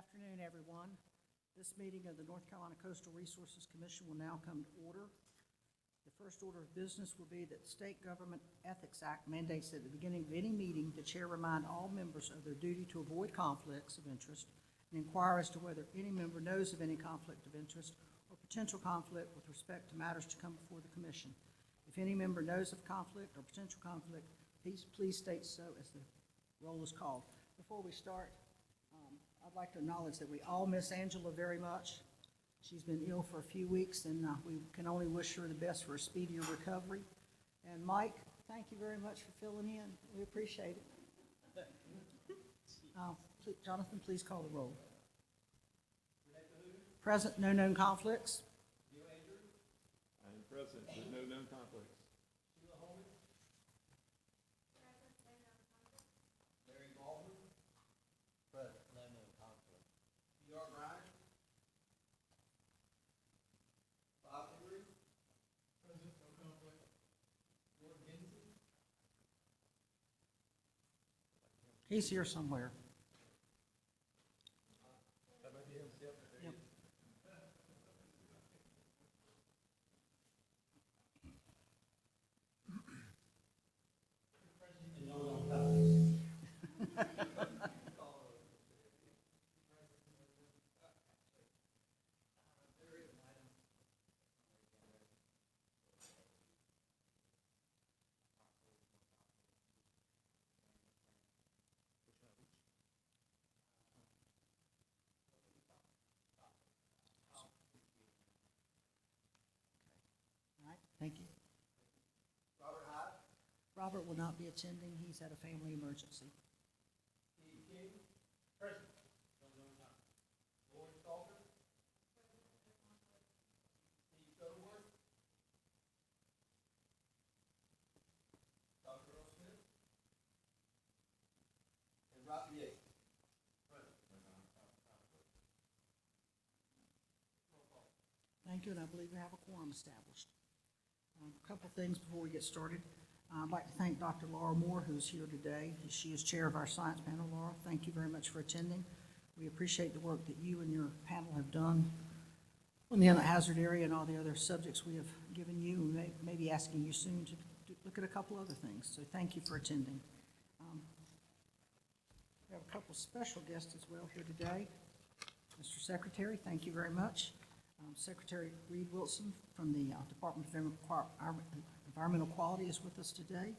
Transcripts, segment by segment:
afternoon, everyone. This meeting of the North Carolina Coastal Resources Commission will now come to order. The first order of business will be that the State Government Ethics Act mandates that at the beginning of any meeting, the chair remind all members of their duty to avoid conflicts of interest and inquire as to whether any member knows of any conflict of interest or potential conflict with respect to matters to come before the commission. If any member knows of conflict or potential conflict, please state so as the roll is called. Before we start, I'd like to acknowledge that we all miss Angela very much. She's been ill for a few weeks, and we can only wish her the best for a speedier recovery. And Mike, thank you very much for filling in. We appreciate it. Jonathan, please call the roll. Present, no known conflicts. I am present with no known conflicts. Larry Baldwin. Present, no known conflict. P.R. Bryan. Bob Henry. Present, no conflict. Gordon Henson. He's here somewhere. That might be him. Yep. Yep. And no known conflict. All right, thank you. Robert Hyde. Robert will not be attending. He's had a family emergency. Steve King. Present. No known conflict. Lloyd Salter. Steve Shuttleworth. Dr. Earl Smith. And Rob Yates. Present. No known conflict. Roll call. Thank you, and I believe we have a quorum established. A couple things before we get started. I'd like to thank Dr. Laura Moore, who's here today. She is chair of our science panel. Laura, thank you very much for attending. We appreciate the work that you and your panel have done on the hazard area and all the other subjects we have given you. We may be asking you soon to look at a couple other things, so thank you for attending. We have a couple special guests as well here today. Mr. Secretary, thank you very much. Secretary Reed Wilson from the Department of Environmental Quality is with us today.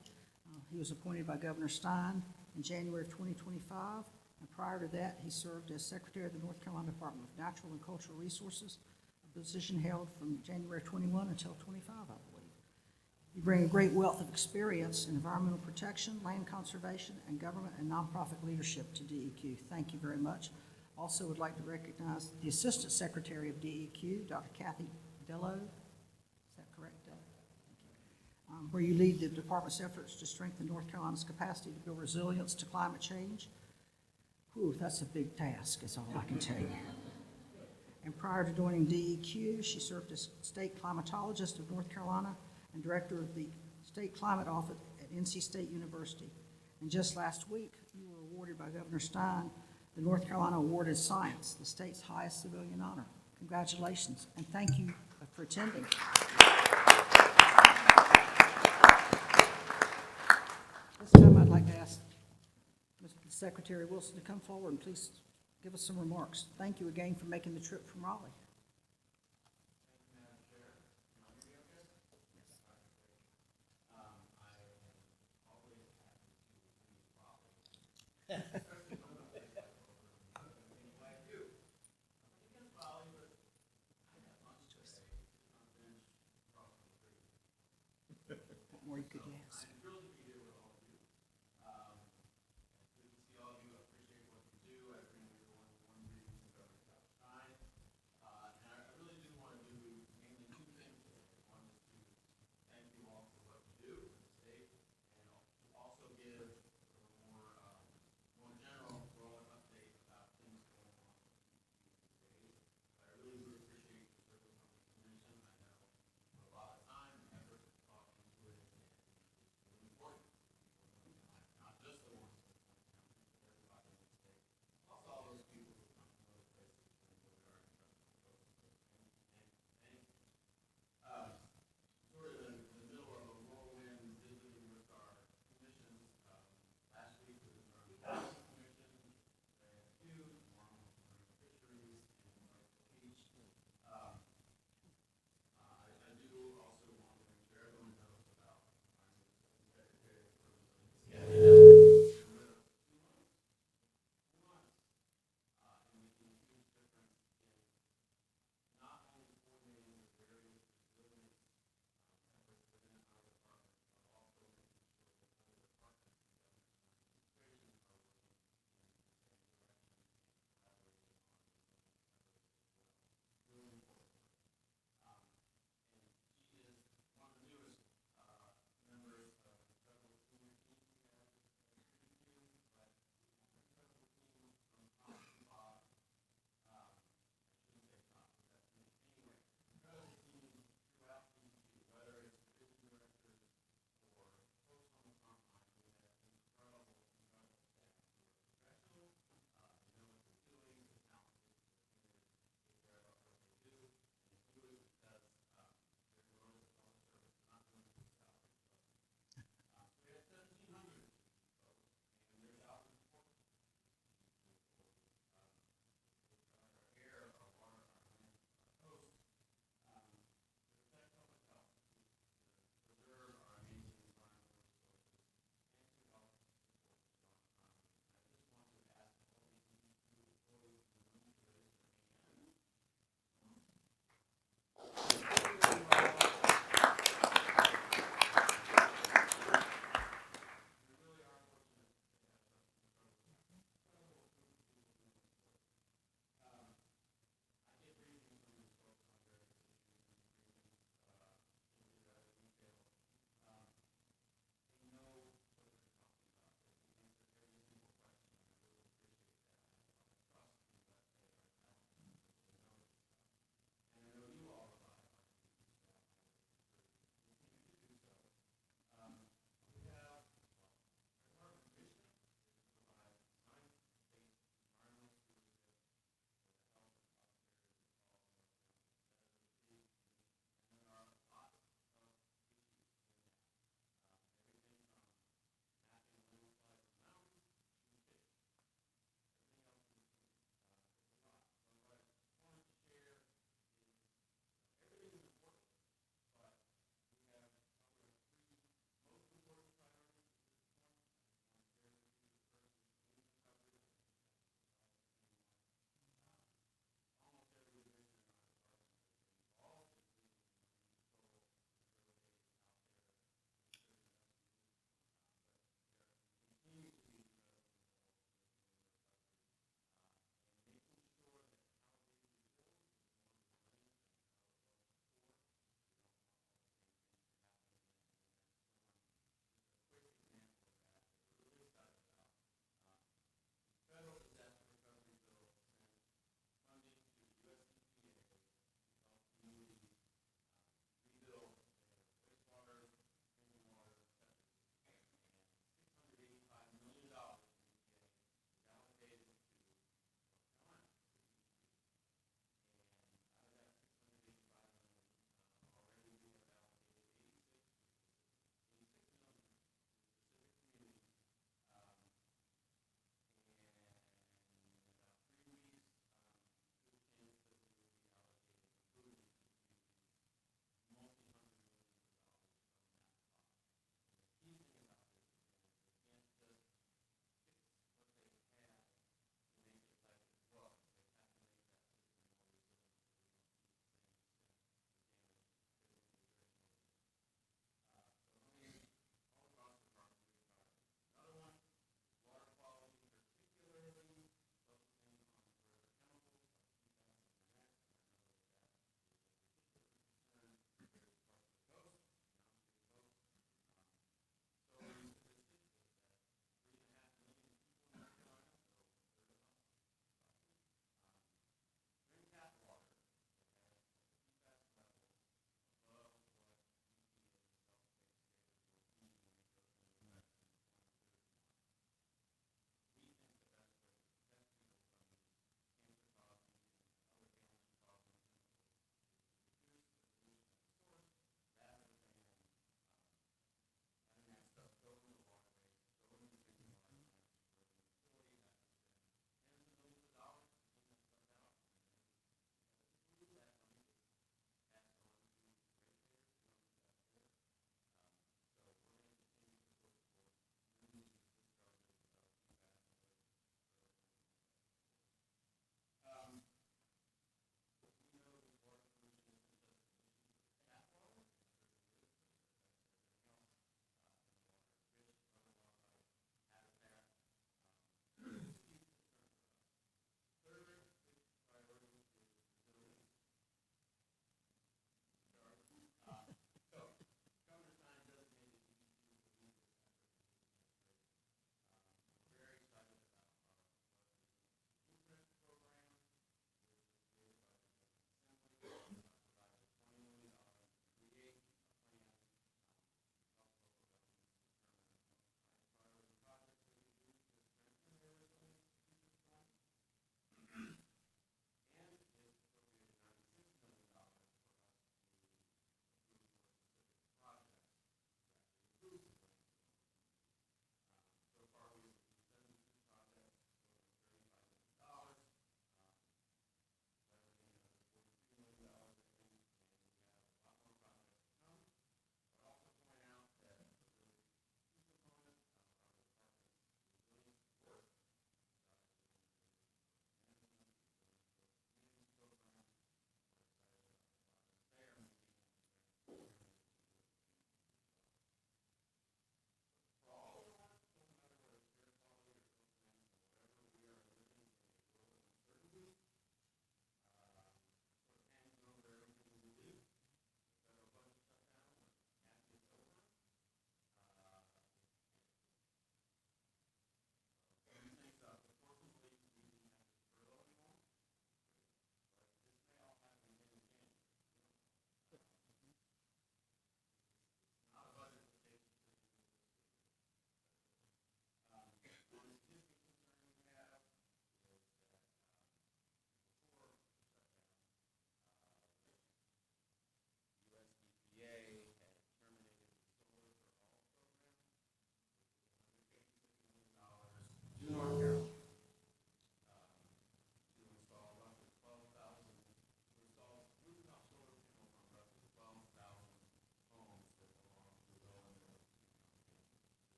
He was appointed by Governor Stein in January of 2025, and prior to that, he served as Secretary of the North Carolina Department of Natural and Cultural Resources, a position held from January 21 until 25, I believe. You bring a great wealth of experience in environmental protection, land conservation, and government and nonprofit leadership to DEQ. Thank you very much. Also would like to recognize the Assistant Secretary of DEQ, Dr. Kathy Dello. Is that correct, Dello? Thank you. Where you lead the department's efforts to strengthen North Carolina's capacity to build resilience to climate change. Whew, that's a big task, is all I can tell you. And prior to joining DEQ, she served as State Climatologist of North Carolina and Director of the State Climate Office at NC State University. And just last week, you were awarded by Governor Stein the North Carolina Award in Science, the state's highest civilian honor. Congratulations, and thank you for attending. This time I'd like to ask Mr. Secretary Wilson to come forward and please give us some remarks. Thank you again for making the trip from Raleigh. What more you could ask? I'm thrilled to be here with all of you. It's good to see all of you. I appreciate what you do. I think you're the one reason to go to Stein. And I really do want to do mainly two things today. One is to thank you all for what you do in the state, and to also give a more general broad update about things going on these days. But I really do appreciate your service on the commission. I know a lot of time and effort to talk into it, and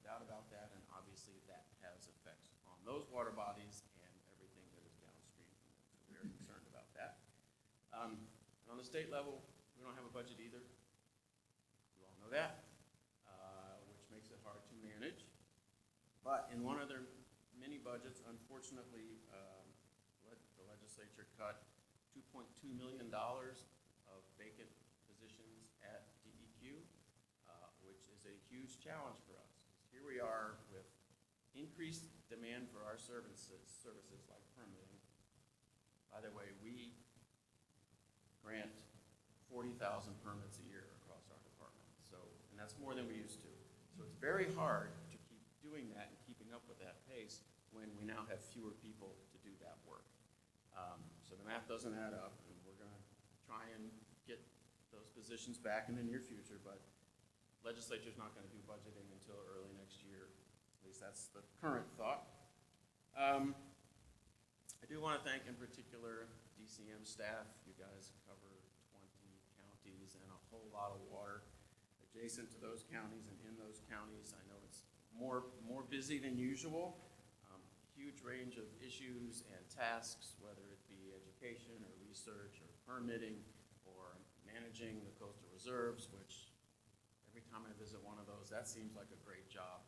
doubt about that, and obviously that has effects on those water bodies and everything that is downstream from them. So we're concerned about that. And on the state level, we don't have a budget either. You all know that, which makes it hard to manage. But in one of their mini budgets, unfortunately, the legislature cut $2.2 million of vacant positions at DEQ, which is a huge challenge for us. Here we are with increased demand for our services like permitting. By the way, we grant 40,000 permits a year across our department. So, and that's more than we used to. So it's very hard to keep doing that and keeping up with that pace when we now have fewer people to do that work. So the math doesn't add up, and we're going to try and get those positions back in the near future, but legislature's not going to do budgeting until early next year. At least that's the current thought. I do want to thank in particular DCM staff. You guys cover 20 counties and a whole lot of water adjacent to those counties and in those counties. I know it's more busy than usual. Huge range of issues and tasks, whether it be education or research or permitting or managing the coastal reserves, which every time I visit one of those, that seems like a great job.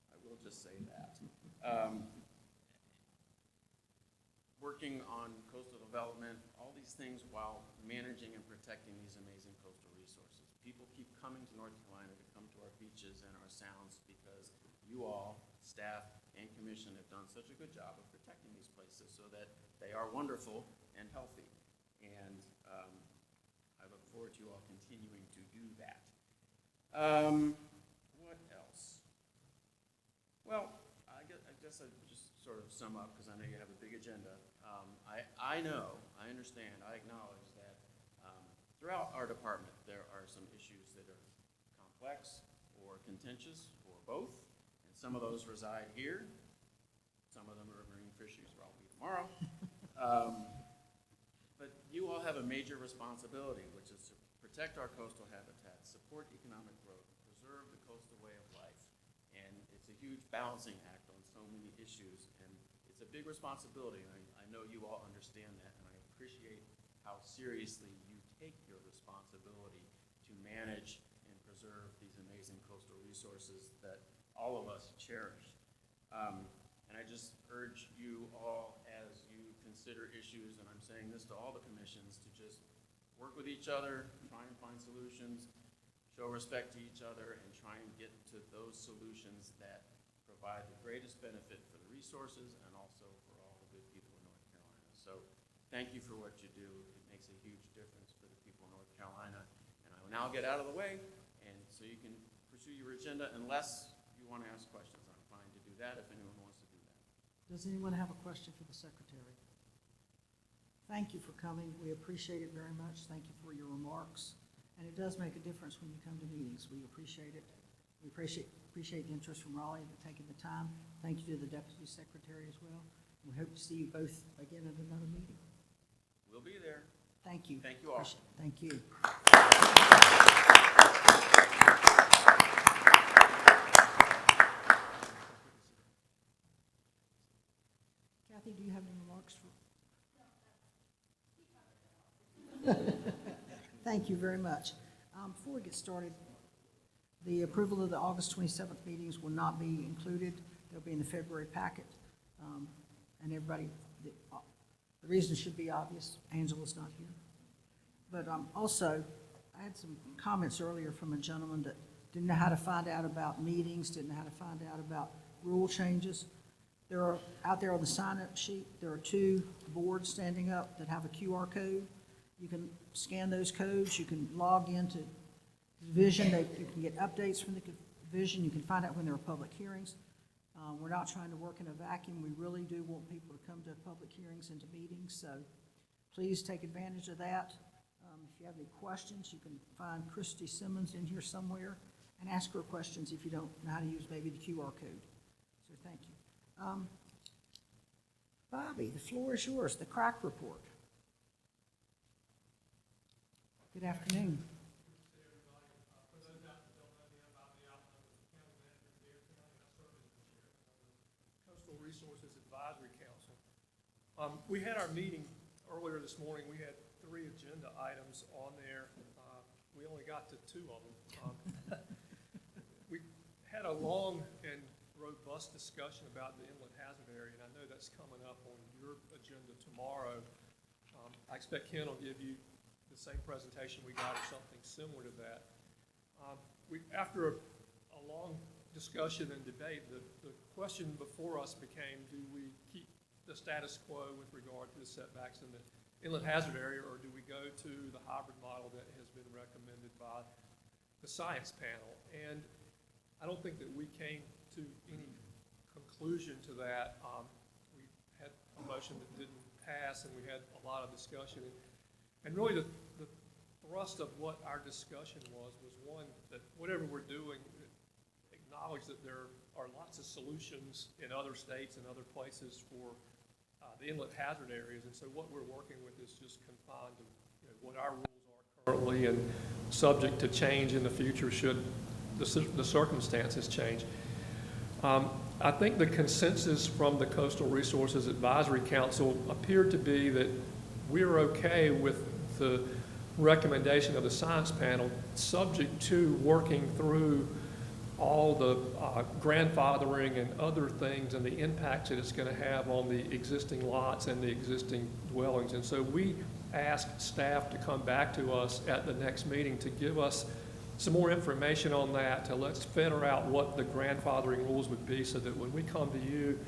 I will just say that. Working on coastal development, all these things while managing and protecting these amazing coastal resources. People keep coming to North Carolina to come to our beaches and our sounds because you all, staff and commission, have done such a good job of protecting these places so that they are wonderful and healthy. And I look forward to you all continuing to do that. What else? Well, I guess I'd just sort of sum up, because I know you have a big agenda. I understand, I acknowledge that throughout our department there are some issues that are complex or contentious or both, and some of those reside here. Some of them are marine fisheries, where I'll be tomorrow. But you all have a major responsibility, which is to protect our coastal habitats, support economic growth, preserve the coastal way of life. And it's a huge balancing act on so many issues, and it's a big responsibility, and I know you all understand that, and I appreciate how seriously you take your responsibility to manage and preserve these amazing coastal resources that all of us cherish. And I just urge you all, as you consider issues, and I'm saying this to all the commissions, to just work with each other, try and find solutions, show respect to each other, and try and get to those solutions that provide the greatest benefit for the resources and also for all the good people in North Carolina. So thank you for what you do. It makes a huge difference for the people in North Carolina. And I will now get out of the way, and so you can pursue your agenda unless you want to ask questions. I'm fine to do that if anyone wants to do that. Does anyone have a question for the secretary? Thank you for coming. We appreciate it very much. Thank you for your remarks. And it does make a difference when you come to meetings. We appreciate it. We appreciate the interest from Raleigh and taking the time. Thank you to the deputy secretary as well. We hope to see you both again at another meeting. We'll be there. Thank you. Thank you all. Thank you. Kathy, do you have any remarks for? Thank you very much. Before we get started, the approval of the August 27th meetings will not be included. They'll be in the February packet. And everybody, the reason should be obvious. Angela's not here. But also, I had some comments earlier from a gentleman that didn't know how to find out about meetings, didn't know how to find out about rule changes. There are, out there on the sign-up sheet, there are 2 boards standing up that have a QR code. You can scan those codes. You can log into Vision. You can get updates from the Vision. You can find out when there are public hearings. We're not trying to work in a vacuum. We really do want people to come to public hearings and to meetings, so please take advantage of that. If you have any questions, you can find Christy Simmons in here somewhere and ask her questions if you don't know how to use maybe the QR code. So thank you. Bobby, the floor is yours, the crack report. Good afternoon. We had our meeting earlier this morning. We had 3 agenda items on there. We only got to 2 of them. We had a long and robust discussion about the inlet hazard area, and I know that's coming up on your agenda tomorrow. I expect Ken will give you the same presentation we got or something similar to that. After a long discussion and debate, the question before us became, do we keep the status quo with regard to the setbacks in the inlet hazard area, or do we go to the hybrid model that has been recommended by the science panel? And I don't think that we came to any conclusion to that. We had a motion that didn't pass, and we had a lot of discussion. And really the thrust of what our discussion was one, that whatever we're doing, acknowledge that there are lots of solutions in other states and other places for the inlet hazard areas. And so what we're working with is just confined to what our rules are currently and subject to change in the future should the circumstances change. I think the consensus from the Coastal Resources Advisory Council appeared to be that we're okay with the recommendation of the science panel, subject to working through all the grandfathering and other things and the impacts that it's going to have on the existing lots and the existing dwellings. And so we asked staff to come back to us at the next meeting to give us some more information on that, to let's figure out what the grandfathering rules would be so that when we come to you,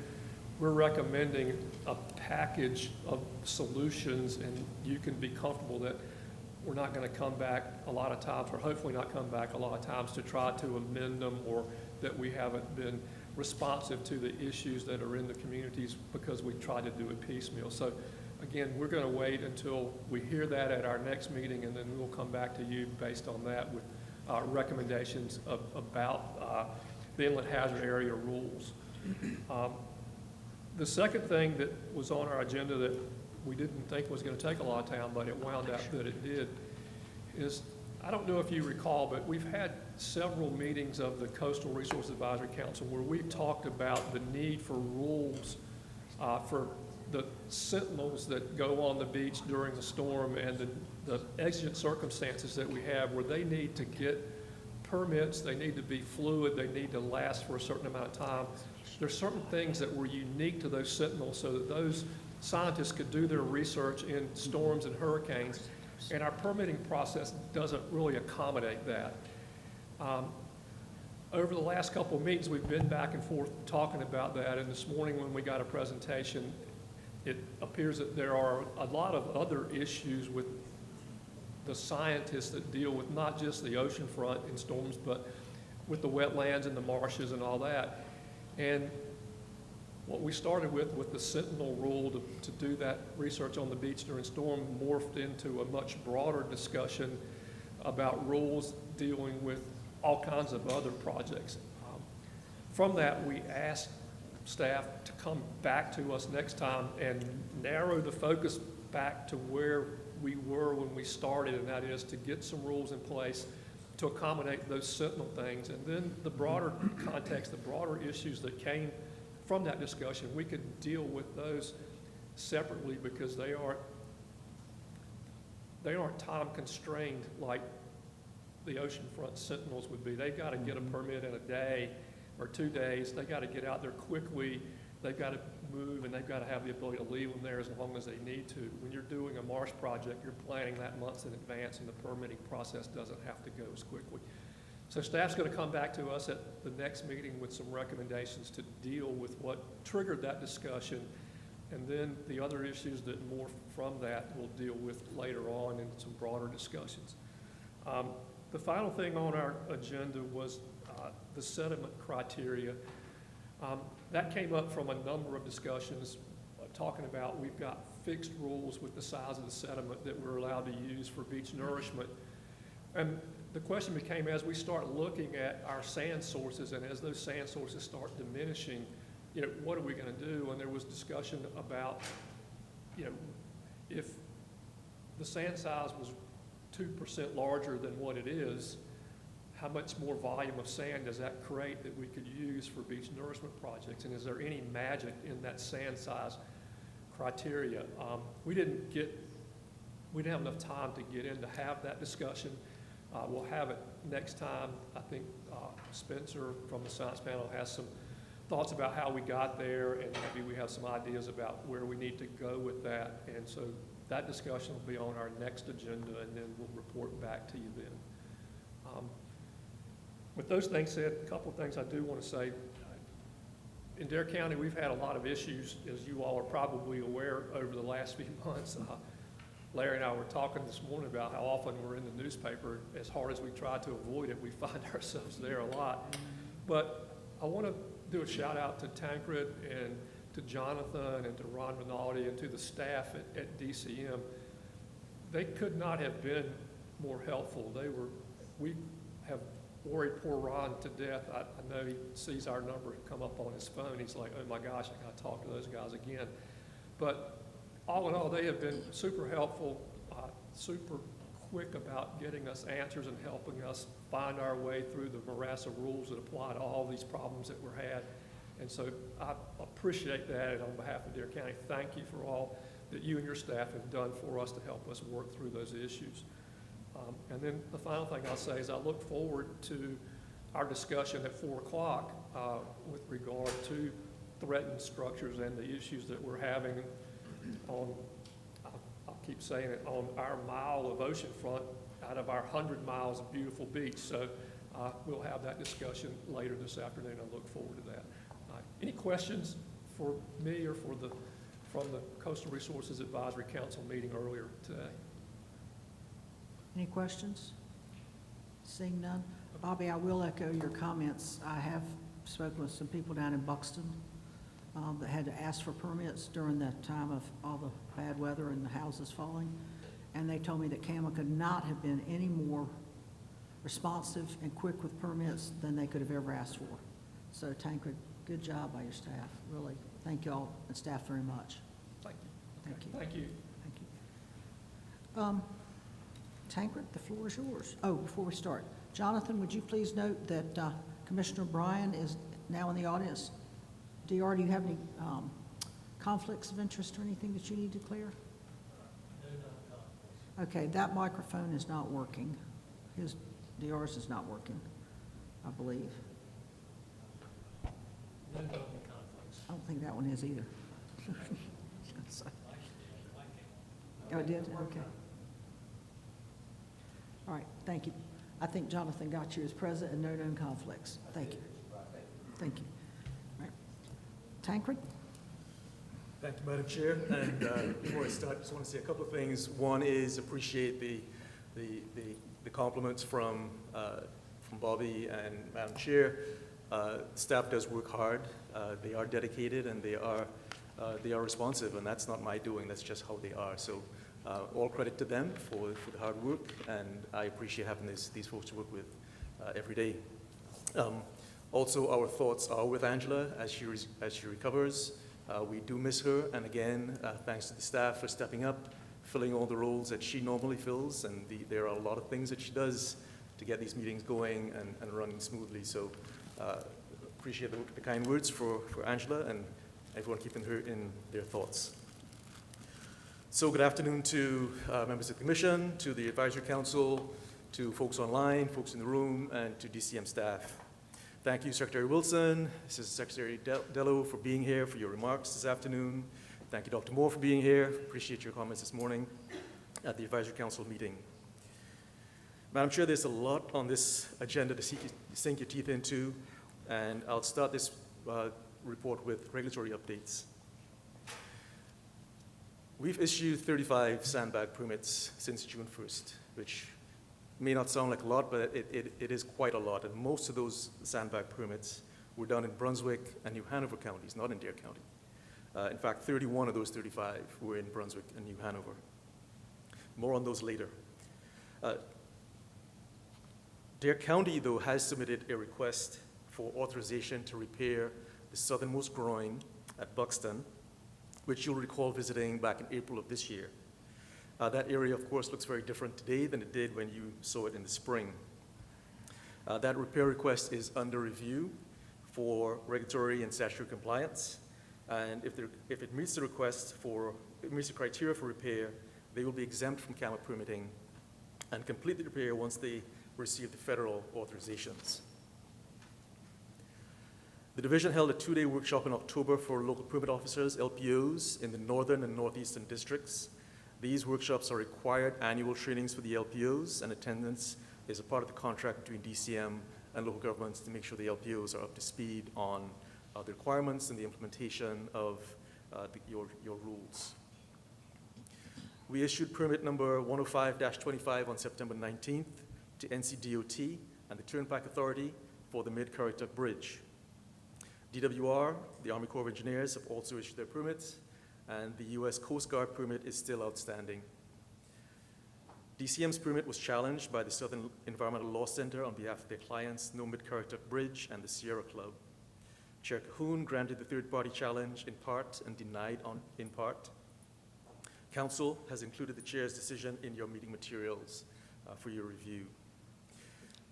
we're recommending a package of solutions and you can be comfortable that we're not going to come back a lot of times, or hopefully not come back a lot of times to try to amend them, or that we haven't been responsive to the issues that are in the communities because we tried to do it piecemeal. So again, we're going to wait until we hear that at our next meeting, and then we'll come back to you based on that with recommendations about the inlet hazard area rules. The second thing that was on our agenda that we didn't think was going to take a lot of time, but it wound up that it did, is, I don't know if you recall, but we've had several meetings of the Coastal Resources Advisory Council where we've talked about the need for rules for the sentinels that go on the beach during the storm and the exigent circumstances that we have where they need to get permits, they need to be fluid, they need to last for a certain amount of time. There's certain things that were unique to those sentinels so that those scientists could do their research in storms and hurricanes, and our permitting process doesn't really accommodate that. Over the last couple of meetings, we've been back and forth talking about that, and this morning when we got a presentation, it appears that there are a lot of other issues with the scientists that deal with not just the oceanfront in storms, but with the wetlands and the marshes and all that. And what we started with the Sentinel rule to do that research on the beach during storm morphed into a much broader discussion about rules dealing with all kinds of other projects. From that, we asked staff to come back to us next time and narrow the focus back to where we were when we started, and that is to get some rules in place to accommodate those Sentinel things. And then the broader context, the broader issues that came from that discussion, we could deal with those separately because they aren't time constrained like the oceanfront sentinels would be. They've got to get a permit in a day or 2 days. They've got to get out there quickly. They've got to move, and they've got to have the ability to leave them there as long as they need to. When you're doing a marsh project, you're planning that months in advance, and the permitting process doesn't have to go as quickly. So staff's going to come back to us at the next meeting with some recommendations to deal with what triggered that discussion, and then the other issues that morph from that we'll deal with later on in some broader discussions. The final thing on our agenda was the sediment criteria. That came up from a number of discussions talking about we've got fixed rules with the size of the sediment that we're allowed to use for beach nourishment. And the question became, as we start looking at our sand sources and as those sand sources start diminishing, what are we going to do? And there was discussion about, if the sand size was 2% larger than what it is, how much more volume of sand does that create that we could use for beach nourishment projects? And is there any magic in that sand size criteria. We didn't have enough time to get in to have that discussion. We'll have it next time. I think Spencer from the science panel has some thoughts about how we got there, and maybe we have some ideas about where we need to go with that. And so that discussion will be on our next agenda, and then we'll report back to you then. With those things said, a couple of things I do want to say. In Dare County, we've had a lot of issues, as you all are probably aware, over the last few months. Larry and I were talking this morning about how often we're in the newspaper. As hard as we try to avoid it, we find ourselves there a lot. But I want to do a shout out to Tancred and to Jonathan and to Ron Rinaldi and to the staff at DCM. They could not have been more helpful. We have worried poor Ron to death. I know he sees our number come up on his phone. He's like, oh my gosh, I got to talk to those guys again. But all in all, they have been super helpful, super quick about getting us answers and helping us find our way through the morass of rules that apply to all these problems that were had. And so I appreciate that, and on behalf of Dare County, thank you for all that you and your staff have done for us to help us work through those issues. And then the final thing I'll say is I look forward to our discussion at 4 o'clock with regard to threatened structures and the issues that we're having on, I'll keep saying it, on our mile of oceanfront out of our 100 miles of beautiful beach. So we'll have that discussion later this afternoon. I look forward to that. Any questions for me or from the Coastal Resources Advisory Council meeting earlier today? Any questions? Seeing none. Bobby, I will echo your comments. I have spoken with some people down in Buxton that had to ask for permits during that time of all the bad weather and the houses falling. And they told me that CAMA could not have been any more responsive and quick with permits than they could have ever asked for. So Tancred, good job by your staff. Really, thank you all and staff very much. Thank you. Thank you. Thank you. Thank you. Tancred, the floor is yours. Oh, before we start, Jonathan, would you please note that Commissioner Bryan is now in the audience? DR, do you have any conflicts of interest or anything that you need to clear? Okay, that microphone is not working. DR's is not working, I believe. I don't think that one is either. Oh, it did? Okay. All right, thank you. I think Jonathan got you as present and no known conflicts. Thank you. Thank you. All right. Tancred? Thank you, Madam Chair. And before I start, I just want to say a couple of things. One is appreciate the compliments from Bobby and Madam Chair. Staff does work hard. They are dedicated and they are responsive, and that's not my doing. That's just how they are. So all credit to them for the hard work, and I appreciate having these folks to work with every day. Also, our thoughts are with Angela as she recovers. We do miss her, and again, thanks to the staff for stepping up, filling all the roles that she normally fills, and there are a lot of things that she does to get these meetings going and running smoothly. So appreciate the kind words for Angela and everyone keeping her in their thoughts. So good afternoon to members of the Commission, to the Advisory Council, to folks online, folks in the room, and to DCM staff. Thank you, Secretary Wilson, Assistant Secretary Dello, for being here, for your remarks this afternoon. Thank you, Dr. Moore, for being here. Appreciate your comments this morning at the Advisory Council meeting. Madam Chair, there's a lot on this agenda to sink your teeth into, and I'll start this report with regulatory updates. We've issued 35 sandbag permits since June 1st, which may not sound like a lot, but it is quite a lot. And most of those sandbag permits were done in Brunswick and New Hanover counties, not in Dare County. In fact, 31 of those 35 were in Brunswick and New Hanover. More on those later. Dare County, though, has submitted a request for authorization to repair the southernmost groin at Buxton, which you'll recall visiting back in April of this year. That area, of course, looks very different today than it did when you saw it in the spring. That repair request is under review for regulatory and statutory compliance, And if it meets the criteria for repair, they will be exempt from CAMA permitting and complete the repair once they receive the federal authorizations. The division held a 2-day workshop in October for local permit officers, LPOs, in the northern and northeastern districts. These workshops are required annual trainings for the LPOs, and attendance is a part of the contract between DCM and local governments to make sure the LPOs are up to speed on the requirements and the implementation of your rules. We issued permit number 105-25 on September 19th to NCDOT and the Turnpike Authority for the Mid-Currituck Bridge. DWR, the Army Corps of Engineers, have also issued their permits, and the U.S. Coast Guard permit is still outstanding. DCM's permit was challenged by the Southern Environmental Law Center on behalf of their clients, No Mid-Currituck Bridge and the Sierra Club. Chair Cahoon granted the third-party challenge in part and denied in part. Council has included the chair's decision in your meeting materials for your review.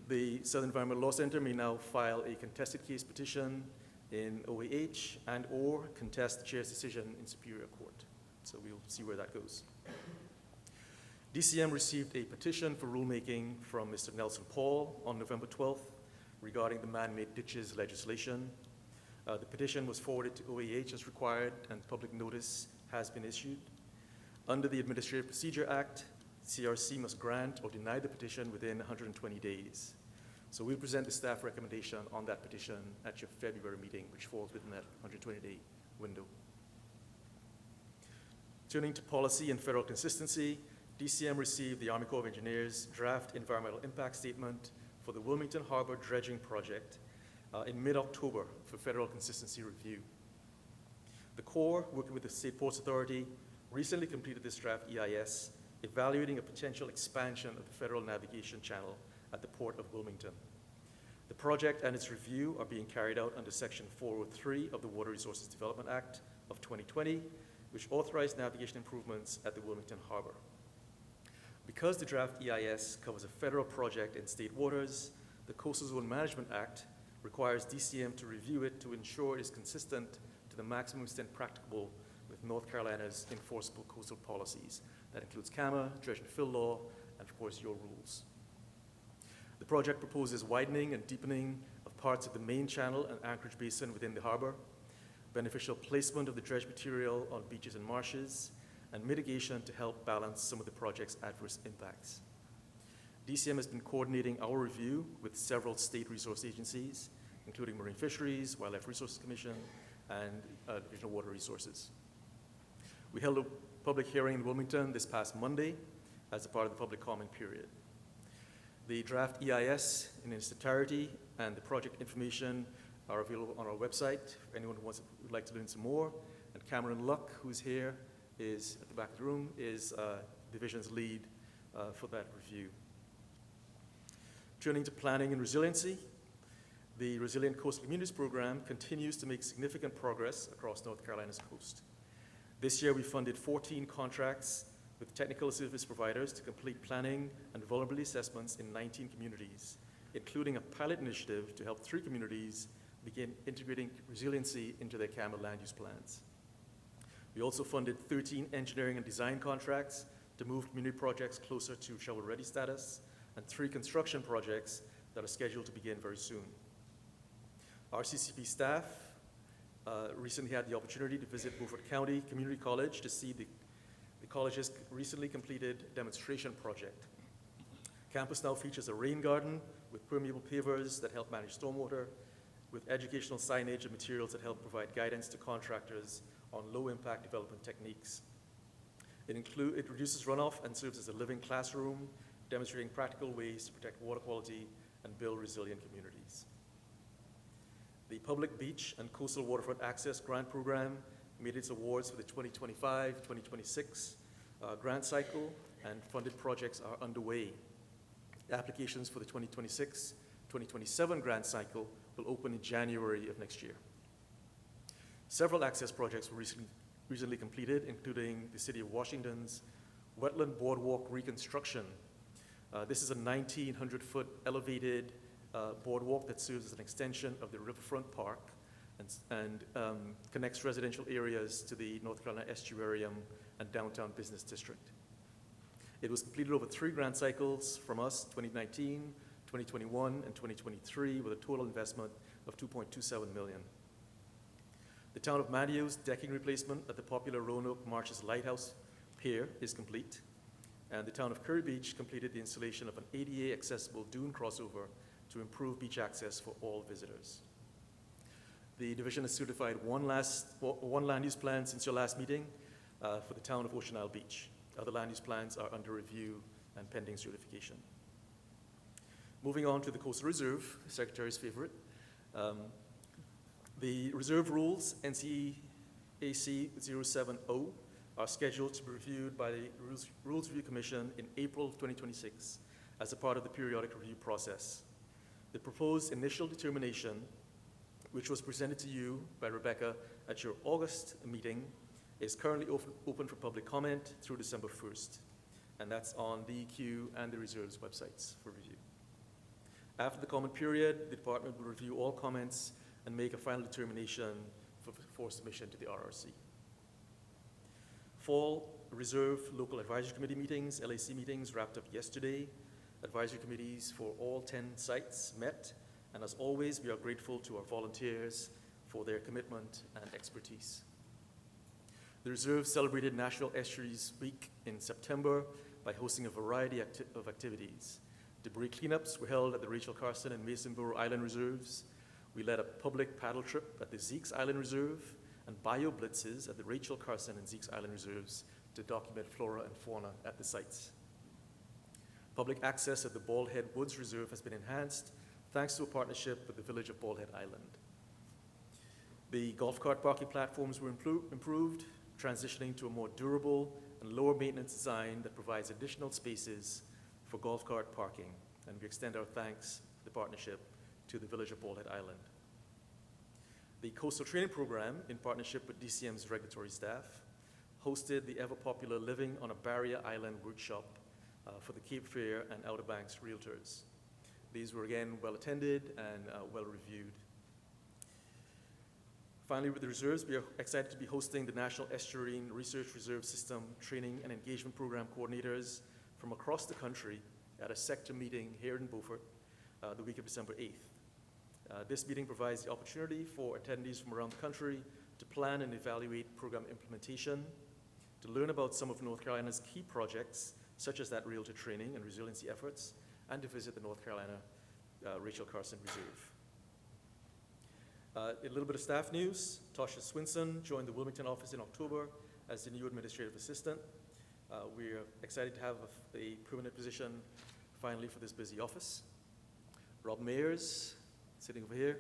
The Southern Environmental Law Center may now file a contested case petition in OAH and/or contest the chair's decision in Superior Court. So we'll see where that goes. DCM received a petition for rulemaking from Mr. Nelson Paul on November 12th regarding the man-made ditches legislation. The petition was forwarded to OAH as required, and public notice has been issued. Under the Administrative Procedure Act, CRC must grant or deny the petition within 120 days. So we'll present the staff recommendation on that petition at your February meeting, which falls within that 120-day window. Turning to policy and federal consistency, DCM received the Army Corps of Engineers draft environmental impact statement for the Wilmington Harbor dredging project in mid-October for federal consistency review. The Corps, working with the State Ports Authority, recently completed this draft EIS, evaluating a potential expansion of the federal navigation channel at the Port of Wilmington. The project and its review are being carried out under Section 403 of the Water Resources Development Act of 2020, which authorized navigation improvements at the Wilmington Harbor. Because the draft EIS covers a federal project in state waters, the Coastal Zone Management Act requires DCM to review it to ensure it is consistent to the maximum extent practicable with North Carolina's enforceable coastal policies. That includes CAMA, dredge and fill law, and of course your rules. The project proposes widening and deepening of parts of the main channel and anchorage basin within the harbor, beneficial placement of the dredge material on beaches and marshes, and mitigation to help balance some of the project's adverse impacts. DCM has been coordinating our review with several state resource agencies, including Marine Fisheries, Wildlife Resources Commission, and Division of Water Resources. We held a public hearing in Wilmington this past Monday as a part of the public comment period. The draft EIS in its entirety and the project information are available on our website for anyone who would like to learn some more. And Cameron Luck, who's here, is at the back of the room, is division's lead for that review. Turning to planning and resiliency, the Resilient Coastal Communities Program continues to make significant progress across North Carolina's coast. This year, we funded 14 contracts with technical service providers to complete planning and vulnerability assessments in 19 communities, including a pilot initiative to help 3 communities begin integrating resiliency into their CAMA land use plans. We also funded 13 engineering and design contracts to move community projects closer to shovel-ready status, and 3 construction projects that are scheduled to begin very soon. Our CCP staff recently had the opportunity to visit Beaufort County Community College to see the college's recently completed demonstration project. Campus now features a rain garden with permeable pavers that help manage stormwater, with educational signage and materials that help provide guidance to contractors on low-impact development techniques. It reduces runoff and serves as a living classroom, demonstrating practical ways to protect water quality and build resilient communities. The Public Beach and Coastal Waterfront Access Grant Program made its awards for the 2025-2026 grant cycle, and funded projects are underway. Applications for the 2026-2027 grant cycle will open in January of next year. Several access projects were recently completed, including the City of Washington's Wetland Boardwalk reconstruction. This is a 1,900-foot elevated boardwalk that serves as an extension of the Riverfront Park and connects residential areas to the North Carolina Estuarium and Downtown Business District. It was completed over 3 grant cycles from us, 2019, 2021, and 2023, with a total investment of $2.27 million. The town of Matthews decking replacement at the popular Roanoke Marches Lighthouse Pier is complete, and the town of Curry Beach completed the installation of an ADA accessible dune crossover to improve beach access for all visitors. The division has certified one land use plan since your last meeting for the town of Ocean Isle Beach. Other land use plans are under review and pending certification. Moving on to the Coastal Reserve, the Secretary's favorite. The reserve rules, NCAC 070, are scheduled to be reviewed by the Rules Review Commission in April 2026 as a part of the periodic review process. The proposed initial determination, which was presented to you by Rebecca at your August meeting, is currently open for public comment through December 1st, and that's on the EQ and the Reserve's websites for review. After the comment period, the department will review all comments and make a final determination for submission to the RRC. Fall Reserve Local Advisory Committee meetings, LAC meetings, wrapped up yesterday. Advisory committees for all 10 sites met, and as always, we are grateful to our volunteers for their commitment and expertise. The Reserve celebrated National Estuaries Week in September by hosting a variety of activities. Debris cleanups were held at the Rachel Carson and Masonboro Island Reserves. We led a public paddle trip at the Zeeks Island Reserve and bio blitzes at the Rachel Carson and Zeeks Island Reserves to document flora and fauna at the sites. Public access at the Bald Head Woods Reserve has been enhanced thanks to a partnership with the Village of Bald Head Island. The golf cart parking platforms were improved, transitioning to a more durable and lower maintenance design that provides additional spaces for golf cart parking, and we extend our thanks for the partnership to the Village of Bald Head Island. The Coastal Training Program, in partnership with DCM's regulatory staff, hosted the ever-popular Living on a Barrier Island workshop for the Cape Fear and Outer Banks realtors. These were again well-attended and well-reviewed. Finally, with the reserves, we are excited to be hosting the National Estuarine Research Reserve System Training and Engagement Program coordinators from across the country at a sector meeting here in Beaufort the week of December 8th. This meeting provides the opportunity for attendees from around the country to plan and evaluate program implementation, to learn about some of North Carolina's key projects, such as that realtor training and resiliency efforts, and to visit the North Carolina Rachel Carson Reserve. A little bit of staff news. Tasha Swinson joined the Wilmington office in October as the new administrative assistant. We are excited to have a permanent position finally for this busy office. Rob Mayers, sitting over here,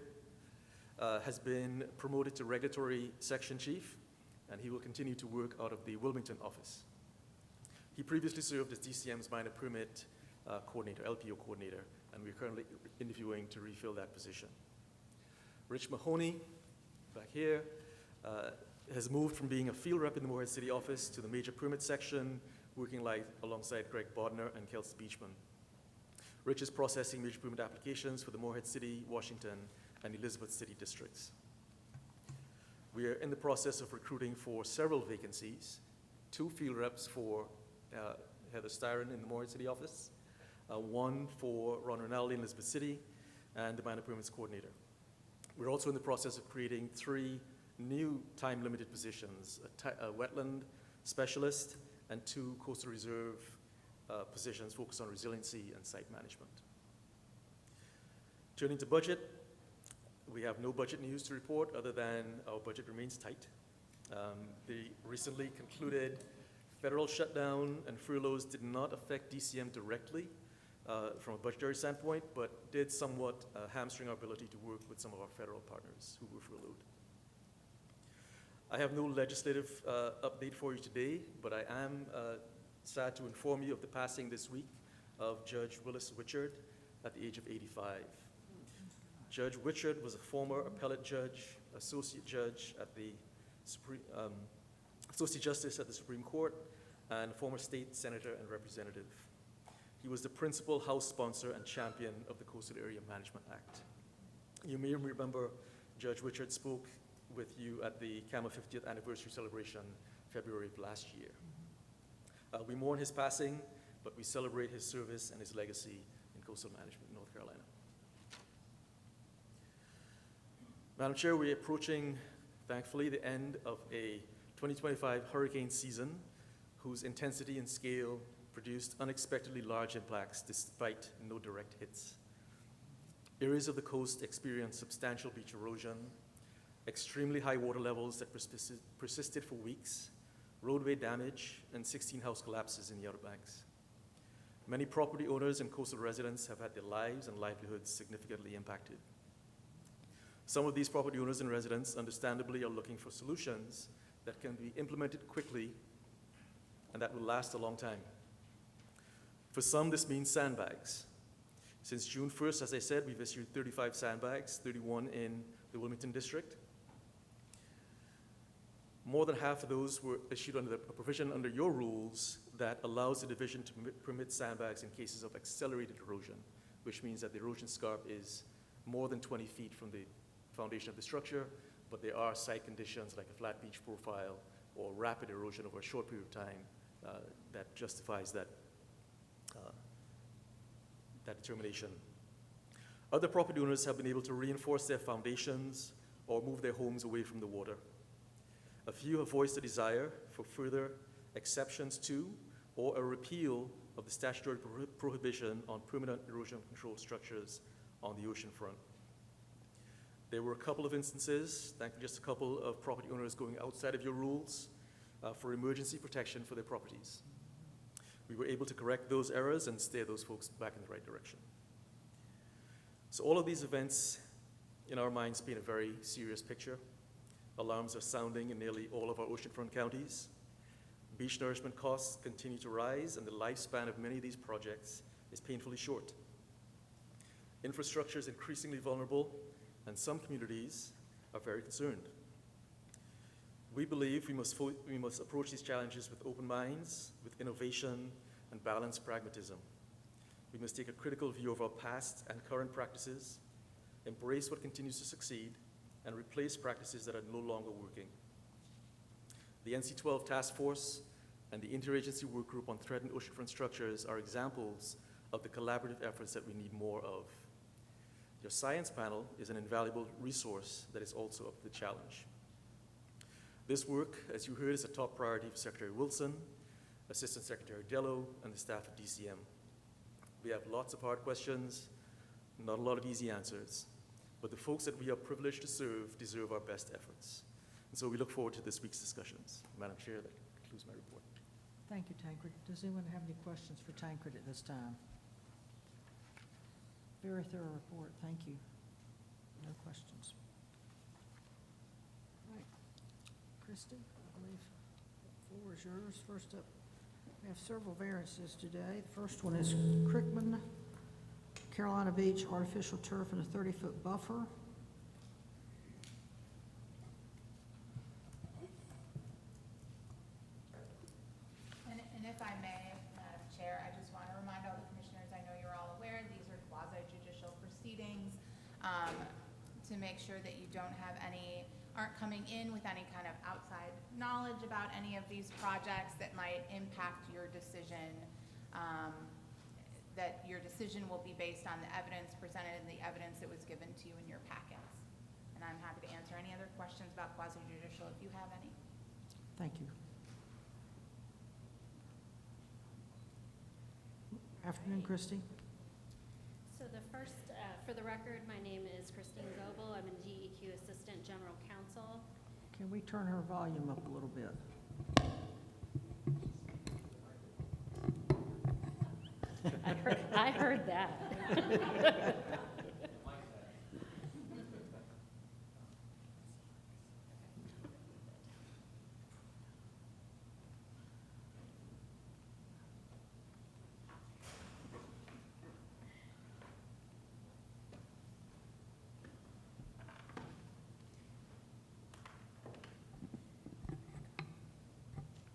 has been promoted to regulatory section chief, and he will continue to work out of the Wilmington office. He previously served as DCM's minor permit coordinator, LPO coordinator, and we're currently interviewing to refill that position. Rich Mahoney, back here, has moved from being a field rep in the Morehead City office to the major permit section, working alongside Greg Bodner and Kelsey Beachman. Rich is processing major permit applications for the Morehead City, Washington, and Elizabeth City districts. We are in the process of recruiting for several vacancies, 2 field reps for Heather Styron in the Morehead City office, 1 for Ron Rinaldi in Elizabeth City, and the minor permits coordinator. We're also in the process of creating 3 new time-limited positions, a wetland specialist and 2 coastal reserve positions focused on resiliency and site management. Turning to budget, we have no budget news to report other than our budget remains tight. The recently concluded federal shutdown and furloughs did not affect DCM directly from a budgetary standpoint, but did somewhat hamstring our ability to work with some of our federal partners who were furloughed. I have no legislative update for you today, but I am sad to inform you of the passing this week of Judge Willis Witchard at the age of 85. Judge Witchard was a former appellate judge, associate judge at the Associate Justice at the Supreme Court, and former state senator and representative. He was the principal House sponsor and champion of the Coastal Area Management Act. You may remember Judge Richard spoke with you at the CAMA 50th anniversary celebration February of last year. We mourn his passing, but we celebrate his service and his legacy in coastal management in North Carolina. Madam Chair, we're approaching, thankfully, the end of a 2025 hurricane season whose intensity and scale produced unexpectedly large impacts despite no direct hits. Areas of the coast experienced substantial beach erosion, extremely high water levels that persisted for weeks, roadway damage, and 16 house collapses in the Outer Banks. Many property owners and coastal residents have had their lives and livelihoods significantly impacted. Some of these property owners and residents understandably are looking for solutions that can be implemented quickly and that will last a long time. For some, this means sandbags. Since June 1st, as I said, we've issued 35 sandbags, 31 in the Wilmington District. More than half of those were issued under a provision under your rules that allows the division to permit sandbags in cases of accelerated erosion, which means that the erosion scarp is more than 20 feet from the foundation of the structure, but there are site conditions like a flat beach profile or rapid erosion over a short period of time that justifies that determination. Other property owners have been able to reinforce their foundations or move their homes away from the water. A few have voiced a desire for further exceptions to or a repeal of the statutory prohibition on permanent erosion control structures on the ocean front. There were a couple of instances, thankfully just a couple of property owners going outside of your rules for emergency protection for their properties. We were able to correct those errors and steer those folks back in the right direction. So all of these events, in our minds, paint a very serious picture. Alarms are sounding in nearly all of our oceanfront counties. Beach nourishment costs continue to rise, and the lifespan of many of these projects is painfully short. Infrastructure is increasingly vulnerable, and some communities are very concerned. We believe we must approach these challenges with open minds, with innovation, and balanced pragmatism. We must take a critical view of our past and current practices, embrace what continues to succeed, and replace practices that are no longer working. The NC-12 Task Force and the Interagency Work Group on Threatened Oceanfront Structures are examples of the collaborative efforts that we need more of. Your science panel is an invaluable resource that is also up to the challenge. This work, as you heard, is a top priority for Secretary Wilson, Assistant Secretary Dello, and the staff at DCM. We have lots of hard questions, not a lot of easy answers, but the folks that we are privileged to serve deserve our best efforts. And so we look forward to this week's discussions. Madam Chair, that concludes my report. Thank you, Tancred. Does anyone have any questions for Tancred at this time? Very thorough report, thank you. No questions. All right, Christie, I believe the floor is yours. First up, we have several variances today. The first one is Crickman, Carolina Beach, artificial turf and a 30-foot buffer. And if I may, Madam Chair, I just want to remind all the commissioners, I know you're all aware, these are quasi-judicial proceedings, to make sure that you aren't coming in with any kind of outside knowledge about any of these projects that might impact your decision, that your decision will be based on the evidence presented and the evidence that was given to you in your packets. And I'm happy to answer any other questions about quasi-judicial if you have any. Thank you. Afternoon, Christie. So the first, for the record, my name is Christine Goebel. I'm a DEQ Assistant General Counsel. Can we turn her volume up a little bit? I heard that.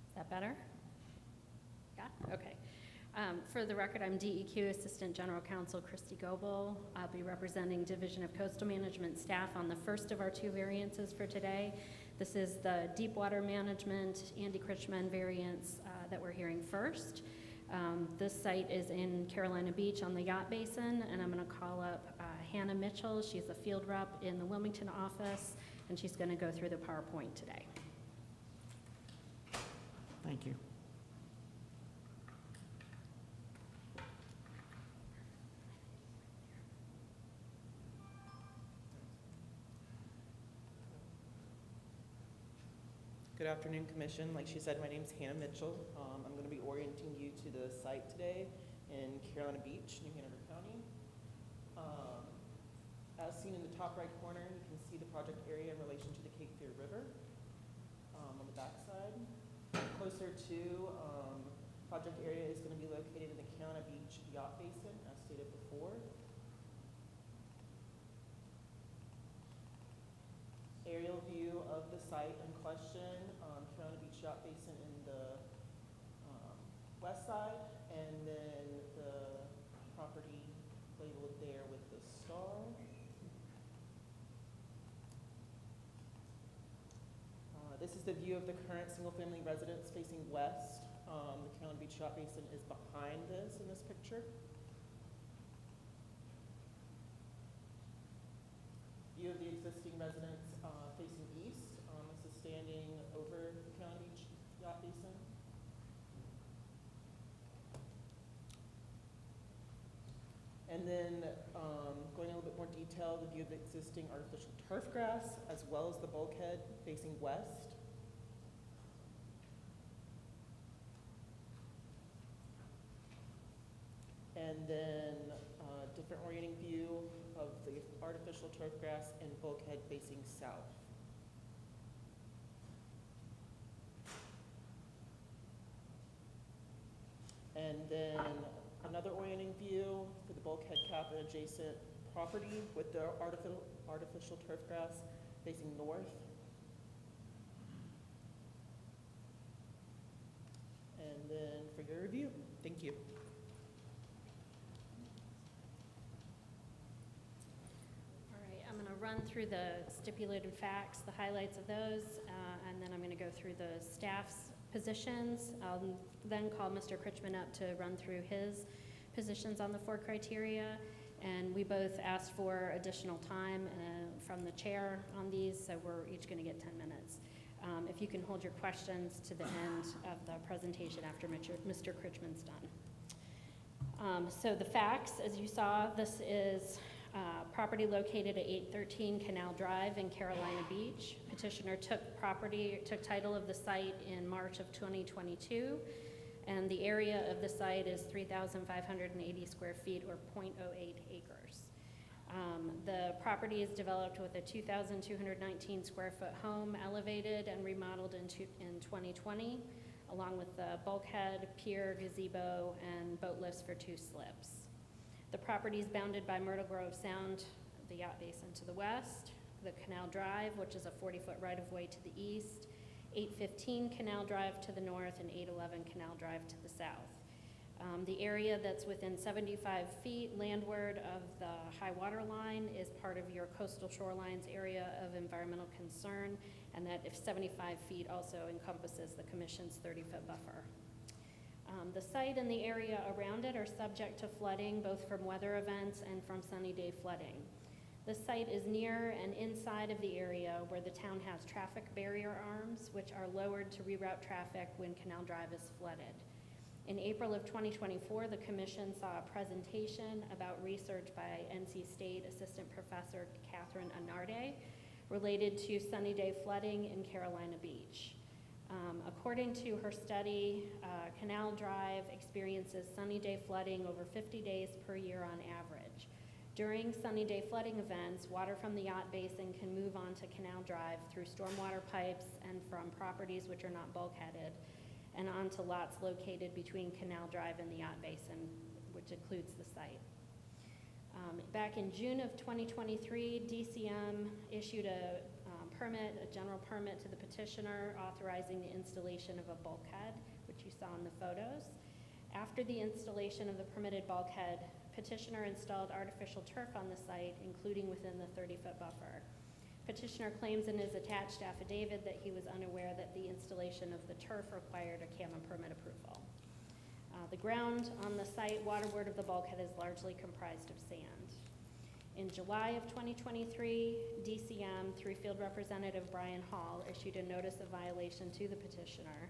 Is that better? Yeah, okay. For the record, I'm DEQ Assistant General Counsel Christy Goebel. I'll be representing Division of Coastal Management staff on the first of our two variances for today. This is the Deep Water Management Andy Critchman variance that we're hearing first. This site is in Carolina Beach on the yacht basin, and I'm going to call up Hannah Mitchell. She's a field rep in the Wilmington office, and she's going to go through the PowerPoint today. Thank you. Good afternoon, Commission. Like she said, my name is Hannah Mitchell. I'm going to be orienting you to the site today in Carolina Beach, New Hanover County. As seen in the top right corner, you can see the project area in relation to the Cape Fear River on the back side. Closer to project area is going to be located in the Carolina Beach Yacht Basin, as stated before. Aerial view of the site in question, Carolina Beach Yacht Basin in the west side, and then the property labeled there with the star. This is the view of the current single-family residence facing west. The Carolina Beach Yacht Basin is behind this in this picture. View of the existing residence facing east. This is standing over the Carolina Beach Yacht Basin. And then going in a little bit more detail, the view of the existing artificial turf grass as well as the bulkhead facing west. And then different orienting view of the artificial turf grass and bulkhead facing south. And then another orienting view for the bulkhead cap and adjacent property with the artificial turf grass facing north. And then for your review, thank you. All right, I'm going to run through the stipulated facts, the highlights of those, and then I'm going to go through the staff's positions. I'll then call Mr. Critchman up to run through his positions on the 4 criteria. And we both asked for additional time from the chair on these, so we're each going to get 10 minutes. If you can hold your questions to the end of the presentation after Mr. Critchman's done. So the facts, as you saw, this is property located at 813 Canal Drive in Carolina Beach. Petitioner took title of the site in March of 2022, and the area of the site is 3,580 square feet or 0.08 acres. The property is developed with a 2,219 square foot home elevated and remodeled in 2020, along with the bulkhead, pier, gazebo, and boat lifts for 2 slips. The property is bounded by Myrtle Grove Sound, the yacht basin to the west, the Canal Drive, which is a 40-foot right-of-way to the east, 815 Canal Drive to the north, and 811 Canal Drive to the south. The area that's within 75 feet landward of the high water line is part of your coastal shorelines area of environmental concern, and that if 75 feet also encompasses the Commission's 30-foot buffer. The site and the area around it are subject to flooding, both from weather events and from sunny day flooding. The site is near and inside of the area where the town has traffic barrier arms, which are lowered to reroute traffic when Canal Drive is flooded. In April of 2024, the Commission saw a presentation about research by NC State Assistant Professor Catherine Anarde related to sunny day flooding in Carolina Beach. According to her study, Canal Drive experiences sunny day flooding over 50 days per year on average. During sunny day flooding events, water from the yacht basin can move onto Canal Drive through stormwater pipes and from properties which are not bulkheaded, and onto lots located between Canal Drive and the yacht basin, which includes the site. Back in June of 2023, DCM issued a general permit to the petitioner authorizing the installation of a bulkhead, which you saw in the photos. After the installation of the permitted bulkhead, petitioner installed artificial turf on the site, including within the 30-foot buffer. Petitioner claims in his attached affidavit that he was unaware that the installation of the turf required a CAMA permit approval. The ground on the site waterward of the bulkhead is largely comprised of sand. In July of 2023, DCM, through Field Representative Brian Hall, issued a notice of violation to the petitioner.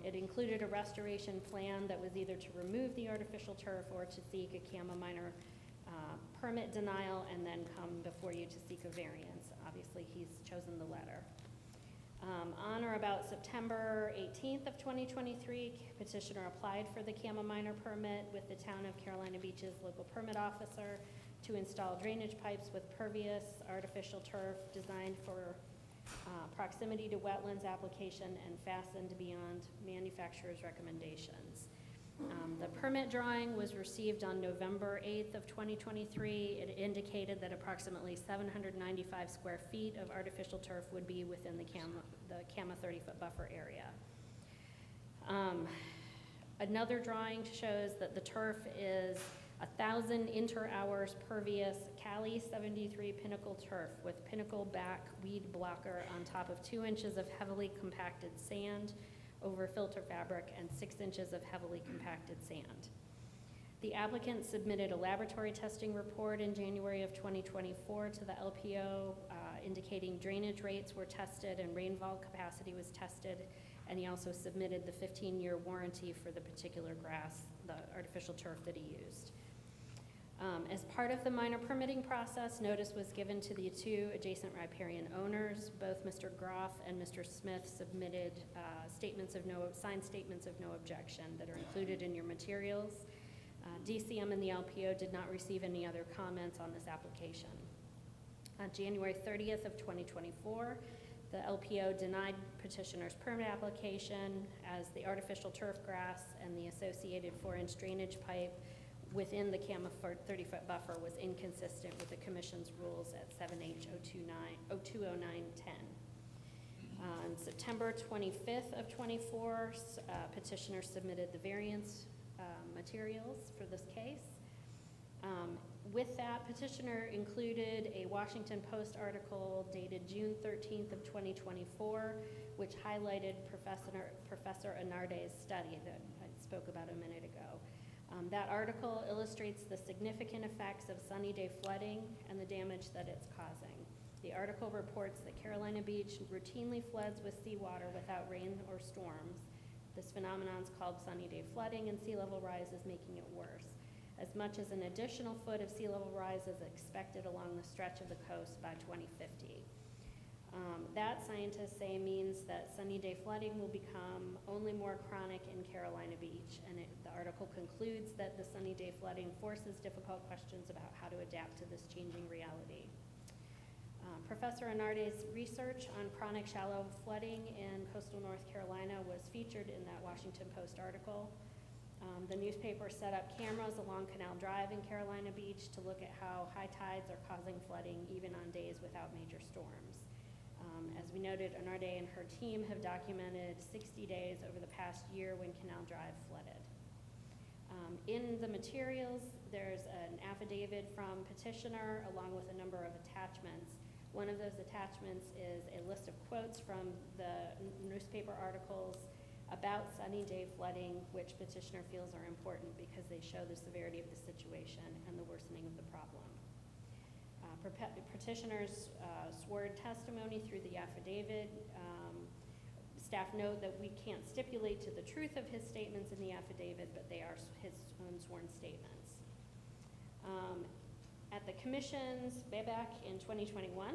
It included a restoration plan that was either to remove the artificial turf or to seek a CAMA minor permit denial and then come before you to seek a variance. Obviously, he's chosen the latter. On or about September 18th of 2023, petitioner applied for the CAMA minor permit with the Town of Carolina Beach's local permit officer to install drainage pipes with pervious artificial turf designed for proximity to wetlands application and fastened beyond manufacturer's recommendations. The permit drawing was received on November 8th of 2023. It indicated that approximately 795 square feet of artificial turf would be within the CAMA 30-foot buffer area. Another drawing shows that the turf is 1,000 inter-hours pervious Cali 73 Pinnacle turf with Pinnacle back weed blocker on top of 2 inches of heavily compacted sand over filter fabric and 6 inches of heavily compacted sand. The applicant submitted a laboratory testing report in January of 2024 to the LPO indicating drainage rates were tested and rainfall capacity was tested, and he also submitted the 15-year warranty for the particular grass, the artificial turf that he used. As part of the minor permitting process, notice was given to the 2 adjacent riparian owners. Both Mr. Groff and Mr. Smith submitted signed statements of no objection that are included in your materials. DCM and the LPO did not receive any other comments on this application. On January 30th of 2024, the LPO denied petitioner's permit application as the artificial turf grass and the associated 4-inch drainage pipe within the CAMA 30-foot buffer was inconsistent with the Commission's rules at 7H 020910. On September 25th of 24, petitioner submitted the variance materials for this case. With that, petitioner included a Washington Post article dated June 13th of 2024, which highlighted Professor Anarde's study that I spoke about a minute ago. That article illustrates the significant effects of sunny day flooding and the damage that it's causing. The article reports that Carolina Beach routinely floods with seawater without rain or storms. This phenomenon is called sunny day flooding, and sea level rise is making it worse. As much as an additional foot of sea level rise is expected along the stretch of the coast by 2050. That, scientists say, means that sunny day flooding will become only more chronic in Carolina Beach. And the article concludes that the sunny day flooding forces difficult questions about how to adapt to this changing reality. Professor Anarde's research on chronic shallow flooding in coastal North Carolina was featured in that Washington Post article. The newspaper set up cameras along Canal Drive in Carolina Beach to look at how high tides are causing flooding even on days without major storms. As we noted, Anarde and her team have documented 60 days over the past year when Canal Drive flooded. In the materials, there's an affidavit from petitioner along with a number of attachments. One of those attachments is a list of quotes from the newspaper articles about sunny day flooding, which petitioner feels are important because they show the severity of the situation and the worsening of the problem. Petitioner's sworn testimony through the affidavit. Staff note that we can't stipulate to the truth of his statements in the affidavit, but they are his own sworn statements. At the Commission's, back in 2021,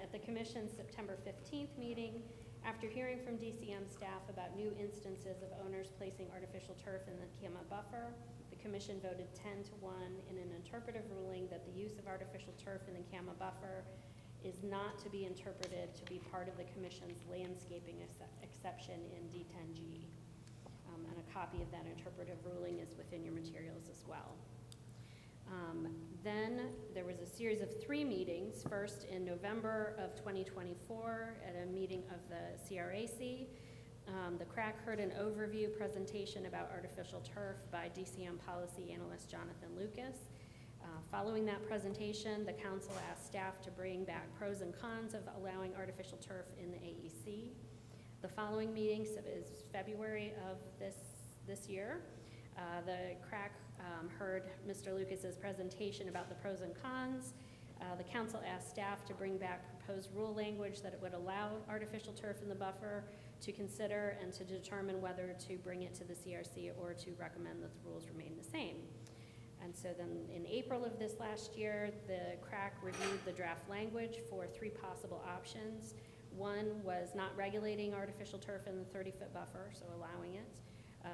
at the Commission's September 15th meeting, after hearing from DCM staff about new instances of owners placing artificial turf in the CAMA buffer, the Commission voted 10-1 in an interpretive ruling that the use of artificial turf in the CAMA buffer is not to be interpreted to be part of the Commission's landscaping exception in D10G. And a copy of that interpretive ruling is within your materials as well. Then there was a series of 3 meetings, first in November of 2024 at a meeting of the CRAC. The CRAC heard an overview presentation about artificial turf by DCM policy analyst Jonathan Lucas. Following that presentation, the council asked staff to bring back pros and cons of allowing artificial turf in the AEC. The following meeting is February of this year. The CRAC heard Mr. Lucas's presentation about the pros and cons. The council asked staff to bring back proposed rule language that it would allow artificial turf in the buffer to consider and to determine whether to bring it to the CRC or to recommend that the rules remain the same. And so then in April of this last year, the CRAC reviewed the draft language for 3 possible options. One was not regulating artificial turf in the 30-foot buffer, so allowing it.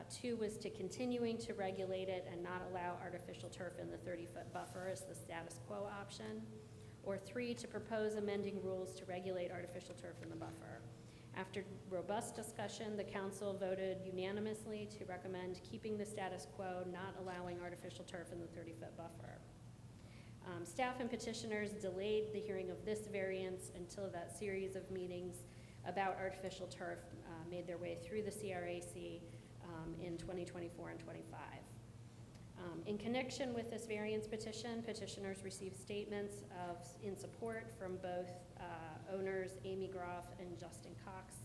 2 was to continuing to regulate it and not allow artificial turf in the 30-foot buffer as the status quo option. Or 3, to propose amending rules to regulate artificial turf in the buffer. After robust discussion, the council voted unanimously to recommend keeping the status quo, not allowing artificial turf in the 30-foot buffer. Staff and petitioners delayed the hearing of this variance until that series of meetings about artificial turf made their way through the CRAC in 2024 and 25. In connection with this variance petition, petitioners received statements in support from both owners Amy Groff and Justin Cox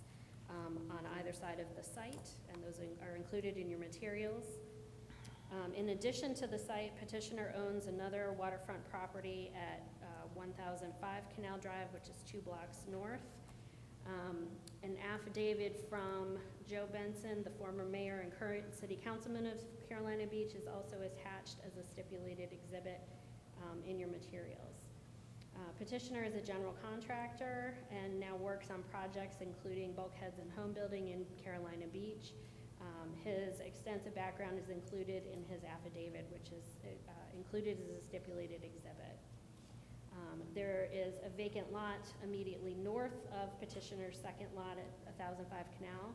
on either side of the site, and those are included in your materials. In addition to the site, petitioner owns another waterfront property at 1005 Canal Drive, which is 2 blocks north. An affidavit from Joe Benson, the former mayor and current city councilman of Carolina Beach, is also attached as a stipulated exhibit in your materials. Petitioner is a general contractor and now works on projects including bulkheads and home building in Carolina Beach. His extensive background is included in his affidavit, which is included as a stipulated exhibit. There is a vacant lot immediately north of petitioner's second lot at 1005 Canal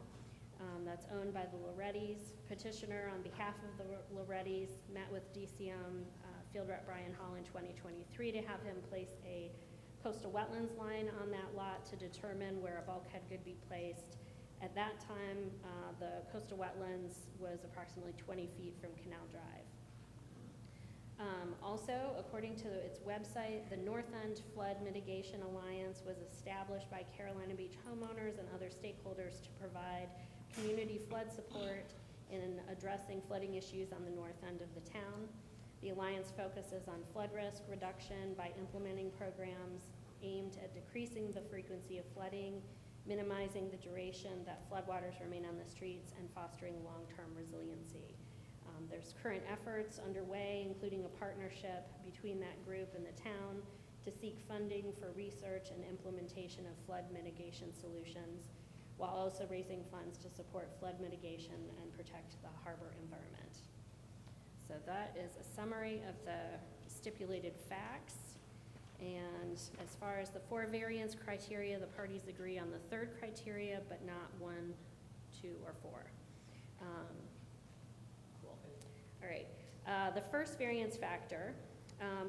that's owned by the Lorettis. Petitioner, on behalf of the Lorettis, met with DCM Field Rep Brian Hall in 2023 to have him place a coastal wetlands line on that lot to determine where a bulkhead could be placed. At that time, the coastal wetlands was approximately 20 feet from Canal Drive. Also, according to its website, the North End Flood Mitigation Alliance was established by Carolina Beach homeowners and other stakeholders to provide community flood support in addressing flooding issues on the north end of the town. The Alliance focuses on flood risk reduction by implementing programs aimed at decreasing the frequency of flooding, minimizing the duration that floodwaters remain on the streets, and fostering long-term resiliency. There's current efforts underway, including a partnership between that group and the town to seek funding for research and implementation of flood mitigation solutions, while also raising funds to support flood mitigation and protect the harbor environment. So that is a summary of the stipulated facts. And as far as the 4 variance criteria, the parties agree on the 3rd criteria, but not 1, 2, or 4. Cool. All right. The first variance factor,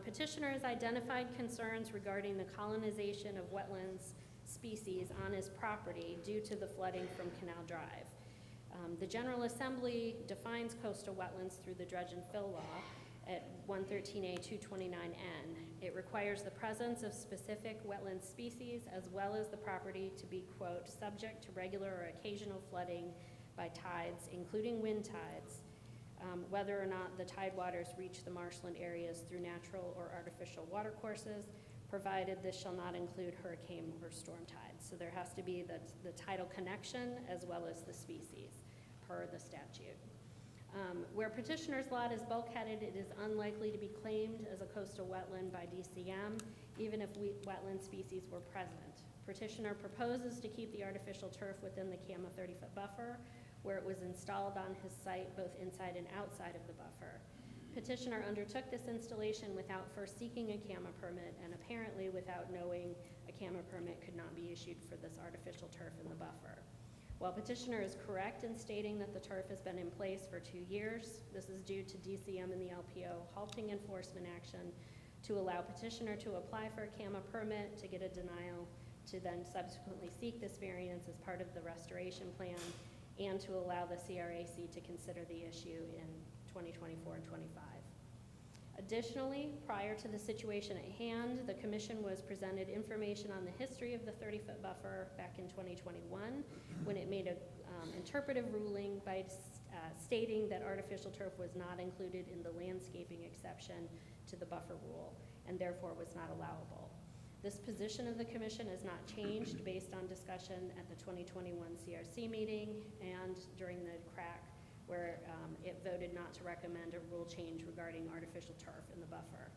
petitioner has identified concerns regarding the colonization of wetlands species on his property due to the flooding from Canal Drive. The General Assembly defines coastal wetlands through the dredge and fill law at 113A 229N. It requires the presence of specific wetland species as well as the property to be, quote, subject to regular or occasional flooding by tides, including wind tides, whether or not the tide waters reach the marshland areas through natural or artificial watercourses, provided this shall not include hurricane or storm tides. So there has to be the tidal connection as well as the species per the statute. Where petitioner's lot is bulkheaded, it is unlikely to be claimed as a coastal wetland by DCM, even if wetland species were present. Petitioner proposes to keep the artificial turf within the CAMA 30-foot buffer, where it was installed on his site both inside and outside of the buffer. Petitioner undertook this installation without first seeking a CAMA permit, and apparently without knowing a CAMA permit could not be issued for this artificial turf in the buffer. While petitioner is correct in stating that the turf has been in place for 2 years, this is due to DCM and the LPO halting enforcement action to allow petitioner to apply for a CAMA permit, to get a denial, to then subsequently seek this variance as part of the restoration plan, and to allow the CRAC to consider the issue in 2024 and 25. Additionally, prior to the situation at hand, the commission was presented information on the history of the 30-foot buffer back in 2021, when it made a interpretive ruling by stating that artificial turf was not included in the landscaping exception to the buffer rule, and therefore was not allowable. This position of the commission has not changed based on discussion at the 2021 CRC meeting and during the CRAC, where it voted not to recommend a rule change regarding artificial turf in the buffer.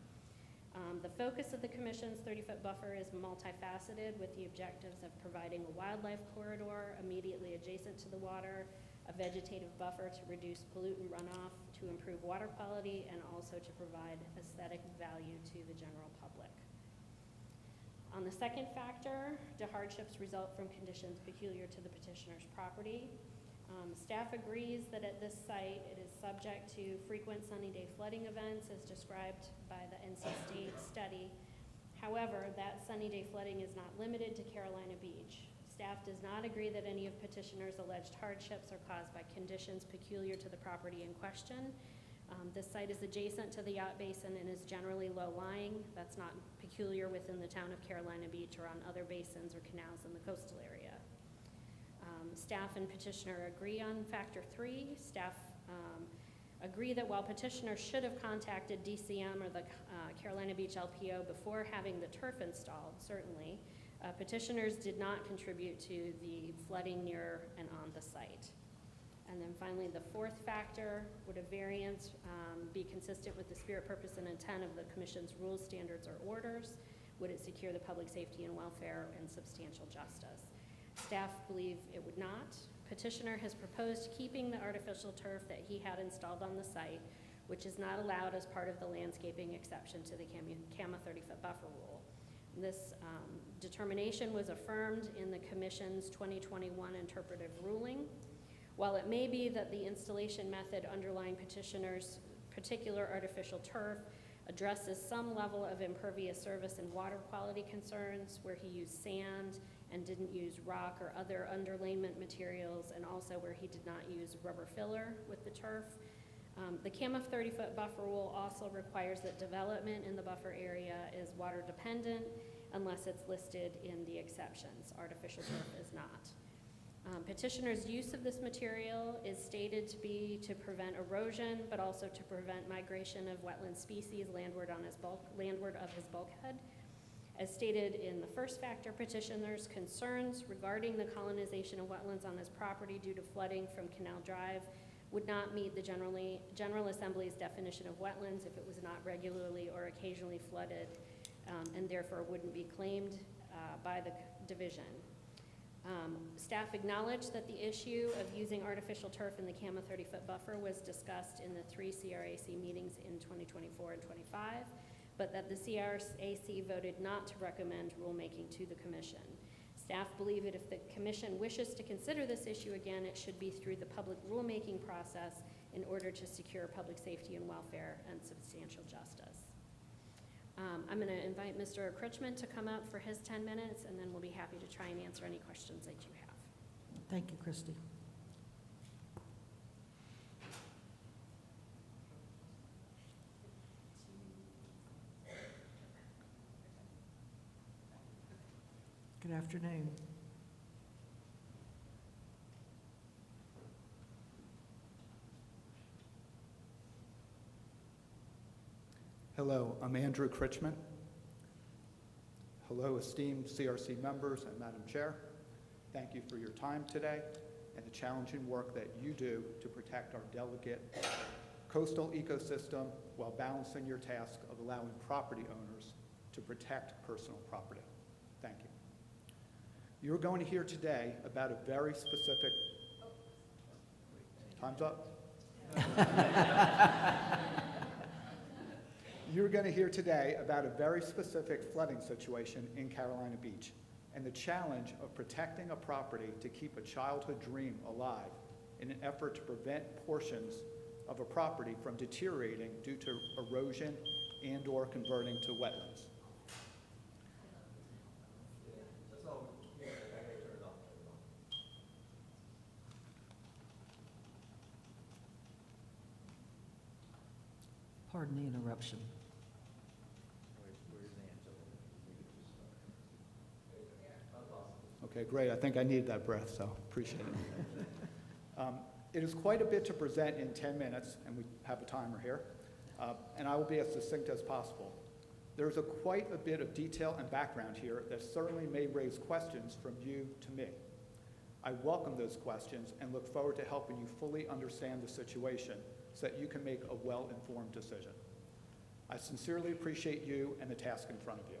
The focus of the commission's 30-foot buffer is multifaceted, with the objectives of providing a wildlife corridor immediately adjacent to the water, a vegetative buffer to reduce pollutant runoff, to improve water quality, and also to provide aesthetic value to the general public. On the second factor, do hardships result from conditions peculiar to the petitioner's property? Staff agrees that at this site it is subject to frequent sunny day flooding events as described by the NC State study. However, that sunny day flooding is not limited to Carolina Beach. Staff does not agree that any of petitioner's alleged hardships are caused by conditions peculiar to the property in question. This site is adjacent to the yacht basin and is generally low-lying. That's not peculiar within the town of Carolina Beach or on other basins or canals in the coastal area. Staff and petitioner agree on factor 3. Staff agree that while petitioner should have contacted DCM or the Carolina Beach LPO before having the turf installed, certainly, petitioners did not contribute to the flooding near and on the site. And then finally, the fourth factor, would a variance be consistent with the spirit, purpose, and intent of the commission's rules, standards, or orders? Would it secure the public safety and welfare and substantial justice? Staff believe it would not. Petitioner has proposed keeping the artificial turf that he had installed on the site, which is not allowed as part of the landscaping exception to the CAMA 30-foot buffer rule. This determination was affirmed in the commission's 2021 interpretive ruling. While it may be that the installation method underlying petitioner's particular artificial turf addresses some level of impervious surface and water quality concerns, where he used sand and didn't use rock or other underlayment materials, and also where he did not use rubber filler with the turf. The CAMA 30-foot buffer rule also requires that development in the buffer area is water dependent unless it's listed in the exceptions. Artificial turf is not. Petitioner's use of this material is stated to be to prevent erosion, but also to prevent migration of wetland species landward of his bulkhead. As stated in the first factor, petitioner's concerns regarding the colonization of wetlands on his property due to flooding from Canal Drive would not meet the General Assembly's definition of wetlands if it was not regularly or occasionally flooded, and therefore wouldn't be claimed by the division. Staff acknowledged that the issue of using artificial turf in the CAMA 30-foot buffer was discussed in the 3 CRAC meetings in 2024 and 25, but that the CRAC voted not to recommend rulemaking to the commission. Staff believe that if the commission wishes to consider this issue again, it should be through the public rulemaking process in order to secure public safety and welfare and substantial justice. I'm going to invite Mr. Critchman to come up for his 10 minutes, and then we'll be happy to try and answer any questions that you have. Thank you, Christy. Good afternoon. Hello, I'm Andrew Critchman. Hello, esteemed CRC members and Madam Chair. Thank you for your time today and the challenging work that you do to protect our delicate coastal ecosystem while balancing your task of allowing property owners to protect personal property. Thank you. You're going to hear today about a very specific... Time's up. You're going to hear today about a very specific flooding situation in Carolina Beach and the challenge of protecting a property to keep a childhood dream alive in an effort to prevent portions of a property from deteriorating due to erosion and/or converting to wetlands. Pardon the interruption. Okay, great. I think I needed that breath, so appreciate it. It is quite a bit to present in 10 minutes, and we have a timer here, and I will be as succinct as possible. There's quite a bit of detail and background here that certainly may raise questions from you to me. I welcome those questions and look forward to helping you fully understand the situation so that you can make a well-informed decision. I sincerely appreciate you and the task in front of you.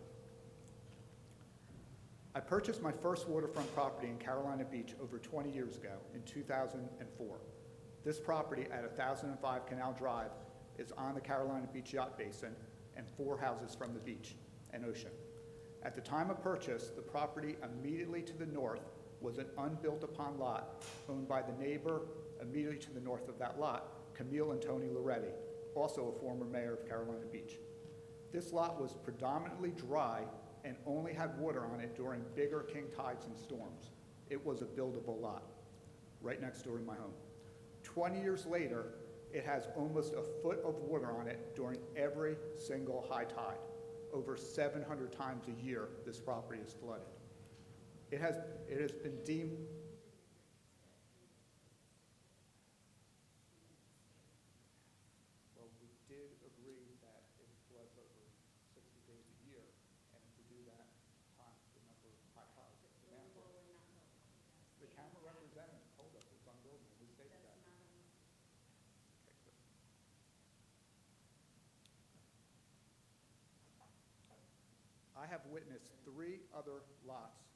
I purchased my first waterfront property in Carolina Beach over 20 years ago in 2004. This property at 1005 Canal Drive is on the Carolina Beach Yacht Basin and 4 houses from the beach and ocean. At the time of purchase, the property immediately to the north was an unbuilt upon lot owned by the neighbor immediately to the north of that lot, Camille and Tony Loretti, also a former mayor of Carolina Beach. This lot was predominantly dry and only had water on it during bigger king tides and storms. It was a buildable lot right next door to my home. 20 years later, it has almost a foot of water on it during every single high tide. Over 700 times a year, this property is flooded. It has been deemed Well, we did agree that it floods over 60 days a year, and if we do that, the number of high tides is manageable. The camera representative told us it's unbuildable. We stated that. Okay, good. I have witnessed 3 other lots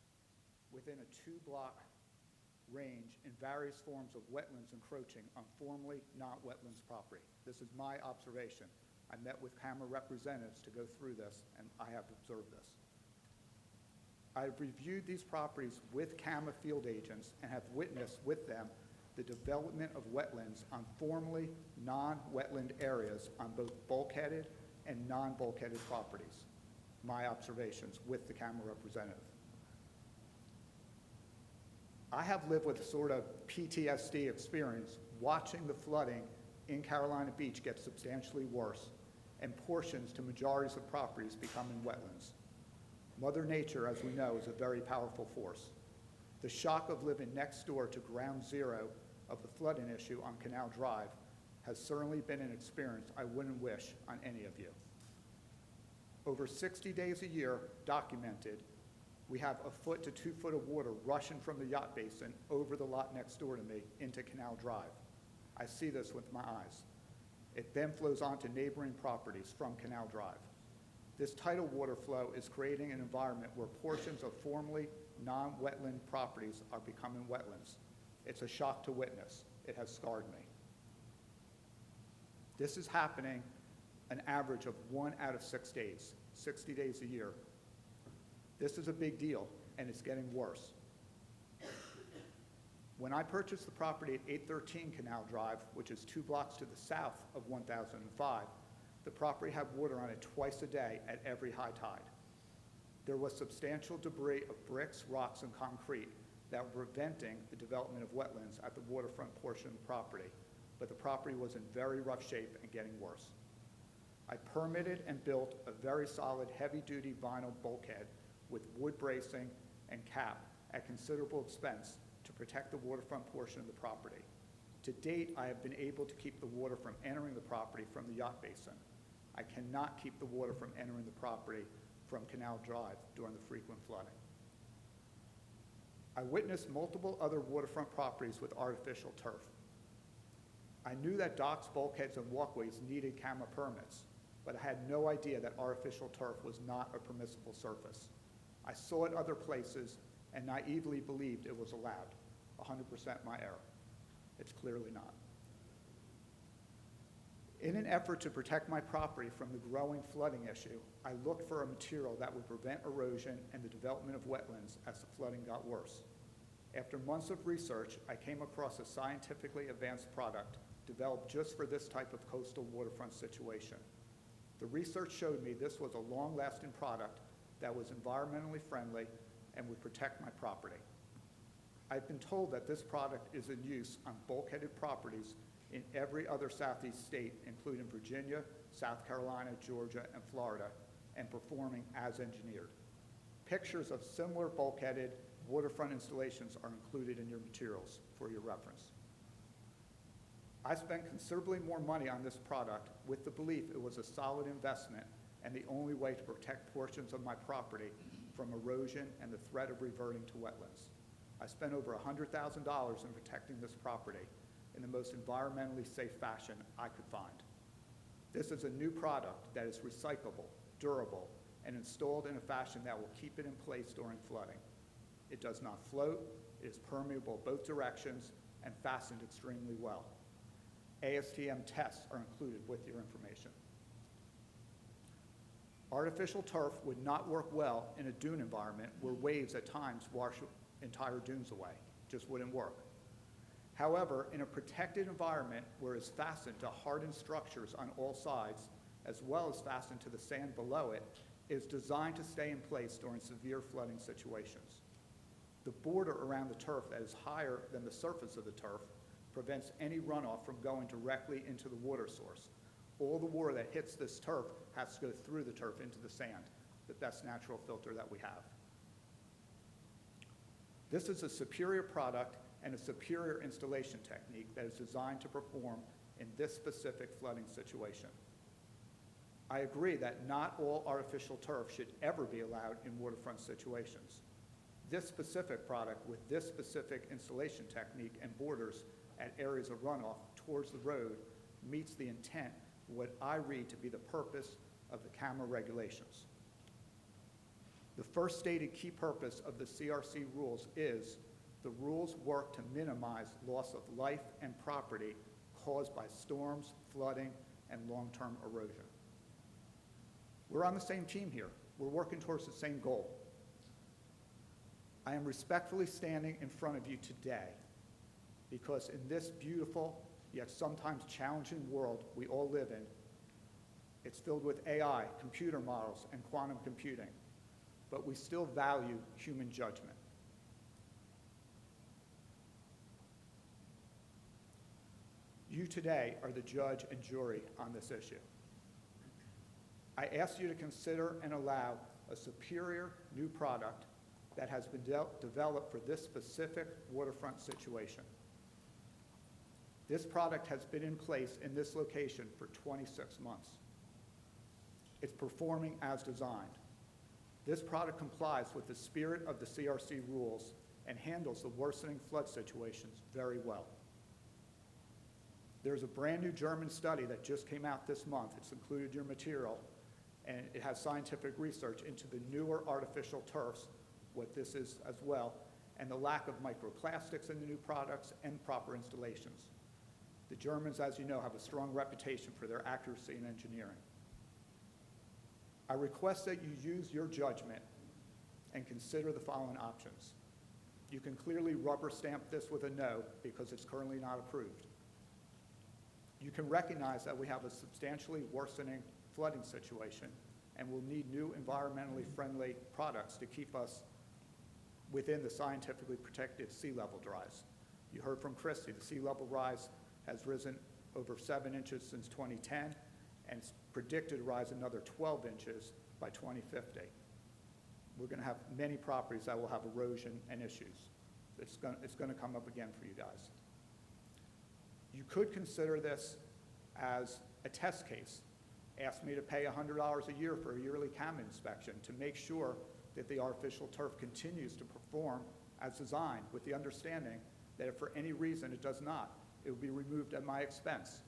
within a 2-block range in various forms of wetlands encroaching on formerly not wetlands property. This is my observation. I met with camera representatives to go through this, and I have observed this. I've reviewed these properties with CAMA field agents and have witnessed with them the development of wetlands on formerly non-wetland areas on both bulkheaded and non-bulkheaded properties. My observations with the CAMA representative. I have lived with a sort of PTSD experience watching the flooding in Carolina Beach get substantially worse and portions to majorities of properties becoming wetlands. Mother Nature, as we know, is a very powerful force. The shock of living next door to ground zero of the flooding issue on Canal Drive has certainly been an experience I wouldn't wish on any of you. Over 60 days a year, documented, we have a foot to 2 foot of water rushing from the yacht basin over the lot next door to me into Canal Drive. I see this with my eyes. It then flows onto neighboring properties from Canal Drive. This tidal water flow is creating an environment where portions of formerly non-wetland properties are becoming wetlands. It's a shock to witness. It has scarred me. This is happening an average of 1 out of 6 days, 60 days a year. This is a big deal, and it's getting worse. When I purchased the property at 813 Canal Drive, which is 2 blocks to the south of 1005, the property had water on it twice a day at every high tide. There was substantial debris of bricks, rocks, and concrete that were preventing the development of wetlands at the waterfront portion of the property, but the property was in very rough shape and getting worse. I permitted and built a very solid heavy-duty vinyl bulkhead with wood bracing and cap at considerable expense to protect the waterfront portion of the property. To date, I have been able to keep the water from entering the property from the yacht basin. I cannot keep the water from entering the property from Canal Drive during the frequent flooding. I witnessed multiple other waterfront properties with artificial turf. I knew that docks, bulkheads, and walkways needed CAMA permits, but I had no idea that artificial turf was not a permissible surface. I saw it other places and naively believed it was allowed. 100% my error. It's clearly not. In an effort to protect my property from the growing flooding issue, I looked for a material that would prevent erosion and the development of wetlands as the flooding got worse. After months of research, I came across a scientifically advanced product developed just for this type of coastal waterfront situation. The research showed me this was a long-lasting product that was environmentally friendly and would protect my property. I've been told that this product is in use on bulkheaded properties in every other Southeast state, including Virginia, South Carolina, Georgia, and Florida, and performing as engineered. Pictures of similar bulkheaded waterfront installations are included in your materials for your reference. I spent considerably more money on this product with the belief it was a solid investment and the only way to protect portions of my property from erosion and the threat of reverting to wetlands. I spent over $100,000 in protecting this property in the most environmentally safe fashion I could find. This is a new product that is recyclable, durable, and installed in a fashion that will keep it in place during flooding. It does not float, it is permeable both directions, and fastened extremely well. ASTM tests are included with your information. Artificial turf would not work well in a dune environment where waves at times wash entire dunes away. Just wouldn't work. However, in a protected environment where it's fastened to hardened structures on all sides, as well as fastened to the sand below it, is designed to stay in place during severe flooding situations. The border around the turf that is higher than the surface of the turf prevents any runoff from going directly into the water source. All the water that hits this turf has to go through the turf into the sand, the best natural filter that we have. This is a superior product and a superior installation technique that is designed to perform in this specific flooding situation. I agree that not all artificial turf should ever be allowed in waterfront situations. This specific product with this specific installation technique and borders at areas of runoff towards the road meets the intent of what I read to be the purpose of the CAMA regulations. The first stated key purpose of the CRC rules is the rules work to minimize loss of life and property caused by storms, flooding, and long-term erosion. We're on the same team here. We're working towards the same goal. I am respectfully standing in front of you today because in this beautiful yet sometimes challenging world we all live in, it's filled with AI, computer models, and quantum computing, but we still value human judgment. You today are the judge and jury on this issue. I ask you to consider and allow a superior new product that has been developed for this specific waterfront situation. This product has been in place in this location for 26 months. It's performing as designed. This product complies with the spirit of the CRC rules and handles the worsening flood situations very well. There's a brand new German study that just came out this month. It's included in your material, and it has scientific research into the newer artificial turfs, what this is as well, and the lack of microplastics in the new products and proper installations. The Germans, as you know, have a strong reputation for their accuracy in engineering. I request that you use your judgment and consider the following options. You can clearly rubber stamp this with a no because it's currently not approved. You can recognize that we have a substantially worsening flooding situation and will need new environmentally friendly products to keep us within the scientifically protected sea level rise. You heard from Christy, the sea level rise has risen over 7 inches since 2010 and it's predicted to rise another 12 inches by 2050. We're going to have many properties that will have erosion and issues. It's going to come up again for you guys. You could consider this as a test case. Ask me to pay $100 a year for a yearly CAMA inspection to make sure that the artificial turf continues to perform as designed, with the understanding that if for any reason it does not, it will be removed at my expense.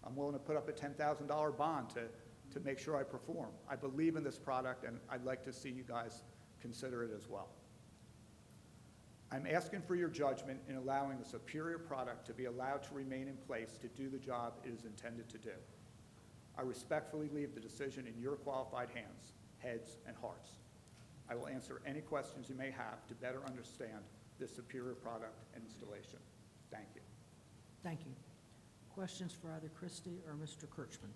I'm willing to put up a $10,000 bond to make sure I perform. I believe in this product, and I'd like to see you guys consider it as well. I'm asking for your judgment in allowing a superior product to be allowed to remain in place to do the job it is intended to do. I respectfully leave the decision in your qualified hands, heads, and hearts. I will answer any questions you may have to better understand this superior product and installation. Thank you. Thank you. Questions for either Christie or Mr. Kirchman?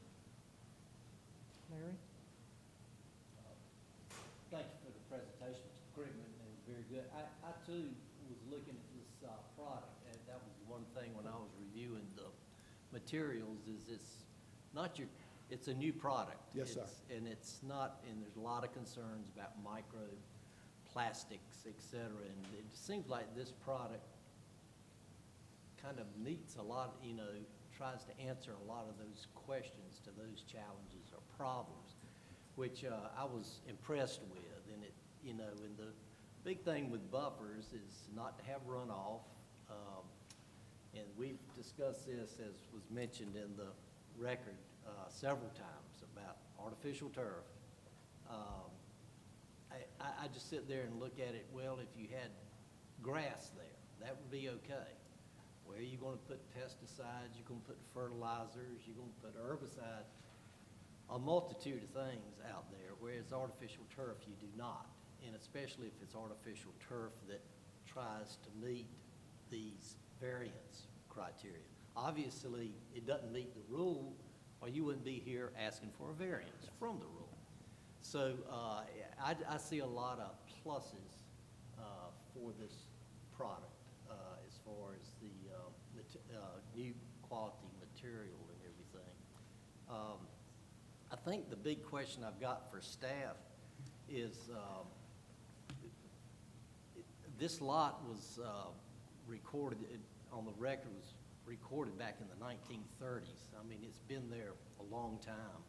Larry? Thank you for the presentation, Mr. Krigman, and very good. I too was looking at this product, and that was one thing when I was reviewing the materials is it's not your, it's a new product. Yes, sir. And it's not, and there's a lot of concerns about microplastics, et cetera, and it seems like this product kind of meets a lot, you know, tries to answer a lot of those questions to those challenges or problems, which I was impressed with. And it, you know, and the big thing with buffers is not to have runoff. And we've discussed this, as was mentioned in the record, several times about artificial turf. I just sit there and look at it, well, if you had grass there, that would be okay. Where are you gonna put pesticides, you're gonna put fertilizers, you're gonna put herbicides, a multitude of things out there, whereas artificial turf, you do not. And especially if it's artificial turf that tries to meet these variance criteria. Obviously, it doesn't meet the rule, or you wouldn't be here asking for a variance from the rule. So I see a lot of pluses for this product as far as the new quality material and everything. I think the big question I've got for staff is this lot was recorded, on the record, was recorded back in the 1930s. I mean, it's been there a long time,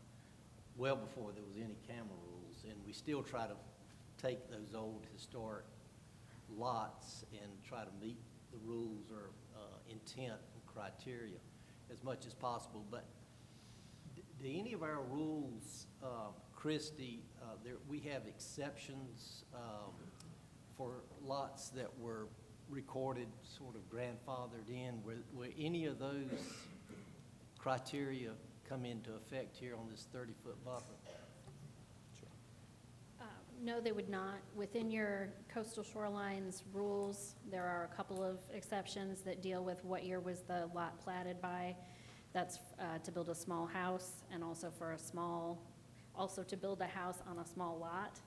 well before there was any camera rules, and we still try to take those old historic lots and try to meet the rules or intent and criteria as much as possible. But do any of our rules, Christie, we have exceptions for lots that were recorded, sort of grandfathered in? Were any of those criteria come into effect here on this 30-foot buffer? No, they would not. Within your coastal shorelines rules, there are a couple of exceptions that deal with what year was the lot platted by. That's to build a small house, and also also to build a house on a small lot.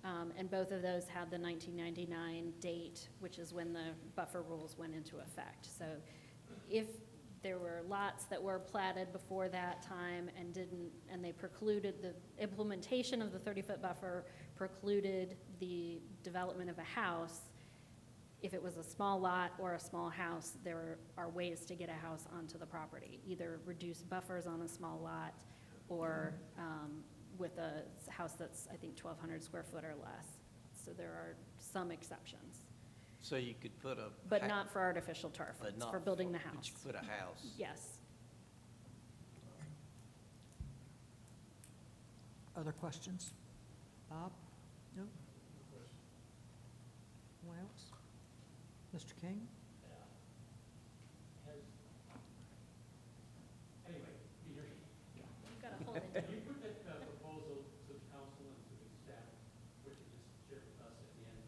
And both of those had the 1999 date, which is when the buffer rules went into effect. So if there were lots that were platted before that time and they precluded the implementation of the 30-foot buffer, precluded the development of a house, if it was a small lot or a small house, there are ways to get a house onto the property, either reduce buffers on a small lot or with a house that's, I think, 1,200 square foot or less. So there are some exceptions. So you could put a... But not for artificial turf, but it's not for building the But house. you could put a house. Yes. Other questions? Bob? No? Anyone else? Mr. King? Anyway, Peter, You've got to hold it. you put that proposal to the council and to the staff, which you just shared with us at the end.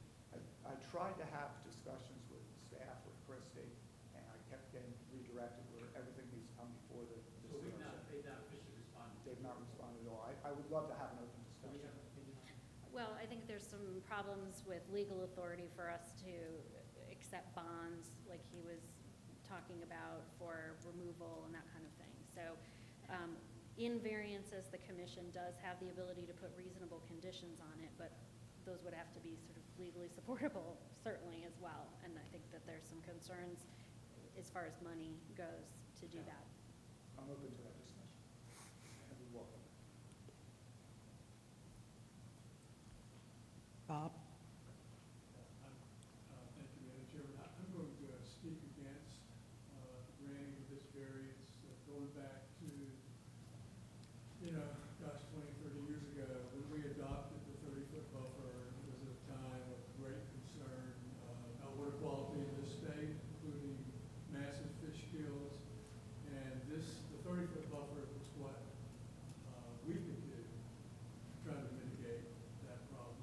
I tried to have discussions with staff, with Christie, and I kept getting redirected where everything needs to come before the. So they've not officially responded. They've not responded at all. I would love to have an open Do we discussion. have an opinion on it? Well, I think there's some problems with legal authority for us to accept bonds, like he was talking about, for removal and that kind of thing. So in variances, the commission does have the ability to put reasonable conditions on it, but those would have to be sort of legally supportable, certainly, as well. And I think that there's some concerns as far as money goes to do that. I'm open to that discussion. And we welcome it. Bob? Thank you, Madam Chairman. I'm going to speak against granting of this variance, going back to, 20, 30 years ago, when we adopted the 30-foot buffer. It was a time of great concern about water quality in this state, including massive fish kills. And the 30-foot buffer was what we could do to try to mitigate that problem.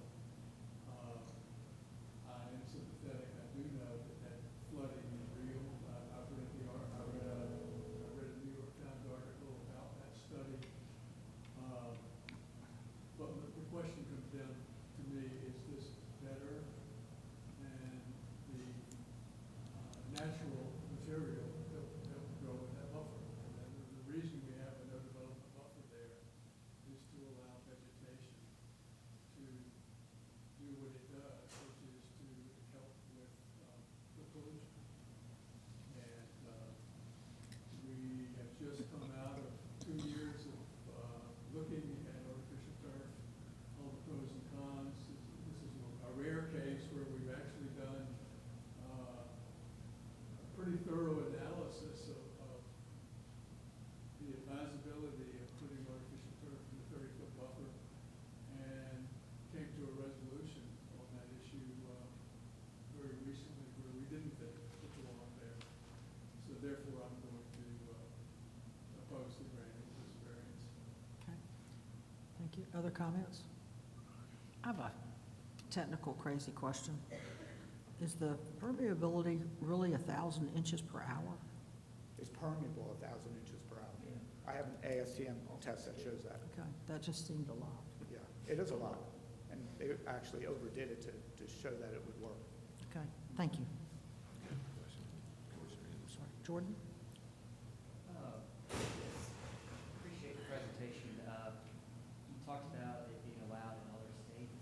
comments? I have a technical crazy question. Is the permeability really 1,000 inches per hour? It's permeable 1,000 inches per hour. I have an ASTM test that shows that. Okay, that just seemed a lot. Yeah, it is a lot. And they actually overdid it to show that it would work. Okay, thank you. Sorry, Jordan? Appreciate the presentation. You talked about it being allowed in other states.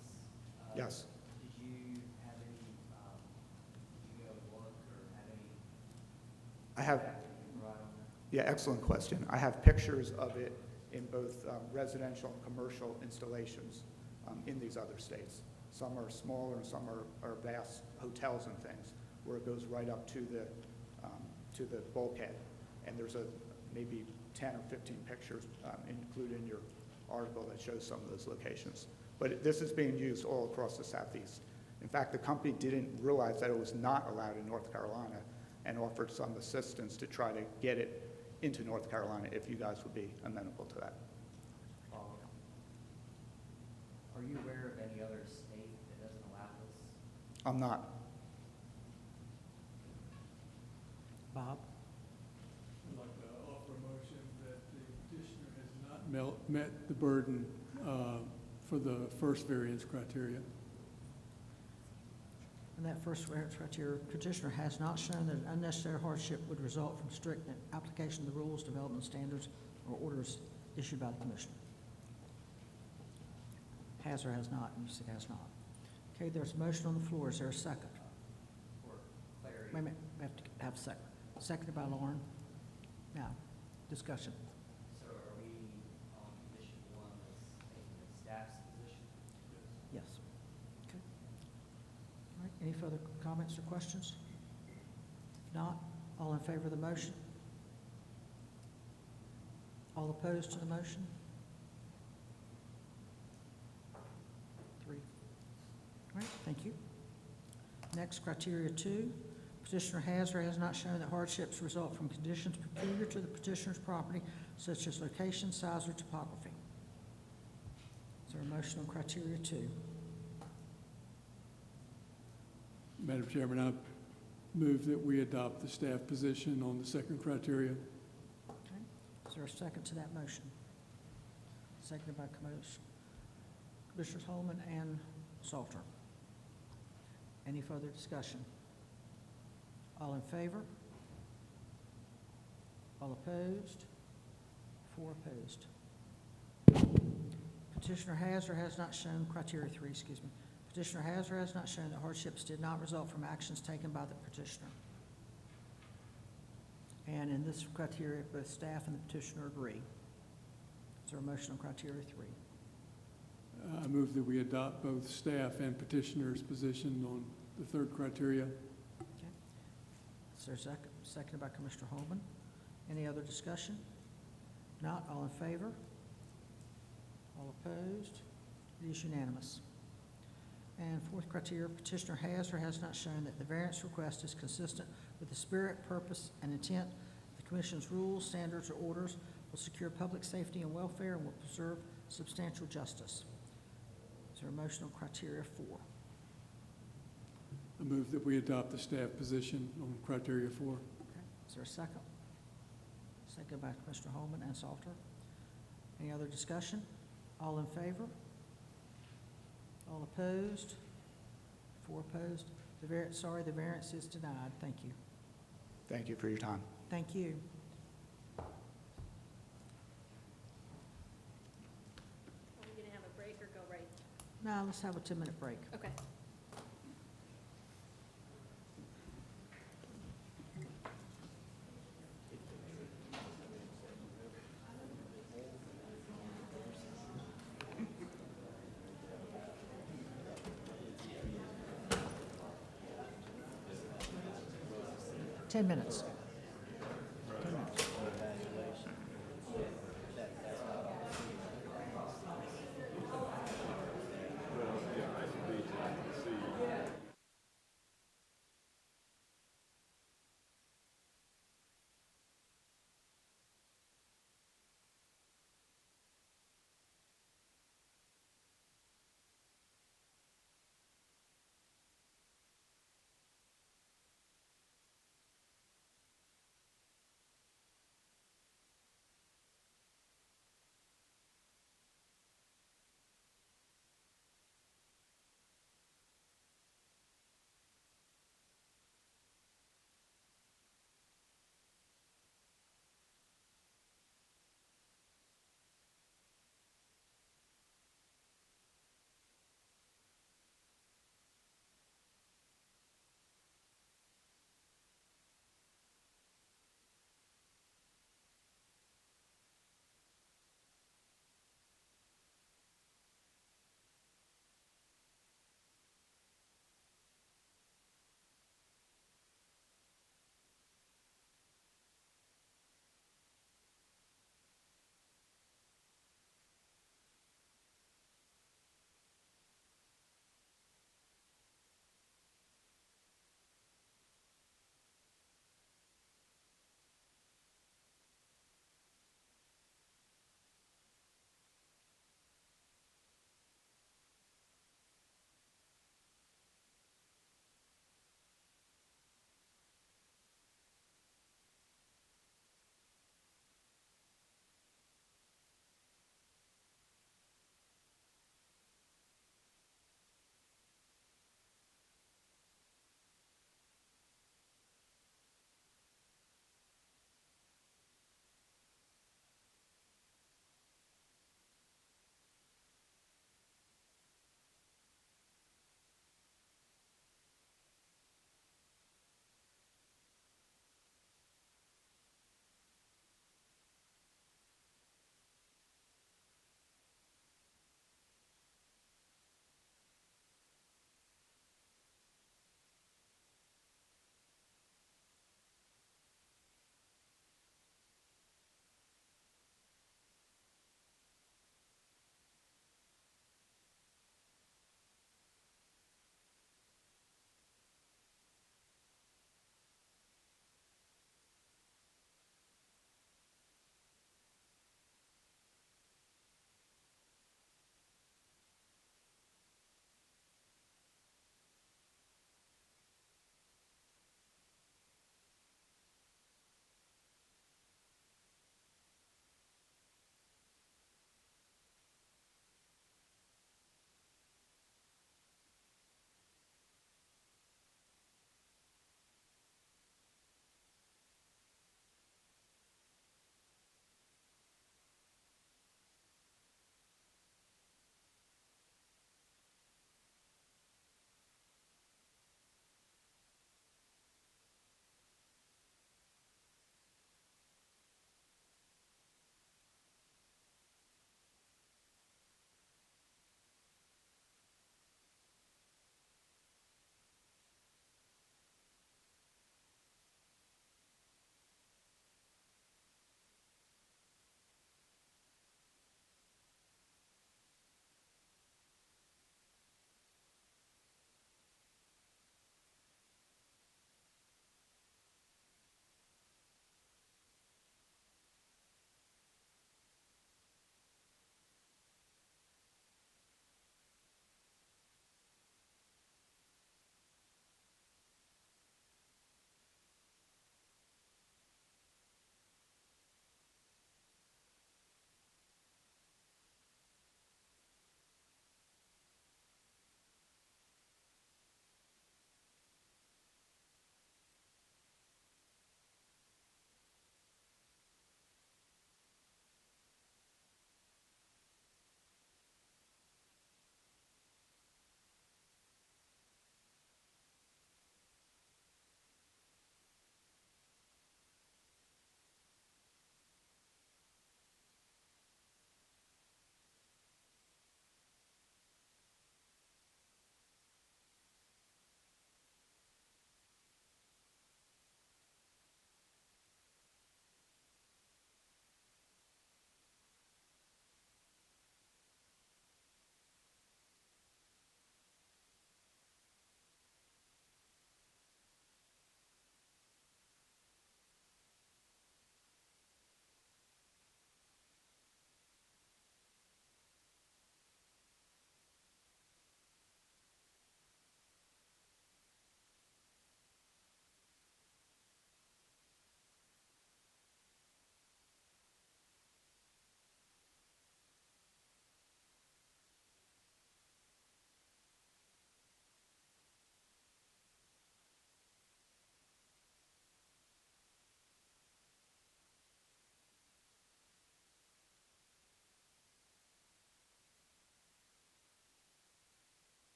Yes. Did you have any, did you go look or have any? I have, feedback that you can provide on that? yeah, excellent question. I have pictures of it in both residential and commercial installations in these other states. Some are smaller and some are vast hotels and things where it goes right up to the bulkhead. And there's maybe 10 or 15 pictures included in your article that shows some of those locations. But this is being used all across the Southeast. In fact, the company didn't realize that it was not allowed in North Carolina and offered some assistance to try to get it into North Carolina if you guys would be amenable to that. Are you aware of any other state that doesn't allow this? I'm not. Bob? I'd like to offer a motion that the petitioner has not met the burden for the first variance criteria. And that first variance criteria, petitioner has not shown that an unnecessary hardship would result from strict application of the rules, development standards, or orders issued by the commission. Has or has not, and you said has not. Okay, there's a motion on the floor. Is there a second? For clarity? Wait a minute, we have to have a second. Seconded by Lauren. Now, discussion. So are we on condition one that's taking the staff's position? Yes. Okay. All right, any further comments or questions? If not, all in favor of the motion? All opposed to the motion? 3. All right, thank you. Next, criteria 2. Petitioner has or has not shown that hardships result from conditions peculiar to the petitioner's property, such as location, size, or topography. Is there a motion on criteria 2? Madam Chairman, I move that we adopt the staff position on the second criteria. Okay. Is there a second to that motion? Seconded by Commissioners Holman and Salter. Any further discussion? All in favor? All opposed? 4 opposed. Petitioner has or has not shown, criteria 3, excuse me. Petitioner has or has not shown that hardships did not result from actions taken by the petitioner. And in this criteria, both staff and the petitioner agree. Is there a motion on criteria 3? I move that we adopt both staff and petitioner's position on the third criteria. Okay. Is there a second? Seconded by Commissioner Holman. Any other discussion? Not, all in favor? All opposed? It is unanimous. And fourth criteria, petitioner has or has not shown that the variance request is consistent with the spirit, purpose, and intent of the Commission's rules, standards, or orders, will secure public safety and welfare, and will preserve substantial justice. Is there a motion on criteria 4? I move that we adopt the staff position on criteria 4. Okay. Is there a second? Second by Commissioner Holman and Salter. Any other discussion? All in favor? All opposed? 4 opposed. The variance is denied. Thank you. Thank you for your time. Thank you. Are we gonna have a break or go right? Now, let's have a 2-minute break. Okay. Ten minutes.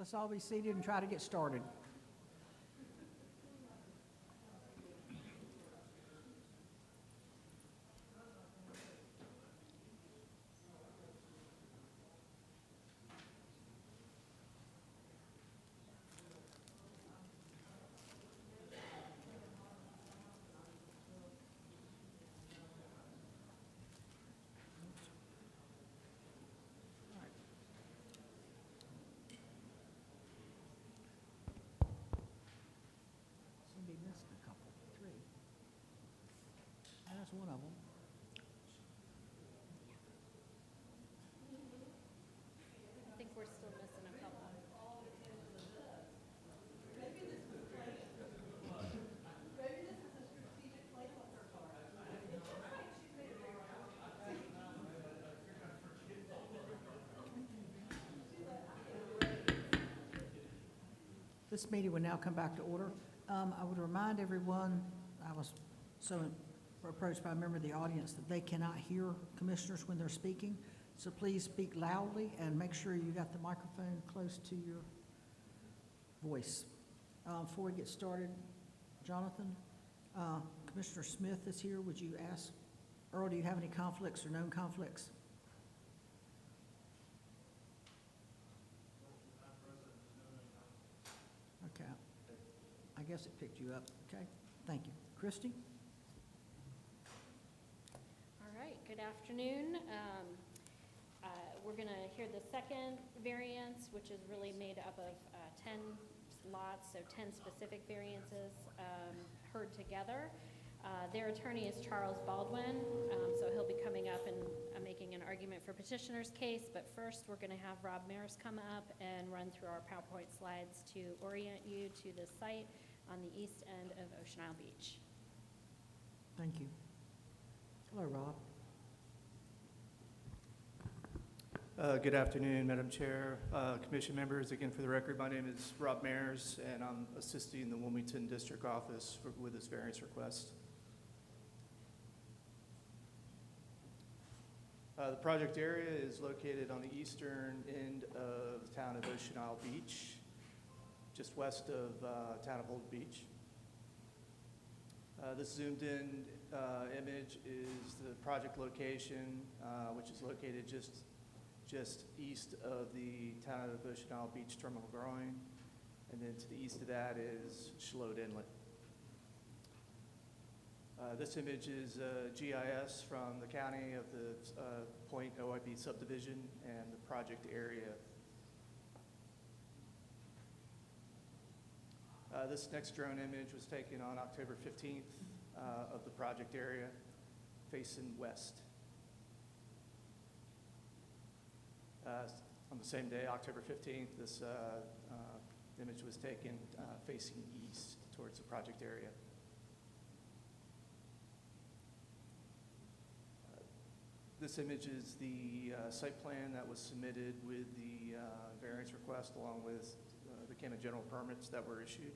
Let's all be seated and try to get started. Somebody missed a couple, 3. That's one of them. I think we're still missing a couple. This meeting will now come back to order. I would remind everyone, I was so approached by a member of the audience that they cannot hear commissioners when they're speaking, so please speak loudly and make sure you got the microphone close to your voice. Before we get started, Jonathan, Commissioner Smith is here. Would you ask, Earl, do you have any conflicts or known conflicts? Okay. I guess it picked you up. Okay, thank you. Christie? All right, good afternoon. We're going to hear the second variance, which is really made up of 10 lots, so 10 specific variances heard together. Their attorney is Charles Baldwin, so he'll be coming up and making an argument for petitioner's case. But first, we're going to have Rob Maris come up and run through our PowerPoint slides to orient you to the site on the east end of Ocean Isle Beach. Thank you. Hello, Rob. Good afternoon, Madam Chair, Commission members. Again, for the record, my name is Rob Mayers, and I'm assisting the Wilmington District Office with this variance request. The project area is located on the eastern end of the town of Ocean Isle Beach, just west of town of Old Beach. This zoomed-in image is the project location, which is located just east of the town of Ocean Isle Beach Terminal Groin, and then to the east of that is Shallotte Inlet. This image is GIS from the county of the Point OIB subdivision and the project area. This next drone image was taken on October 15th of the project area facing west. On the same day, October 15th, this image was taken facing east towards the project area. This image is the site plan that was submitted with the variance request along with the Camden general permits that were issued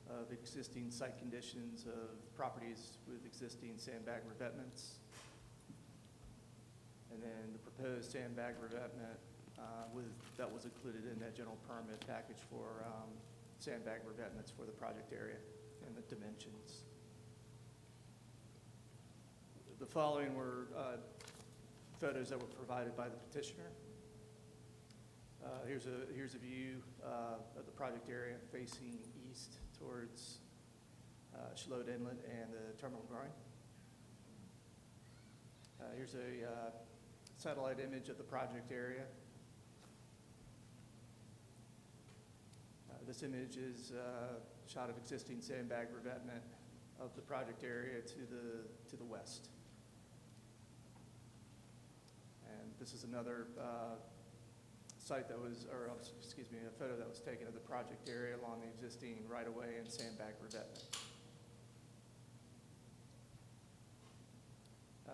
of existing site conditions of properties with existing sandbag revetments. And then the proposed sandbag revetment that was included in that general permit package for sandbag revetments for the project area and the dimensions. The following were photos that were provided by the petitioner. Here's a view of the project area facing east towards Shallotte Inlet and the terminal groin. Here's a satellite image of the project area. This image is a shot of existing sandbag revetment of the project area to the west. And this is another site that was, or excuse me, a photo that was taken of the project area along the existing right-of-way and sandbag revetment.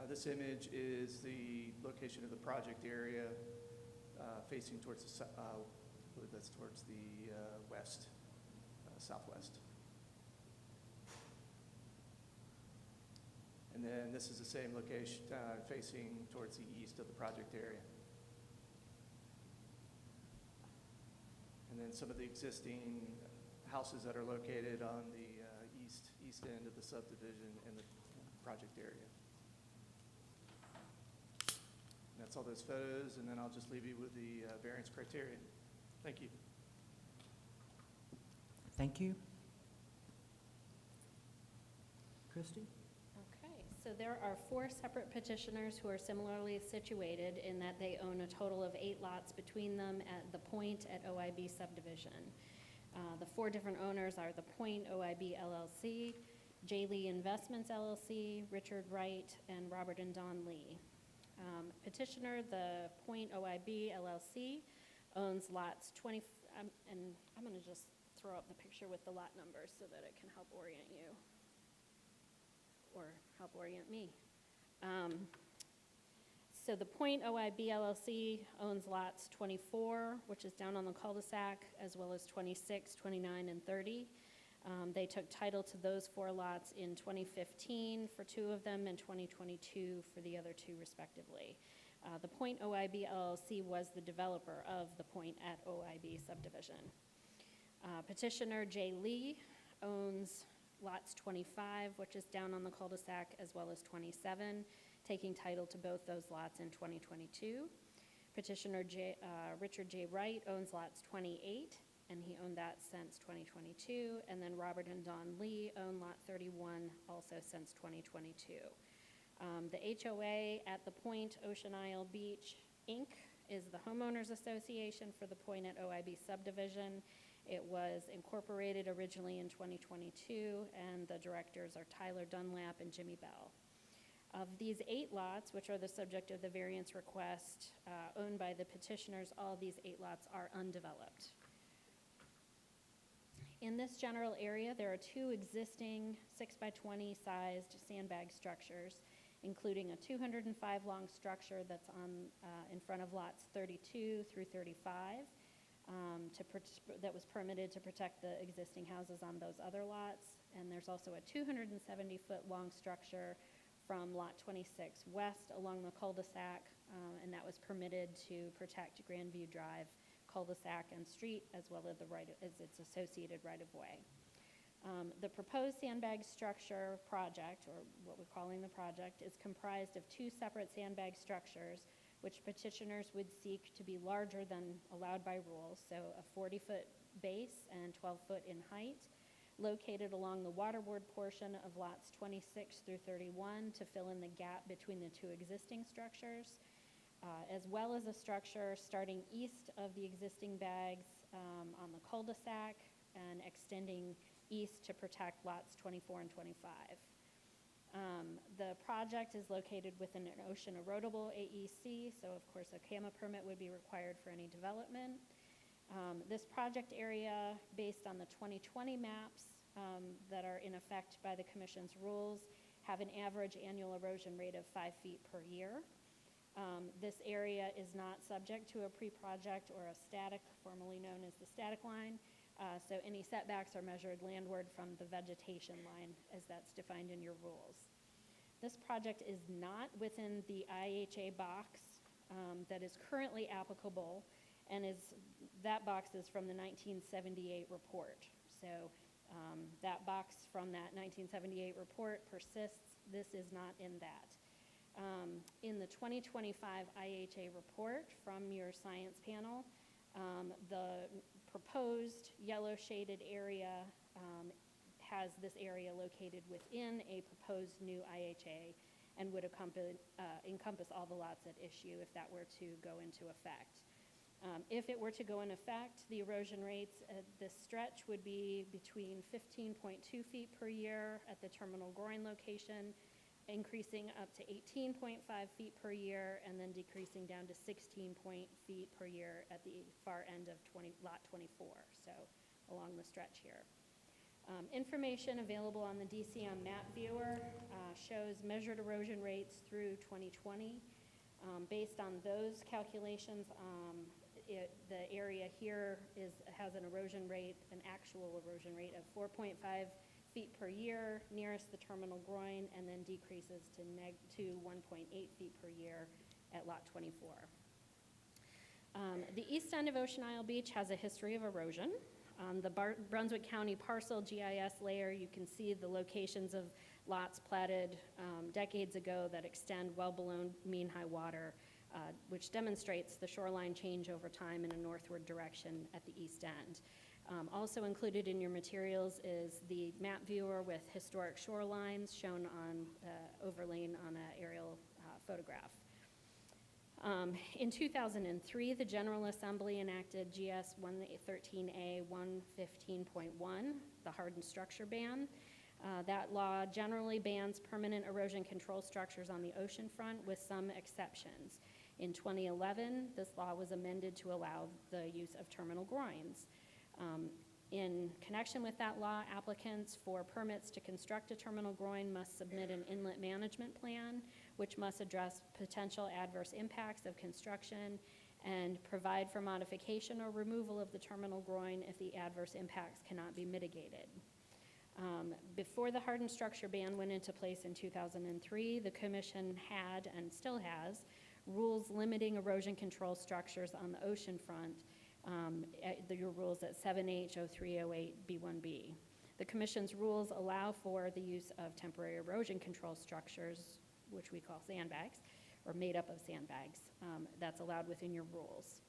This image is the location of the project area facing towards the, I believe that's towards the west, southwest. And then this is the same location facing towards the east of the project area. And and then some of the existing houses that are located on the east end of the subdivision in the project area. And that's all those photos, and then I'll just leave you with the variance criteria. Thank you. Thank you. Christie? Okay, so there are 4 separate petitioners who are similarly situated in that they own a total of 8 lots between them at the Point at OIB subdivision. The 4 different owners are the Point OIB LLC, J. Lee Investments LLC, Richard Wright, and Robert and Don Lee. Petitioner, the Point OIB LLC, owns lots 20, and I'm going to just throw up the picture with the lot numbers so that it can help orient you, or help orient me. So the Point OIB LLC owns lots 24, which is down on the cul-de-sac, as well as 26, 29, and 30. They took title to those 4 lots in 2015 for 2 of them and 2022 for the other 2 respectively. The Point OIB LLC was the developer of the Point at OIB subdivision. Petitioner J. Lee owns lots 25, which is down on the cul-de-sac, as well as 27, taking title to both those lots in 2022. Petitioner Richard J. Wright owns lots 28, and he owned that since 2022. And then Robert and Don Lee own lot 31, also since 2022. The HOA at the Point Ocean Isle Beach, Inc. is the homeowners association for the Point at OIB subdivision. It was incorporated originally in 2022, and the directors are Tyler Dunlap and Jimmy Bell. Of these 8 lots, which are the subject of the variance request owned by the petitioners, all of these 8 lots are undeveloped. In this general area, there are 2 existing 6x20 sized sandbag structures, including a 205 long structure that's on in front of lots 32 through 35. That was permitted to protect the existing houses on those other lots. And there's also a 270-foot long structure from lot 26 west along the cul-de-sac, and that was permitted to protect Grandview Drive, cul-de-sac, and street, as well as its associated right-of-way. The proposed sandbag structure project, or what we're calling the project, is comprised of 2 separate sandbag structures, which petitioners would seek to be larger than allowed by rules, so a 40-foot base and 12-foot in height, located along the waterboard portion of lots 26 through 31 to fill in the gap between the 2 existing structures, as well as a structure starting east of the existing bags on the cul-de-sac and extending east to protect lots 24 and 25. The project is located within an ocean erodible AEC, so of course a CAMA permit would be required for any development. This project area, based on the 2020 maps that are in effect by the Commission's rules, have an average annual erosion rate of 5 feet per year. This area is not subject to a pre-project or a static, formerly known as the static line, so any setbacks are measured landward from the vegetation line as that's defined in your rules. This project is not within the IHA box that is currently applicable, and that box is from the 1978 report. So that box from that 1978 report persists. This is not in that. In the 2025 IHA report from your science panel, the proposed yellow shaded area has this area located within a proposed new IHA and would encompass all the lots at issue if that were to go into effect. If it were to go in effect, the erosion rates at this stretch would be between 15.2 feet per year at the terminal groin location, increasing up to 18.5 feet per year, and then decreasing down to 16 feet per year at the far end of lot 24, so along the stretch here. Information available on the DCM map viewer shows measured erosion rates through 2020. Based on those calculations, the area here has an erosion rate, an actual erosion rate of 4.5 feet per year nearest the terminal groin, and then decreases to 1.8 feet per year at lot 24. The east end of Ocean Isle Beach has a history of erosion. On the Brunswick County parcel GIS layer, you can see the locations of lots platted decades ago that extend well below mean high water, which demonstrates the shoreline change over time in a northward direction at the east end. Also included in your materials is the map viewer with historic shorelines shown on overlain on an aerial photograph. In 2003, the General Assembly enacted GS 113A 115.1, the hardened structure ban. That law generally bans permanent erosion control structures on the ocean front with some exceptions. In 2011, this law was amended to allow the use of terminal groins. In connection with that law, applicants for permits to construct a terminal groin must submit an inlet management plan, which must address potential adverse impacts of construction and provide for modification or removal of the terminal groin if the adverse impacts cannot be mitigated. Before the hardened structure ban went into place in 2003, the Commission had, and still has, rules limiting erosion control structures on the ocean front, your rules at 7H0308B1B. The Commission's rules allow for the use of temporary erosion control structures, which we call sandbags, or made up of sandbags. That's allowed within your rules.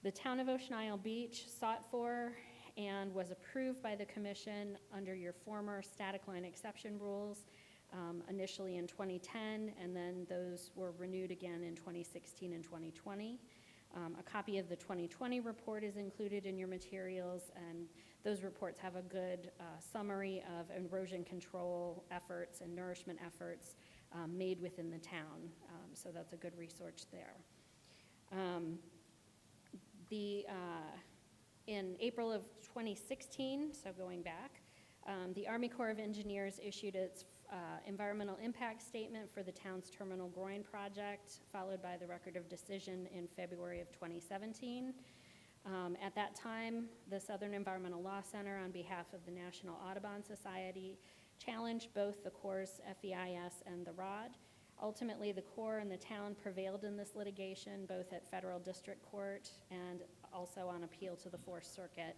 The Town of Ocean Isle Beach sought for and was approved by the Commission under your former static line exception rules, initially in 2010, and then those were renewed again in 2016 and 2020. A copy of the 2020 report is included in your materials, and those reports have a good summary of erosion control efforts and nourishment efforts made within the town. So that's a good resource there. In April of 2016, so going back, the Army Corps of Engineers issued its environmental impact statement for the town's terminal groin project, followed by the record of decision in February of 2017. At that time, the Southern Environmental Law Center, on behalf of the National Audubon Society, challenged both the Corps' FEIS and the ROD. Ultimately, the Corps and the town prevailed in this litigation, both at federal district court and also on appeal to the Fourth Circuit.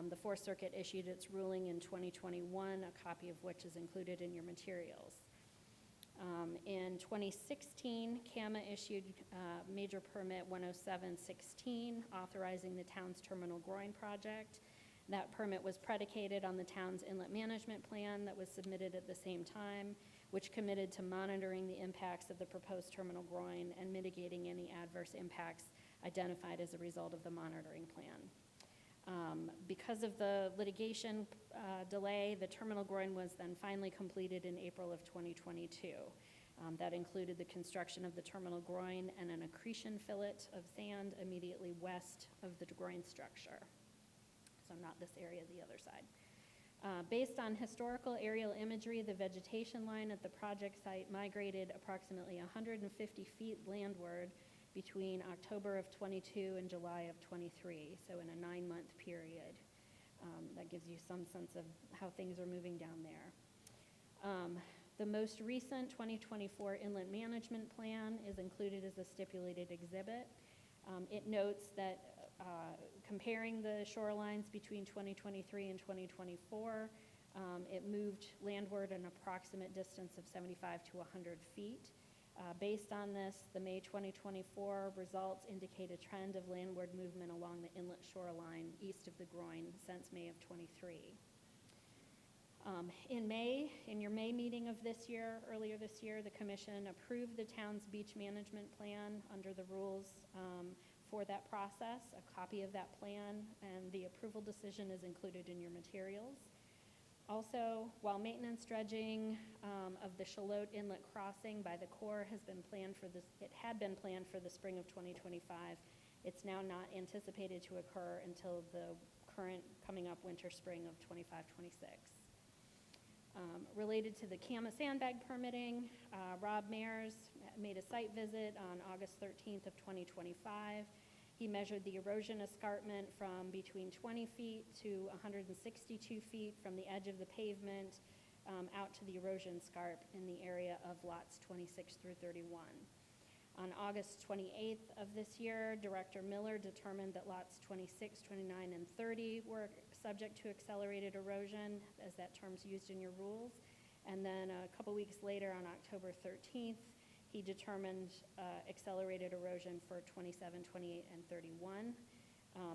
The Fourth Circuit issued its ruling in 2021, a copy of which is included in your materials. In 2016, CAMA issued Major Permit 10716, authorizing the town's terminal groin project. That permit was predicated on the town's inlet management plan that was submitted at the same time, which committed to monitoring the impacts of the proposed terminal groin and mitigating any adverse impacts identified as a result of the monitoring plan. Because of the litigation delay, the terminal groin was then finally completed in April of 2022. That included the construction of the terminal groin and an accretion fillet of sand immediately west of the groin structure. So not this area, the other side. Based on historical aerial imagery, the vegetation line at the project site migrated approximately 150 feet landward between October of 22 and July of 23, so in a 9-month period. That gives you some sense of how things are moving down there. The most recent 2024 Inlet Management Plan is included as a stipulated exhibit. It notes that comparing the shorelines between 2023 and 2024, it moved landward an approximate distance of 75 to 100 feet. Based on this, the May 2024 results indicate a trend of landward movement along the inlet shoreline east of the groin since May of 23. In May, in your May meeting of this year, earlier this year, the Commission approved the town's beach management plan under the rules for that process. A copy of that plan and the approval decision is included in your materials. Also, while maintenance dredging of the Shallotte Inlet crossing by the Corps had been planned for the spring of 2025, it's now not anticipated to occur until the current coming up winter spring of 25-26. Related to the CAMA sandbag permitting, Rob Mayers made a site visit on August 13th of 2025. He measured the erosion escarpment from between 20 feet to 162 feet from the edge of the pavement out to the erosion scarp in the area of lots 26 through 31. On August 28th of this year, Director Miller determined that lots 26, 29, and 30 were subject to accelerated erosion, as that term's used in your rules. And then a couple weeks later, on October 13th, he determined accelerated erosion for 27, 28, and 31.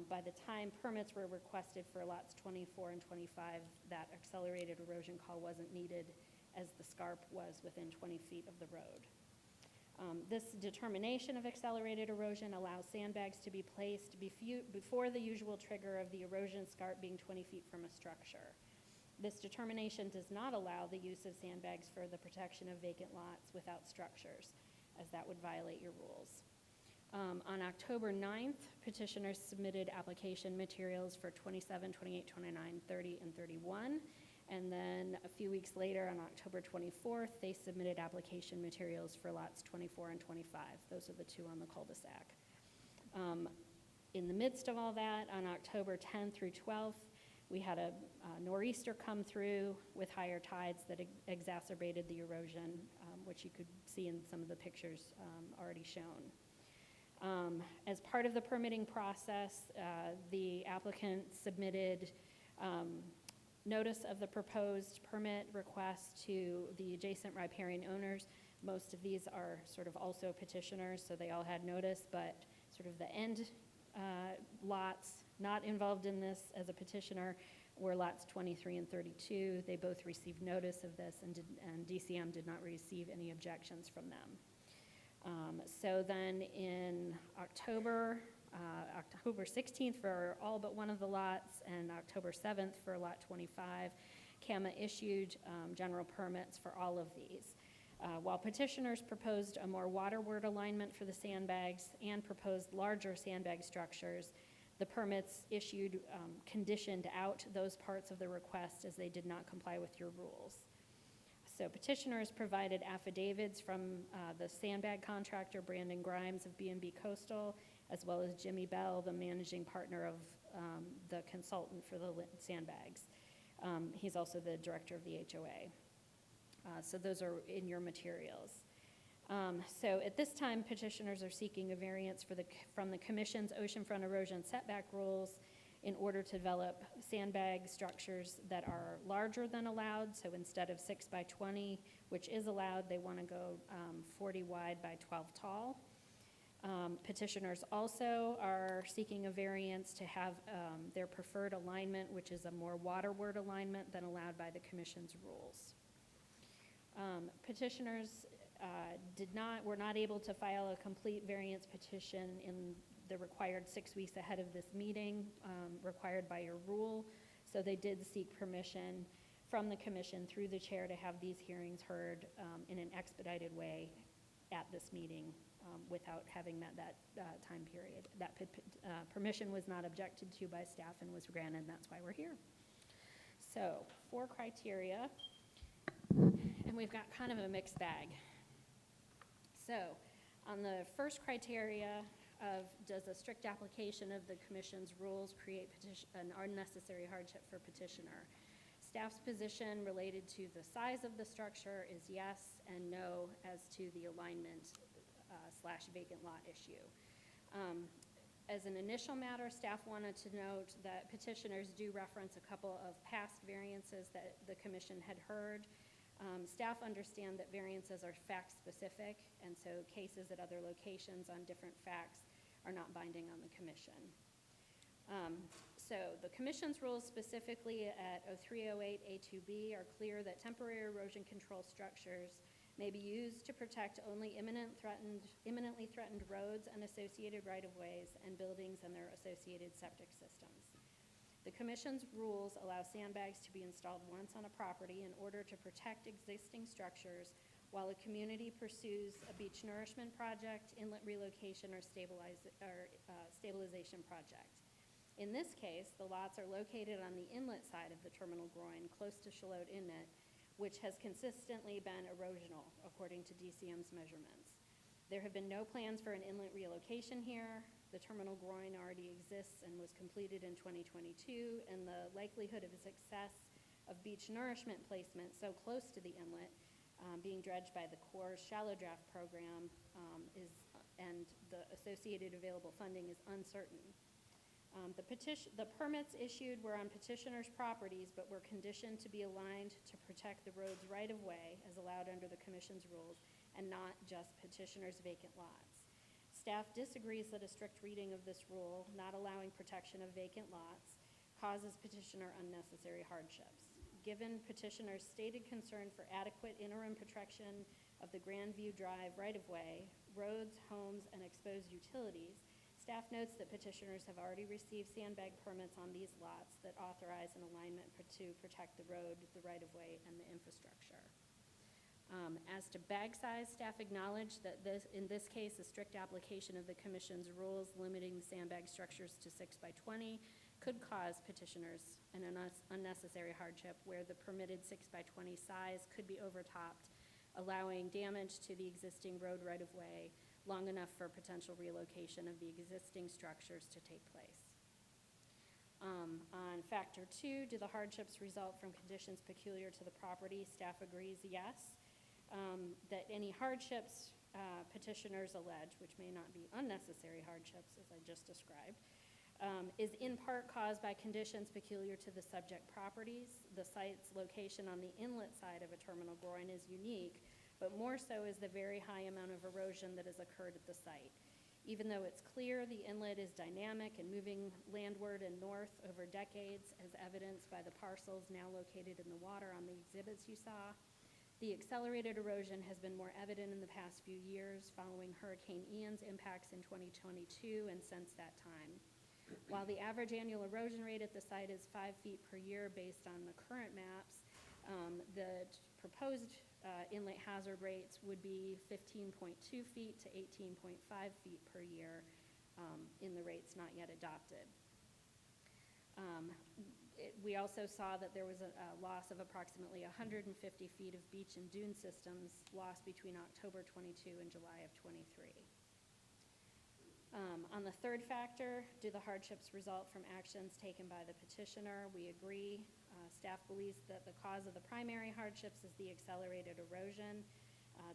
By the time permits were requested for lots 24 and 25, that accelerated erosion call wasn't needed, as the scarp was within 20 feet of the road. This determination of accelerated erosion allows sandbags to be placed before the usual trigger of the erosion scarp being 20 feet from a structure. This determination does not allow the use of sandbags for the protection of vacant lots without structures, as that would violate your rules. On October 9th, petitioners submitted application materials for 27, 28, 29, 30, and 31. And then a few weeks later, on October 24th, they submitted application materials for lots 24 and 25. Those are the two on the cul-de-sac. In the midst of all that, on October 10th through 12th, we had a nor'easter come through with higher tides that exacerbated the erosion, which you could see in some of the pictures already shown. As part of the permitting process, the applicant submitted notice of the proposed permit request to the adjacent riparian owners. Most of these are sort of also petitioners, so they all had notice, but sort of the end lots not involved in this as a petitioner were lots 23 and 32. They both received notice of this, and DCM did not receive any objections from them. So then in October 16th for all but one of the lots, and October 7th for lot 25, CAMA issued general permits for all of these. While petitioners proposed a more waterward alignment for the sandbags and proposed larger sandbag structures, the permits issued conditioned out those parts of the request as they did not comply with your rules. So petitioners provided affidavits from the sandbag contractor, Brandon Grimes of B&B Coastal, as well as Jimmy Bell, the managing partner of the consultant for the sandbags. He's also the director of the HOA. So those are in your materials. So at this time, petitioners are seeking a variance from the Commission's oceanfront erosion setback rules in order to develop sandbag structures that are larger than allowed. So instead of 6 by 20, which is allowed, they want to go 40 wide by 12 tall. Petitioners also are seeking a variance to have their preferred alignment, which is a more waterward alignment than allowed by the Commission's rules. Petitioners were not able to file a complete variance petition in the required 6 weeks ahead of this meeting, required by your rule. So they did seek permission from the Commission through the chair to have these hearings heard in an expedited way at this meeting without having met that time period. That permission was not objected to by staff and was granted, and that's why we're here. So 4 criteria, and we've got kind of a mixed bag. So on the first criteria of does a strict application of the Commission's rules create an unnecessary hardship for petitioner, staff's position related to the size of the structure is yes and no as to the alignment / vacant lot issue. As an initial matter, staff wanted to note that petitioners do reference a couple of past variances that the Commission had heard. Staff understand that variances are fact-specific, and so cases at other locations on different facts are not binding on the Commission. So the Commission's rules, specifically at 0308A2B, are clear that temporary erosion control structures may be used to protect only imminently threatened roads and associated right-of-ways and buildings and their associated septic systems. The Commission's rules allow sandbags to be installed once on a property in order to protect existing structures while a community pursues a beach nourishment project, inlet relocation, or stabilization project. In this case, the lots are located on the inlet side of the terminal groin, close to Shallotte Inlet, which has consistently been erosional, according to DCM's measurements. There have been no plans for an inlet relocation here. The terminal groin already exists and was completed in 2022, and the likelihood of success of beach nourishment placement so close to the inlet being dredged by the Corps' shallow draft program is and the associated available funding is uncertain. The permits issued were on petitioners' properties, but were conditioned to be aligned to protect the road's right-of-way as allowed under the commission's rules, and not just petitioners' vacant lots. Staff disagrees that a strict reading of this rule, not allowing protection of vacant lots, causes petitioner unnecessary hardships. Given petitioner's stated concern for adequate interim protection of the Grandview Drive right-of-way, roads, homes, and exposed utilities, staff notes that petitioners have already received sandbag permits on these lots that authorize an alignment to protect the road, the right-of-way, and the infrastructure. As to bag size, staff acknowledge that in this case, a strict application of the commission's rules limiting sandbag structures to 6 by 20 could cause petitioners an unnecessary hardship, where the permitted 6 by 20 size could be overtopped, allowing damage to the existing road right-of-way long enough for potential relocation of the existing structures to take place. On factor 2, do the hardships result from conditions peculiar to the property? Staff agrees, yes. That any hardships petitioners allege, which may not be unnecessary hardships, as I just described, is in part caused by conditions peculiar to the subject properties. The site's location on the inlet side of a terminal groin is unique, but more so is the very high amount of erosion that has occurred at the site. Even though it's clear the inlet is dynamic and moving landward and north over decades, as evidenced by the parcels now located in the water on the exhibits you saw, the accelerated erosion has been more evident in the past few years following Hurricane Ian's impacts in 2022 and since that time. While the average annual erosion rate at the site is 5 feet per year based on the current maps, the proposed inlet hazard rates would be 15.2 feet to 18.5 feet per year in the rates not yet adopted. We also saw that there was a loss of approximately 150 feet of beach and dune systems lost between October 22 and July of 23. On the third factor, do the hardships result from actions taken by the petitioner? We agree. Staff believes that the cause of the primary hardships is the accelerated erosion,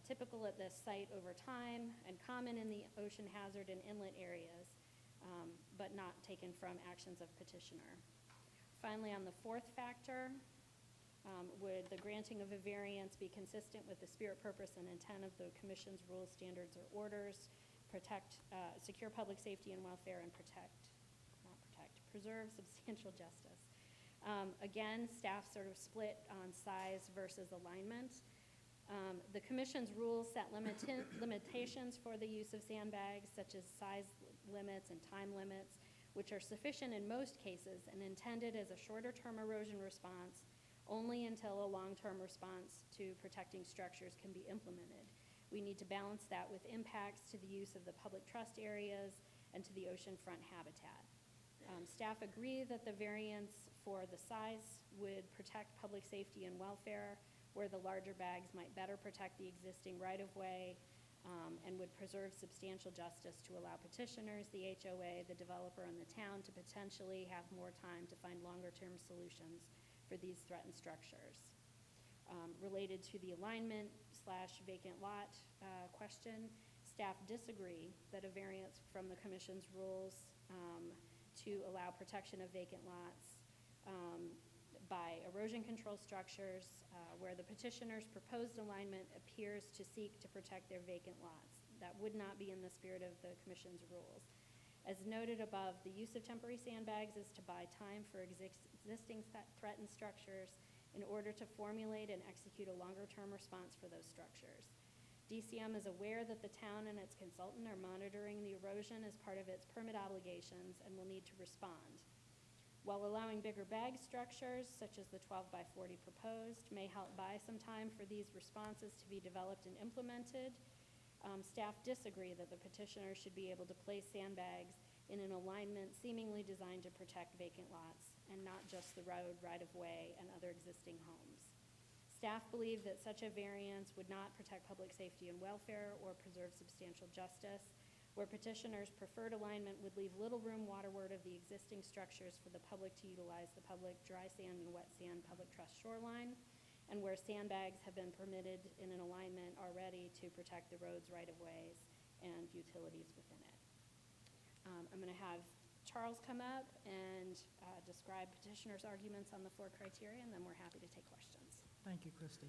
typical at this site over time and common in the ocean hazard and inlet areas, but not taken from actions of petitioner. Finally, on the fourth factor, would the granting of a variance be consistent with the spirit, purpose, and intent of the Commission's rules, standards, or orders, secure public safety and welfare, and preserve substantial justice? Again, staff sort of split on size versus alignment. The Commission's rules set limitations for the use of sandbags, such as size limits and time limits, which are sufficient in most cases and intended as a shorter-term erosion response only until a long-term response to protecting structures can be implemented. We need to balance that with impacts to the use of the public trust areas and to the oceanfront habitat. Staff agree that the variance for the size would protect public safety and welfare, where the larger bags might better protect the existing right-of-way and would preserve substantial justice to allow petitioners, the HOA, the developer, and the town to potentially have more time to find longer-term solutions for these threatened structures. Related to the alignment/vacant lot question, staff disagree that a variance from the Commission's rules to allow protection of vacant lots by erosion control structures where the petitioner's proposed alignment appears to seek to protect their vacant lots. That would not be in the spirit of the Commission's rules. As noted above, the use of temporary sandbags is to buy time for existing threatened structures in order to formulate and execute a longer-term response for those structures. DCM is aware that the town and its consultant are monitoring the erosion as part of its permit obligations and will need to respond. While allowing bigger bag structures, such as the 12 by 40 proposed, may help buy some time for these responses to be developed and implemented, staff disagree that the petitioner should be able to place sandbags in an alignment seemingly designed to protect vacant lots and not just the road, right-of-way, and other existing homes. Staff believe that such a variance would not protect public safety and welfare or preserve substantial justice, where petitioners' preferred alignment would leave little room waterward of the existing structures for the public to utilize the public dry sand and wet sand public trust shoreline, and where sandbags have been permitted in an alignment already to protect the roads, right-of-ways, and utilities within it. I'm going to have Charles come up and describe petitioner's arguments on the 4 criteria, and then we're happy to take questions. Thank you, Christy.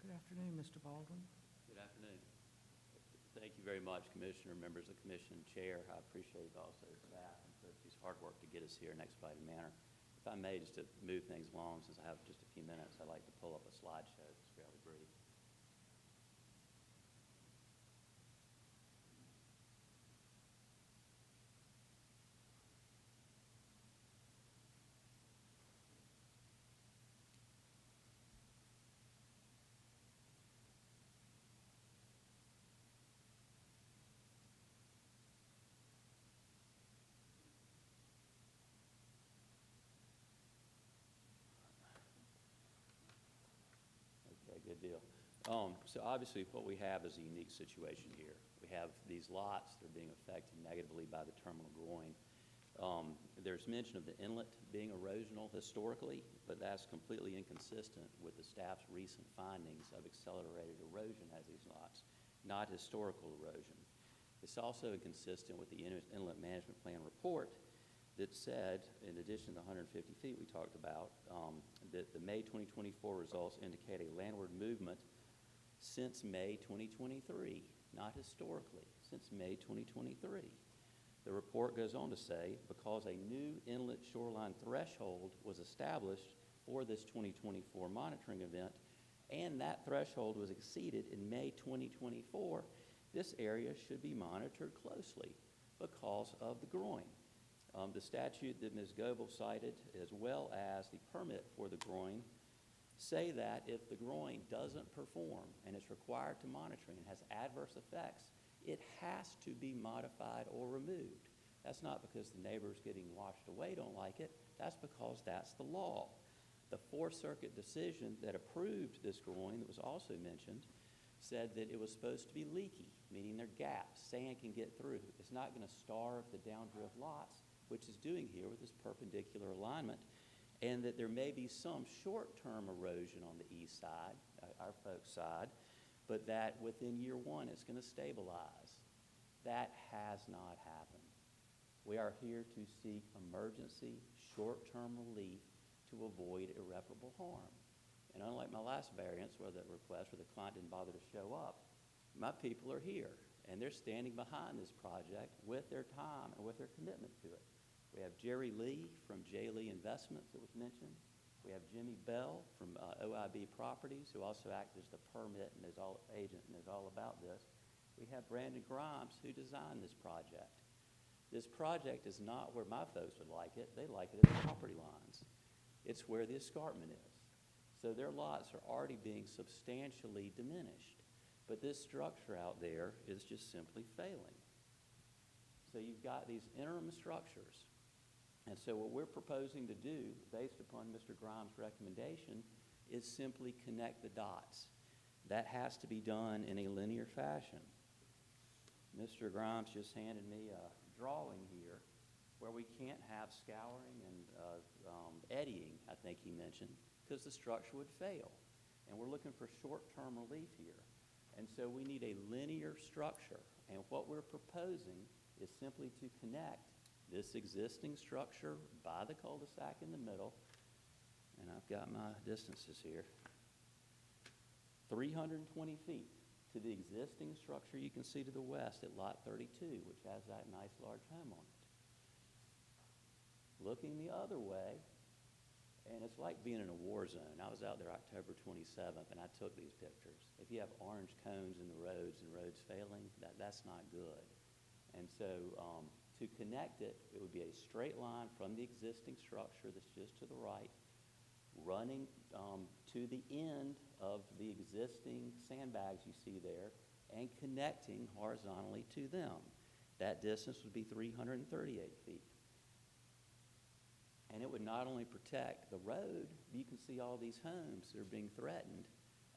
Good afternoon, Mr. Baldwin. Good afternoon. Thank you very much, Commissioner, members of the Commission, Chair. I appreciate also staff and Christie's hard work to get us here in an expedited manner. If I may, just to move things along, since I have just a few minutes, I'd like to pull up a slideshow that's fairly brief. Okay, good deal. So obviously what we have is a unique situation here. We have these lots that are being affected negatively by the terminal groin. There's mention of the inlet being erosional historically, but that's completely inconsistent with the staff's recent findings of accelerated erosion as these lots, not historical erosion. It's also inconsistent with the Inlet Management Plan report that said, in addition to the 150 feet we talked about, that the May 2024 results indicate a landward movement since May 2023, not historically, since May 2023. The report goes on to say, because a new inlet shoreline threshold was established for this 2024 monitoring event, and that threshold was exceeded in May 2024, this area should be monitored closely because of the groin. The statute that Ms. Goebel cited, as well as the permit for the groin, say that if the groin doesn't perform and is required to monitoring and has adverse effects, it has to be modified or removed. That's not because the neighbors getting washed away don't like it. That's because that's the law. The Fourth Circuit decision that approved this groin that was also mentioned said that it was supposed to be leaky, meaning there are gaps, sand can get through. It's not going to starve the downdrift lots, which is doing here with this perpendicular alignment, and that there may be some short-term erosion on the east side, our folks' side, but that within year 1 it's going to stabilize. That has not happened. We are here to seek emergency short-term relief to avoid irreparable harm. And unlike my last variance where the client didn't bother to show up, my people are here, and they're standing behind this project with their time and with their commitment to it. We have Jerry Lee from J. Lee Investments that was mentioned. We have Jimmy Bell from OIB Properties, who also acts as the permit and is all agent and is all about this. We have Brandon Grimes, who designed this project. This project is not where my folks would like it. They like it at the property lines. It's where the escarpment is. So their lots are already being substantially diminished. But this structure out there is just simply failing. So you've got these interim structures. And so what we're proposing to do, based upon Mr. Grimes' recommendation, is simply connect the dots. That has to be done in a linear fashion. Mr. Grimes just handed me a drawing here where we can't have scouring and eddying, I think he mentioned, because the structure would fail. And we're looking for short-term relief here. And so we need a linear structure. And what we're proposing is simply to connect this existing structure by the cul-de-sac in the middle, and I've got my distances here, 320 feet to the existing structure you can see to the west at Lot 32, which has that nice large home on it. Looking the other way, and it's like being in a war zone. I was out there October 27th, and I took these pictures. If you have orange cones in the roads and roads failing, that's not good. And so to connect it, it would be a straight line from the existing structure that's just to the right, running to the end of the existing sandbags you see there, and connecting horizontally to them. That distance would be 338 feet. And it would not only protect the road, you can see all these homes that are being threatened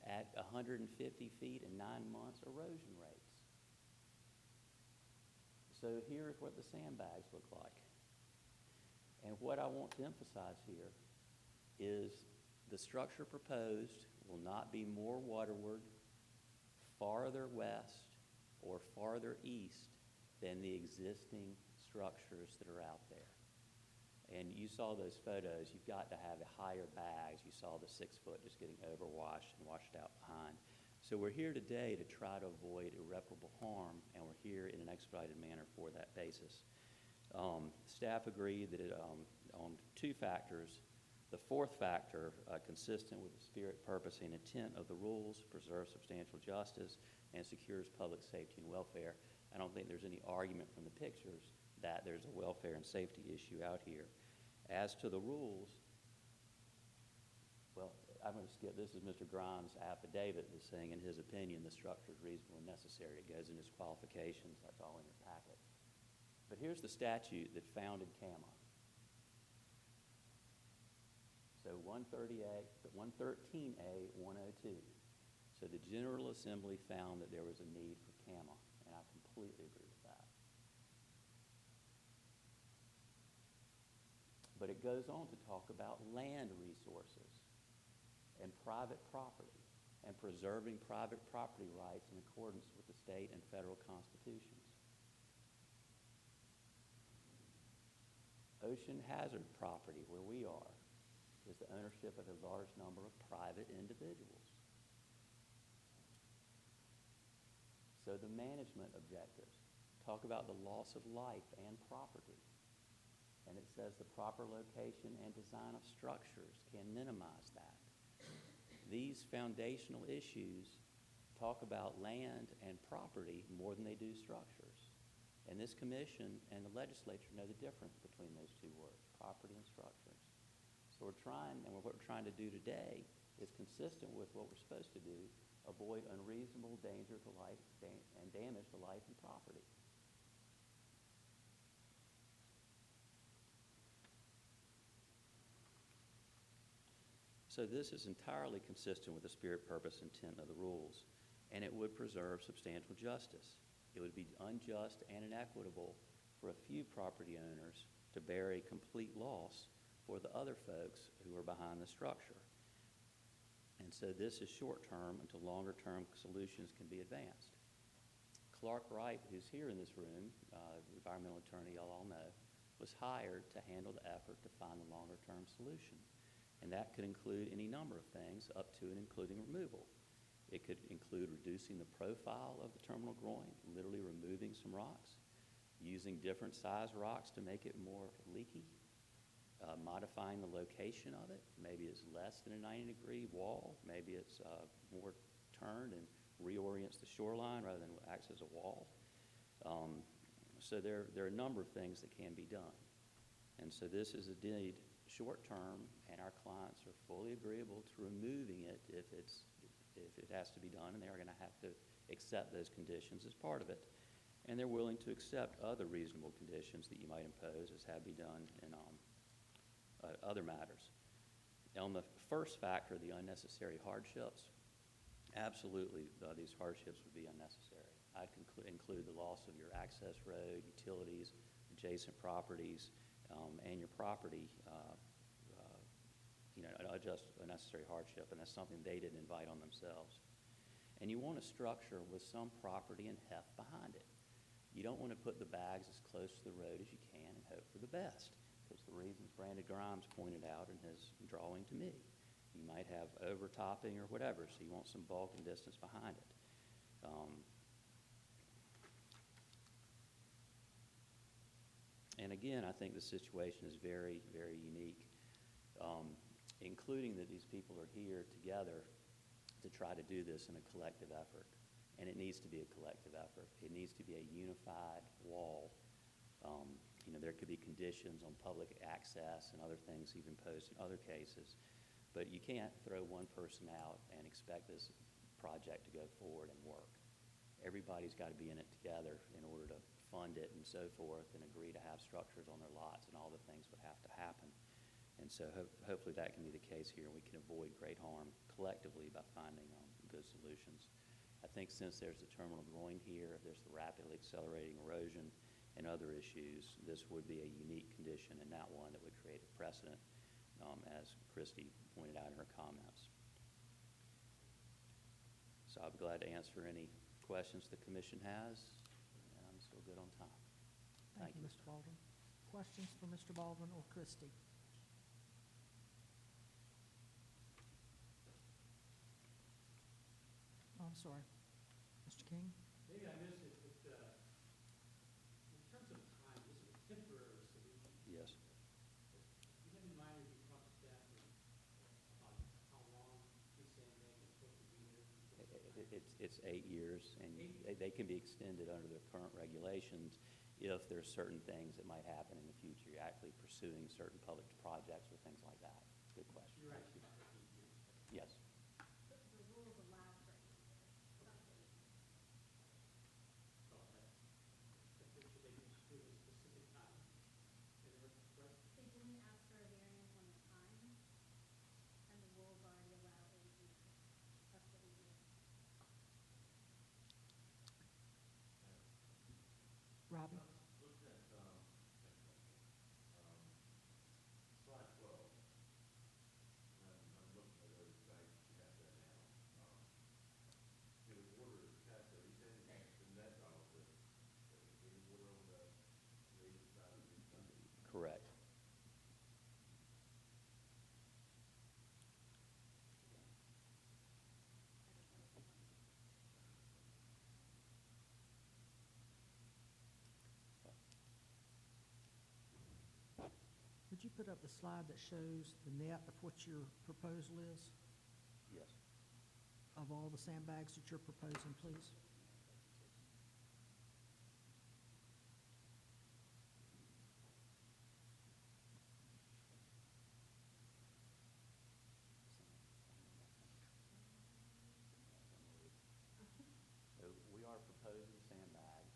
at 150 feet and 9 months erosion rates. So here's what the sandbags look like. And what I want to emphasize here is the structure proposed will not be more waterward, farther west, or farther east than the existing structures that are out there. And you saw those photos, you've got to have higher bags. You saw the 6 foot just getting overwashed and washed out behind. So we're here today to try to avoid irreparable harm, and we're here in an expedited manner for that basis. Staff agreed that on 2 factors. The 4th factor, consistent with the spirit, purpose, and intent of the rules, preserves substantial justice and secures public safety and welfare. I don't think there's any argument from the pictures that there's a welfare and safety issue out here. As to the rules, well, I'm going to skip. This is Mr. Grimes' affidavit that's saying, in his opinion, the structure is reasonable and necessary. It goes in his qualifications. That's all in your packet. But here's the statute that founded CAMA. So 113A 102. So the General Assembly found that there was a need for CAMA, and I completely agree with that. But it goes on to talk about land resources and private property and preserving private property rights in accordance with the state and federal constitutions. Ocean hazard property, where we are, is the ownership of a large number of private individuals. So the management objectives talk about the loss of life and property. And it says the proper location and design of structures can minimize that. These foundational issues talk about land and property more than they do structures. And this commission and the legislature know the difference between those 2 words, property and structures. So what we're trying to do today is consistent with what we're supposed to do, avoid unreasonable danger to life and damage to life and property. So this is entirely consistent with the spirit, purpose, intent of the rules, and it would preserve substantial justice. It would be unjust and inequitable for a few property owners to bear a complete loss for the other folks who are behind the structure. And so this is short-term until longer-term solutions can be advanced. Clark Wright, who's here in this room, environmental attorney y'all all know, was hired to handle the effort to find a longer-term solution. And that could include any number of things, up to and including removal. It could include reducing the profile of the terminal groin, literally removing some rocks, using different size rocks to make it more leaky, modifying the location of it. Maybe it's less than a 90-degree wall. Maybe it's more turned and reorients the shoreline rather than acts as a wall. So there are a number of things that can be done. And so this is indeed short-term, and our clients are fully agreeable to removing it if it has to be done, and they are going to have to accept those conditions as part of it. And they're willing to accept other reasonable conditions that you might impose, as have been done in other matters. On the first factor, the unnecessary hardships, absolutely these hardships would be unnecessary. I'd include the loss of your access road, utilities, adjacent properties, and your property, just a necessary hardship, and that's something they didn't invite on themselves. And you want a structure with some property and heft behind it. You don't want to put the bags as close to the road as you can and hope for the best, because the reasons Brandon Grimes pointed out in his drawing to me. You might have overtopping or whatever, so you want some bulk and distance behind it. And again, I think the situation is very, very unique, including that these people are here together to try to do this in a collective effort. And it needs to be a collective effort. It needs to be a unified wall. There could be conditions on public access and other things even posed in other cases. But you can't throw one person out and expect this project to go forward and work. Everybody's got to be in it together in order to fund it and so forth, and agree to have structures on their lots, and all the things would have to happen. And so hopefully that can be the case here, and we can avoid great harm collectively by finding good solutions. I think since there's the terminal groin here, there's the rapidly accelerating erosion and other issues, this would be a unique condition in that one that would create a precedent, as Christie pointed out in her comments. So I'll be glad to answer any questions the commission has, and I'm still good on time. Thank you, Mr. Baldwin. Questions for Mr. Baldwin or Christie? Oh, I'm sorry. Mr. King? Maybe I missed it, but, in terms of time, this is a temporary solution. Yes. Do you have in mind, as you talk to staff, about how long this sandbag is supposed to be there? It's 8 years, and they can be extended under the current regulations if there's certain things that might happen in the future. You're actually pursuing certain public projects or things like that. Good question. You're right. Thank you. Yes. The rules allow for 8 years, some states. So should they just do a specific time in their request? They didn't ask for a variance on the time, and the rules already allow 8 years, up to 8 years. Robbie? Looking at, slide 12, and I'm looking at those sites, you have that now. In the water is passed, are you saying you can extend that out to, any water on the east side of the east side? Correct. Would you put up the slide that shows the net of what your proposal is, Yes. of all the sandbags that you're proposing, please? So we are proposing sandbags,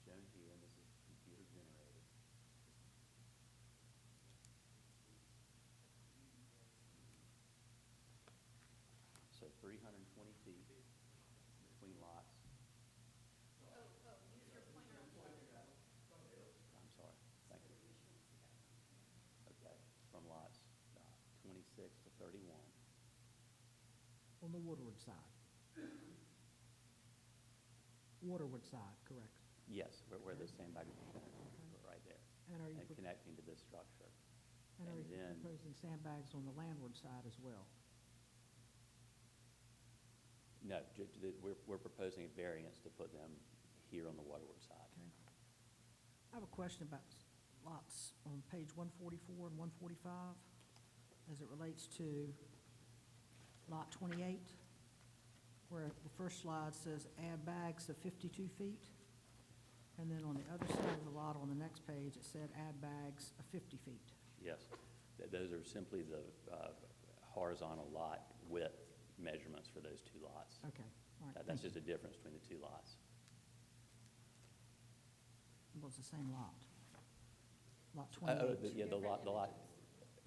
shown here, and this is computer generated. So 320 feet between lots. Use your pointer on the I'm sorry, thank you. Okay, from lots 26 to 31. On the waterward side. Waterward side, correct. Yes, where the sandbag is right there, And are you, and connecting to this structure. and are and you then- proposing sandbags on the landward side as well? No, we're proposing a variance to put them here on the waterward side. Okay. I have a question about lots on page 144 and 145 as it relates to lot 28, where the first slide says add bags of 52 feet. And then on the other side of the lot on the next page, it said add bags of 50 feet. Yes, those are simply the horizontal lot width measurements for those two lots. Okay, all right. That's thank just a difference between the two lots. you. Well, it's the same lot. Lot Oh, 28. yeah, the lot,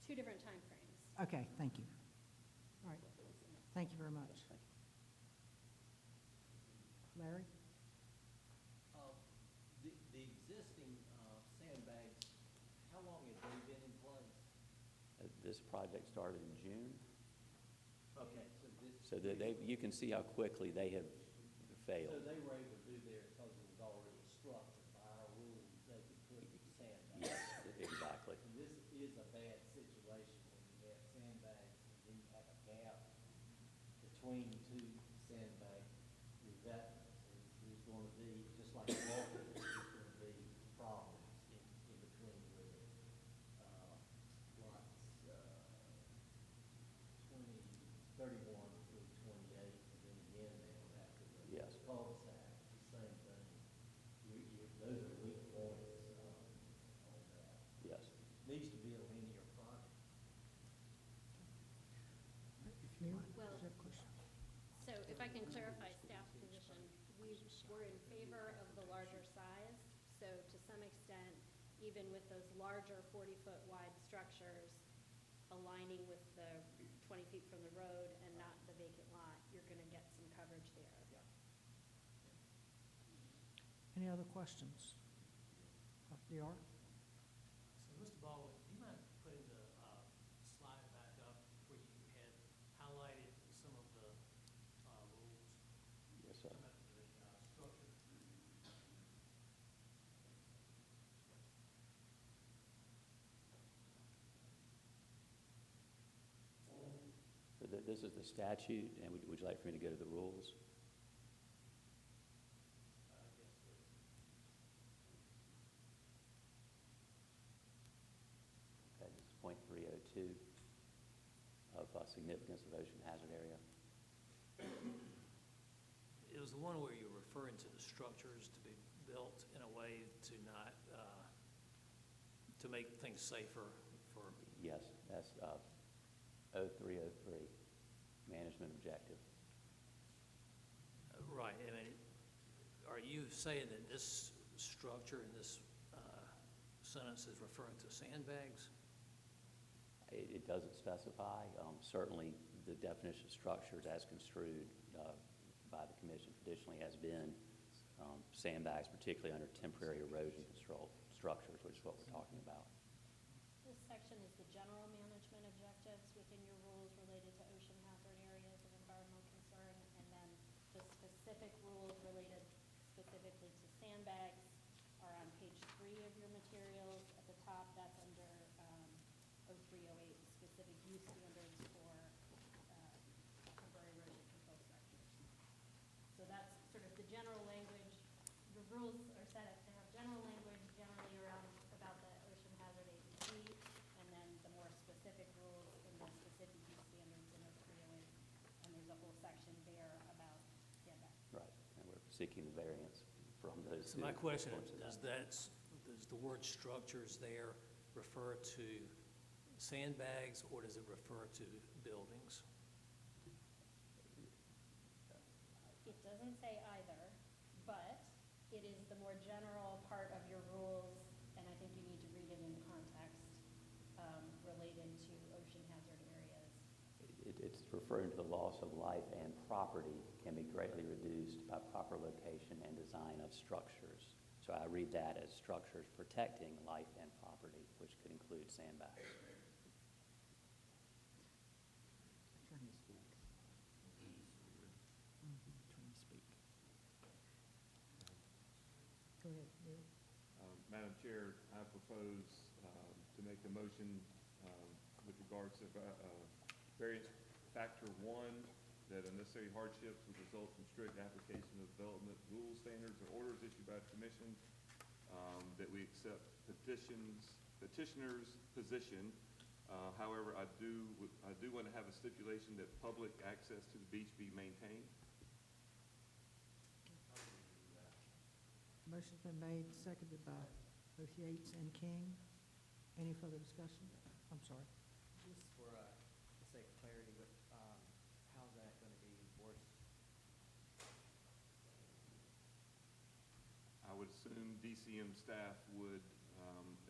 Two different timeframes. Okay, thank you. All right, thank you very much. thank you. Larry? The existing sandbags, how long have they been in place? This project started in June, Okay, so that you can see how quickly they have so failed. they were able to do theirs because it was already structured by our rules, they could put sandbags. Yes, exactly. And this is a bad situation when you have sandbags and then you have a gap between two sandbag revetments. There's going to be, just like walking, there's going to be problems in between with it. Lots 31 through 28, and then again now after the Yes. cul-de-sac, the same thing. Those are weak points on that. Yes. Needs to be a linear project. Mary, Well- do you have a question? So if I can clarify staff's position, we're in favor of the larger size. So to some extent, even with those larger 40-foot wide structures, aligning with the 20 feet from the road and not the vacant lot, you're going to get some coverage there. Any other questions of FDR. So, Mr. Baldwin, do you mind putting the slide back up where you had highlighted some of the rules? Yes, sir. Some of the structure. So this is the statute, and would you like for me to go to the rules? Yes, please. Okay, this is point 302 of significance of ocean hazard area. It was the one where you're referring to the structures to be built in a way to not, to make things safer for, Yes, that's 0303, management objective. right, I mean, are you saying that this structure in this sentence is referring to sandbags? It doesn't specify. Certainly, the definition of structures as construed by the commission traditionally has been sandbags, particularly under temporary erosion control structures, which is what we're talking about. This section is the general management objectives within your rules related to ocean hazard areas of environmental concern, and then the specific rules related specifically to sandbags are on page 3 of your materials. At the top, that's under 0308, specific use standards for temporary erosion control structures. So that's sort of the general language. The rules are set up to have general language generally around about the ocean hazard APC, and then the more specific rules in the specific use standards in 0308. And there's a whole section there about sandbags. Right, and we're seeking the variance from those. So my question points of is, that. does the word structures there refer to sandbags, or does it refer to buildings? It doesn't say either, but it is the more general part of your rules, and I think you need to read it in context related to ocean hazard areas. It's referring to the loss of life and property can be greatly reduced by proper location and design of structures. So I read that as structures protecting life and property, which could include sandbags. Attorney speak. Attorney speak. Go ahead, Neil. Madam Chair, I propose to make a motion with regards to variance factor 1, that unnecessary hardships would result from strict application of development rules, standards, or orders issued by the commission, that we accept petitioner's position. However, I do want to have a stipulation that public access to the beach be maintained. Motion's been made, seconded by both Yates and King. Any further discussion? I'm sorry. Just for the sake of clarity, but how's that going to be enforced? I would assume DCM staff would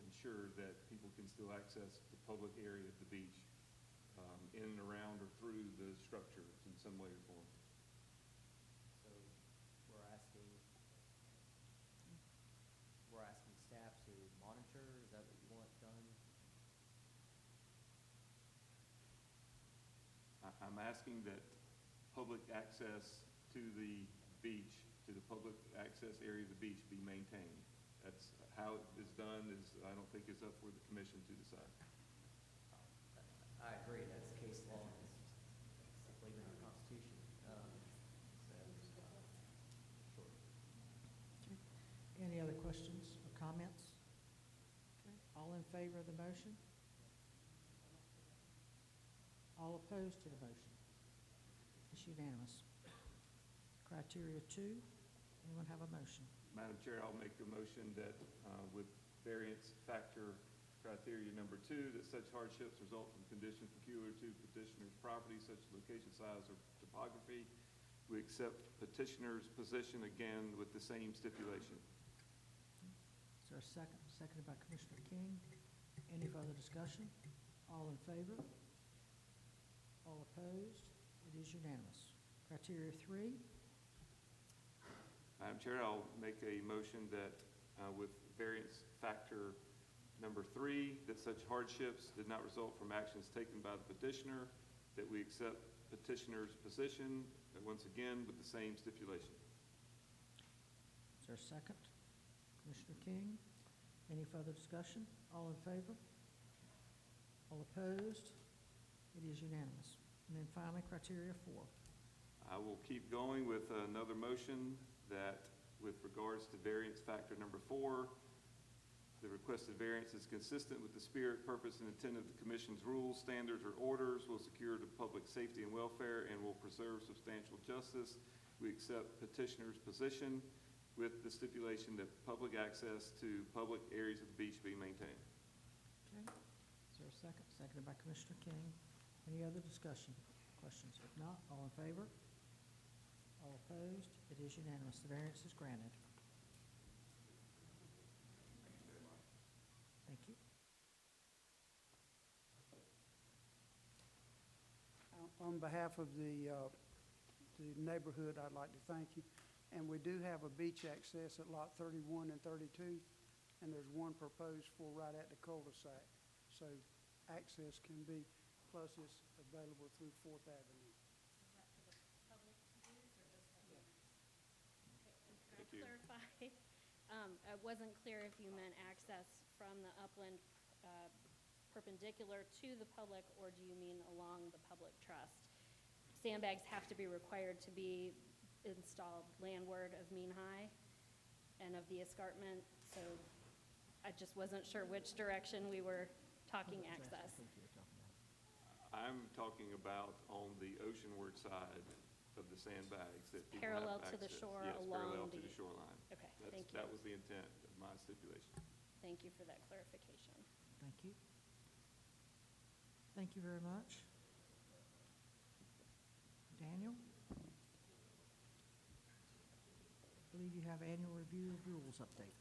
ensure that people can still access the public area of the beach in and around or through the structures in some way or form. So we're asking staff to monitor, is that what you want done? I'm asking that public access to the beach, to the public access area of the beach be maintained. That's how it is done, I don't think it's up for the commission to decide. I agree, that's case law, it's flavor in our Constitution. Sure. Any other questions or comments? Okay. All in favor of the motion? All opposed to the motion? It's unanimous. Criteria 2, anyone have a motion? Madam Chair, I'll make a motion that with variance factor criteria number 2, that such hardships result from conditions peculiar to petitioner's property, such as location, size, or topography. We accept petitioner's position again with the same stipulation. Is there a second? Seconded by Commissioner King. Any further discussion? All in favor? All opposed? It is unanimous. Criteria 3, Madam Chair, I'll make a motion that with variance factor number 3, that such hardships did not result from actions taken by the petitioner, that we accept petitioner's position, and once again, with the same stipulation. Is there a second? Commissioner King, any further discussion? All in favor? All opposed? It is unanimous. And then finally, criteria 4. I will keep going with another motion that with regards to variance factor number 4, the requested variance is consistent with the spirit, purpose, and intent of the Commission's rules, standards, or orders, will secure the public safety and welfare, and will preserve substantial justice. We accept petitioner's position with the stipulation that public access to public areas of the beach be maintained. Okay. Is there a second? Seconded by Commissioner King. Any other discussion, questions? If not, all in favor? All opposed? It is unanimous. The variance is granted. Thank you. On behalf of the neighborhood, I'd like to thank you. And we do have a beach access at Lot 31 and 32, and there's one proposed for right at the cul-de-sac. So access can be, plus it's available through 4th Avenue. Is that for the public use or just homeowners? Okay, and Thank can you. I clarify? It wasn't clear if you meant access from the upland perpendicular to the public, or do you mean along the public trust? Sandbags have to be required to be installed landward of mean high and of the escarpment, so I just wasn't sure which direction we were talking access. I'm talking about on the oceanward side of the sandbags that people have Parallel to the access. shore Yes, parallel along to the- the shoreline. Okay, That's- thank you. That was the intent of my stipulation. Thank you for that clarification. Thank you. Thank you very much. Daniel? I believe you have annual review of rules update.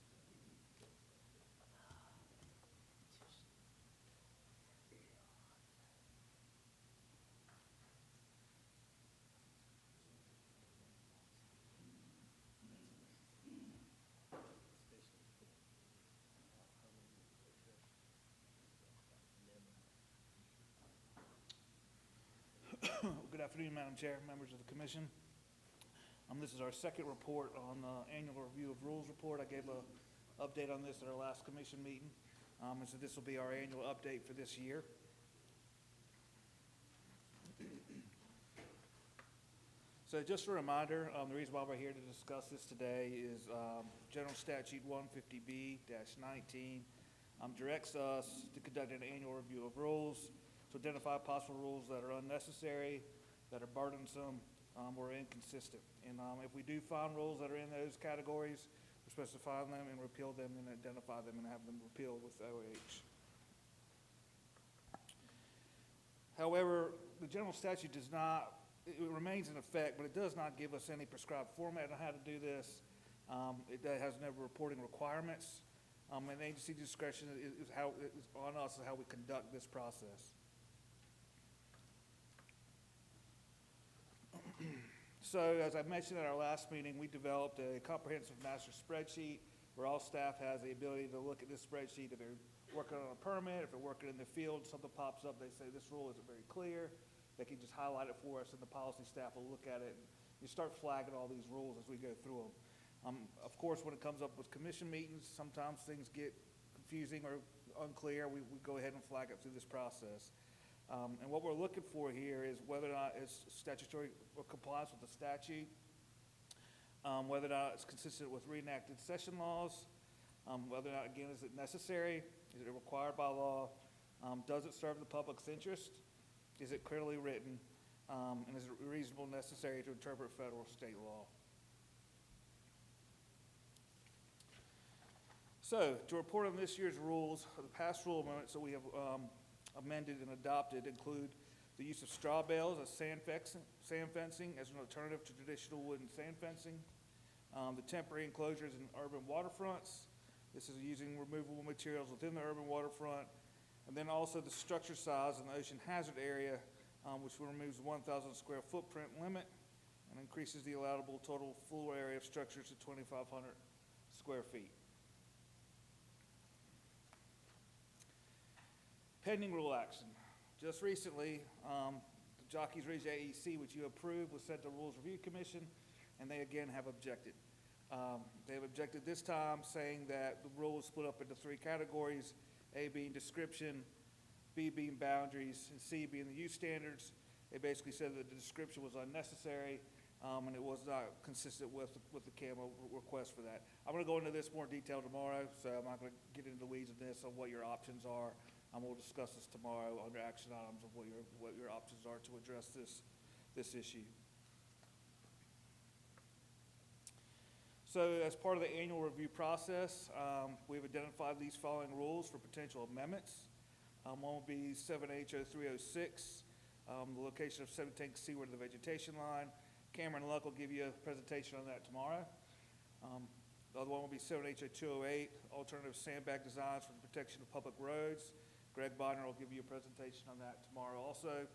Good afternoon, Madam Chair, members of the commission. This is our second report on the annual review of rules report. I gave a update on this at our last commission meeting. And so this will be our annual update for this year. So just a reminder, the reason why we're here to discuss this today is General Statute 150B-19 directs us to conduct an annual review of rules to identify possible rules that are unnecessary, that are burdensome, or inconsistent. And if we do find rules that are in those categories, we're supposed to find them and repeal them and identify them and have them repealed with OH. However, the general statute does not, it remains in effect, but it does not give us any prescribed format on how to do this. It has no reporting requirements. And agency discretion is how, it's on us is how we conduct this process. So, as I mentioned at our last meeting, we developed a comprehensive master spreadsheet where all staff has the ability to look at this spreadsheet. If they're working on a permit, if they're working in the field, something pops up, they say this rule isn't very clear. They can just highlight it for us, and the policy staff will look at it. And you start flagging all these rules as we go through them. Of course, when it comes up with commission meetings, sometimes things get confusing or unclear. We go ahead and flag it through this process. And what we're looking for here is whether or not it's statutory or compliance with the statute, whether or not it's consistent with reenacted session laws, whether or not, again, is it necessary? Is it required by law? Does it serve the public's interest? Is it clearly written? And is it reasonable and necessary to interpret federal or state law? So, to report on this year's rules, the past rule amendments that we have amended and adopted include the use of straw bales as sand fencing as an alternative to traditional wooden sand fencing, the temporary enclosures in urban waterfronts. This is using removable materials within the urban waterfront, and then also the structure size in the ocean hazard area, which removes the 1,000 square footprint limit and increases the allowable total floor area of structures to 2,500 square feet. pending rule action. Just recently, the Jockeys Ridge AEC, which you approved, was sent to Rules Review Commission, and they again have objected. They have objected this time, saying that the rule is split up into 3 categories, A being description, B being boundaries, and C being the use standards. They basically said that the description was unnecessary, and it was not consistent with the CAMA request for that. I'm going to go into this more detail tomorrow, so I'm not going to get into the weeds of this on what your options are. We'll discuss this tomorrow under action items of what your options are to address this issue. So as part of the annual review process, we've identified these following rules for potential amendments. One will be 7H0306, the location of septic tanks seaward of the vegetation line. Cameron Luck will give you a presentation on that tomorrow. The other one will be 7H0208, alternative sandbag designs for the protection of public roads. Greg Bodner will give you a presentation on that tomorrow also.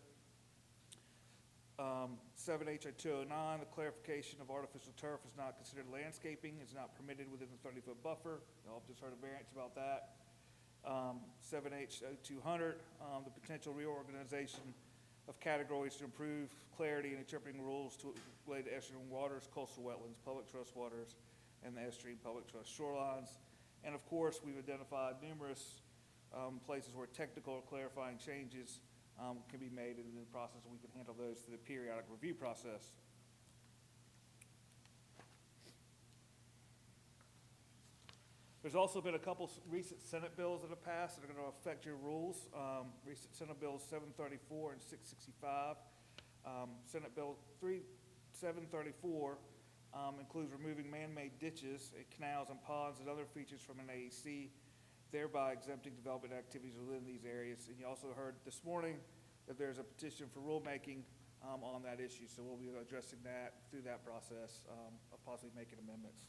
7H0209, the clarification of artificial turf is not considered landscaping, is not permitted within the 30-foot buffer. Y'all have just heard a variance about that. 7H0200, the potential reorganization of categories to improve clarity in interpreting rules related to estuarine waters, coastal wetlands, public trust waters, and the estuarine public trust shorelines. And of course, we've identified numerous places where technical or clarifying changes can be made in the process, and we can handle those through the periodic review process. There's also been a couple recent Senate bills that have passed that are going to affect your rules. Recent Senate Bills 734 and 665. Senate Bill 734 includes removing man-made ditches, canals, and ponds and other features from an AEC, thereby exempting development activities within these areas. And you also heard this morning that there's a petition for rulemaking on that issue, so we'll be addressing that through that process of possibly making amendments.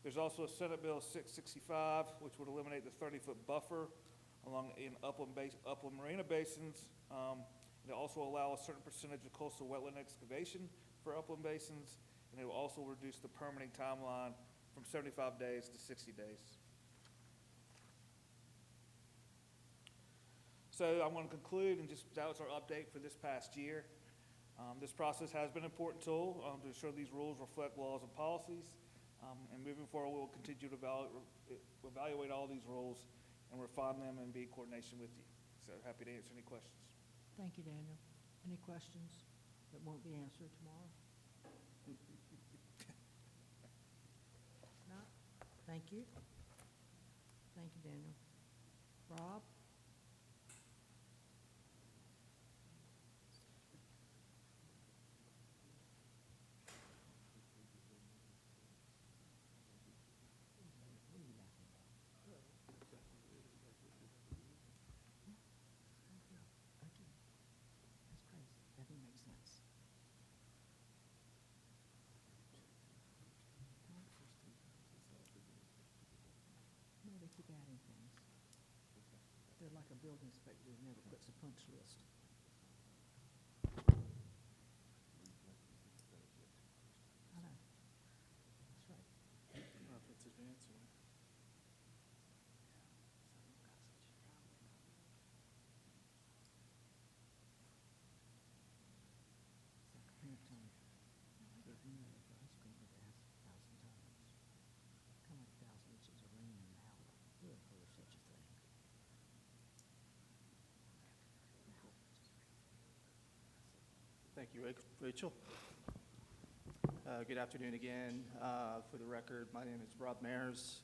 There's also a Senate Bill 665, which would eliminate the 30-foot buffer in upland marina basins. It'll also allow a certain percentage of coastal wetland excavation for upland basins, and it will also reduce the permitting timeline from 75 days to 60 days. So I'm going to conclude, and that was our update for this past year. This process has been an important tool to ensure these rules reflect laws and policies. And moving forward, we will continue to evaluate all these rules and refine them and be in coordination with you. So happy to answer any questions. Thank you, Daniel. Any questions that won't be answered tomorrow? Not? Thank you. Thank you, Daniel. Rob? That didn't make sense. No, they keep adding things. They're like a building inspector who never puts a punch list. I know. That's right. I don't know if it's advanced or not. Thank you, Rachel. Good afternoon again. For the record, my name is Rob Mayers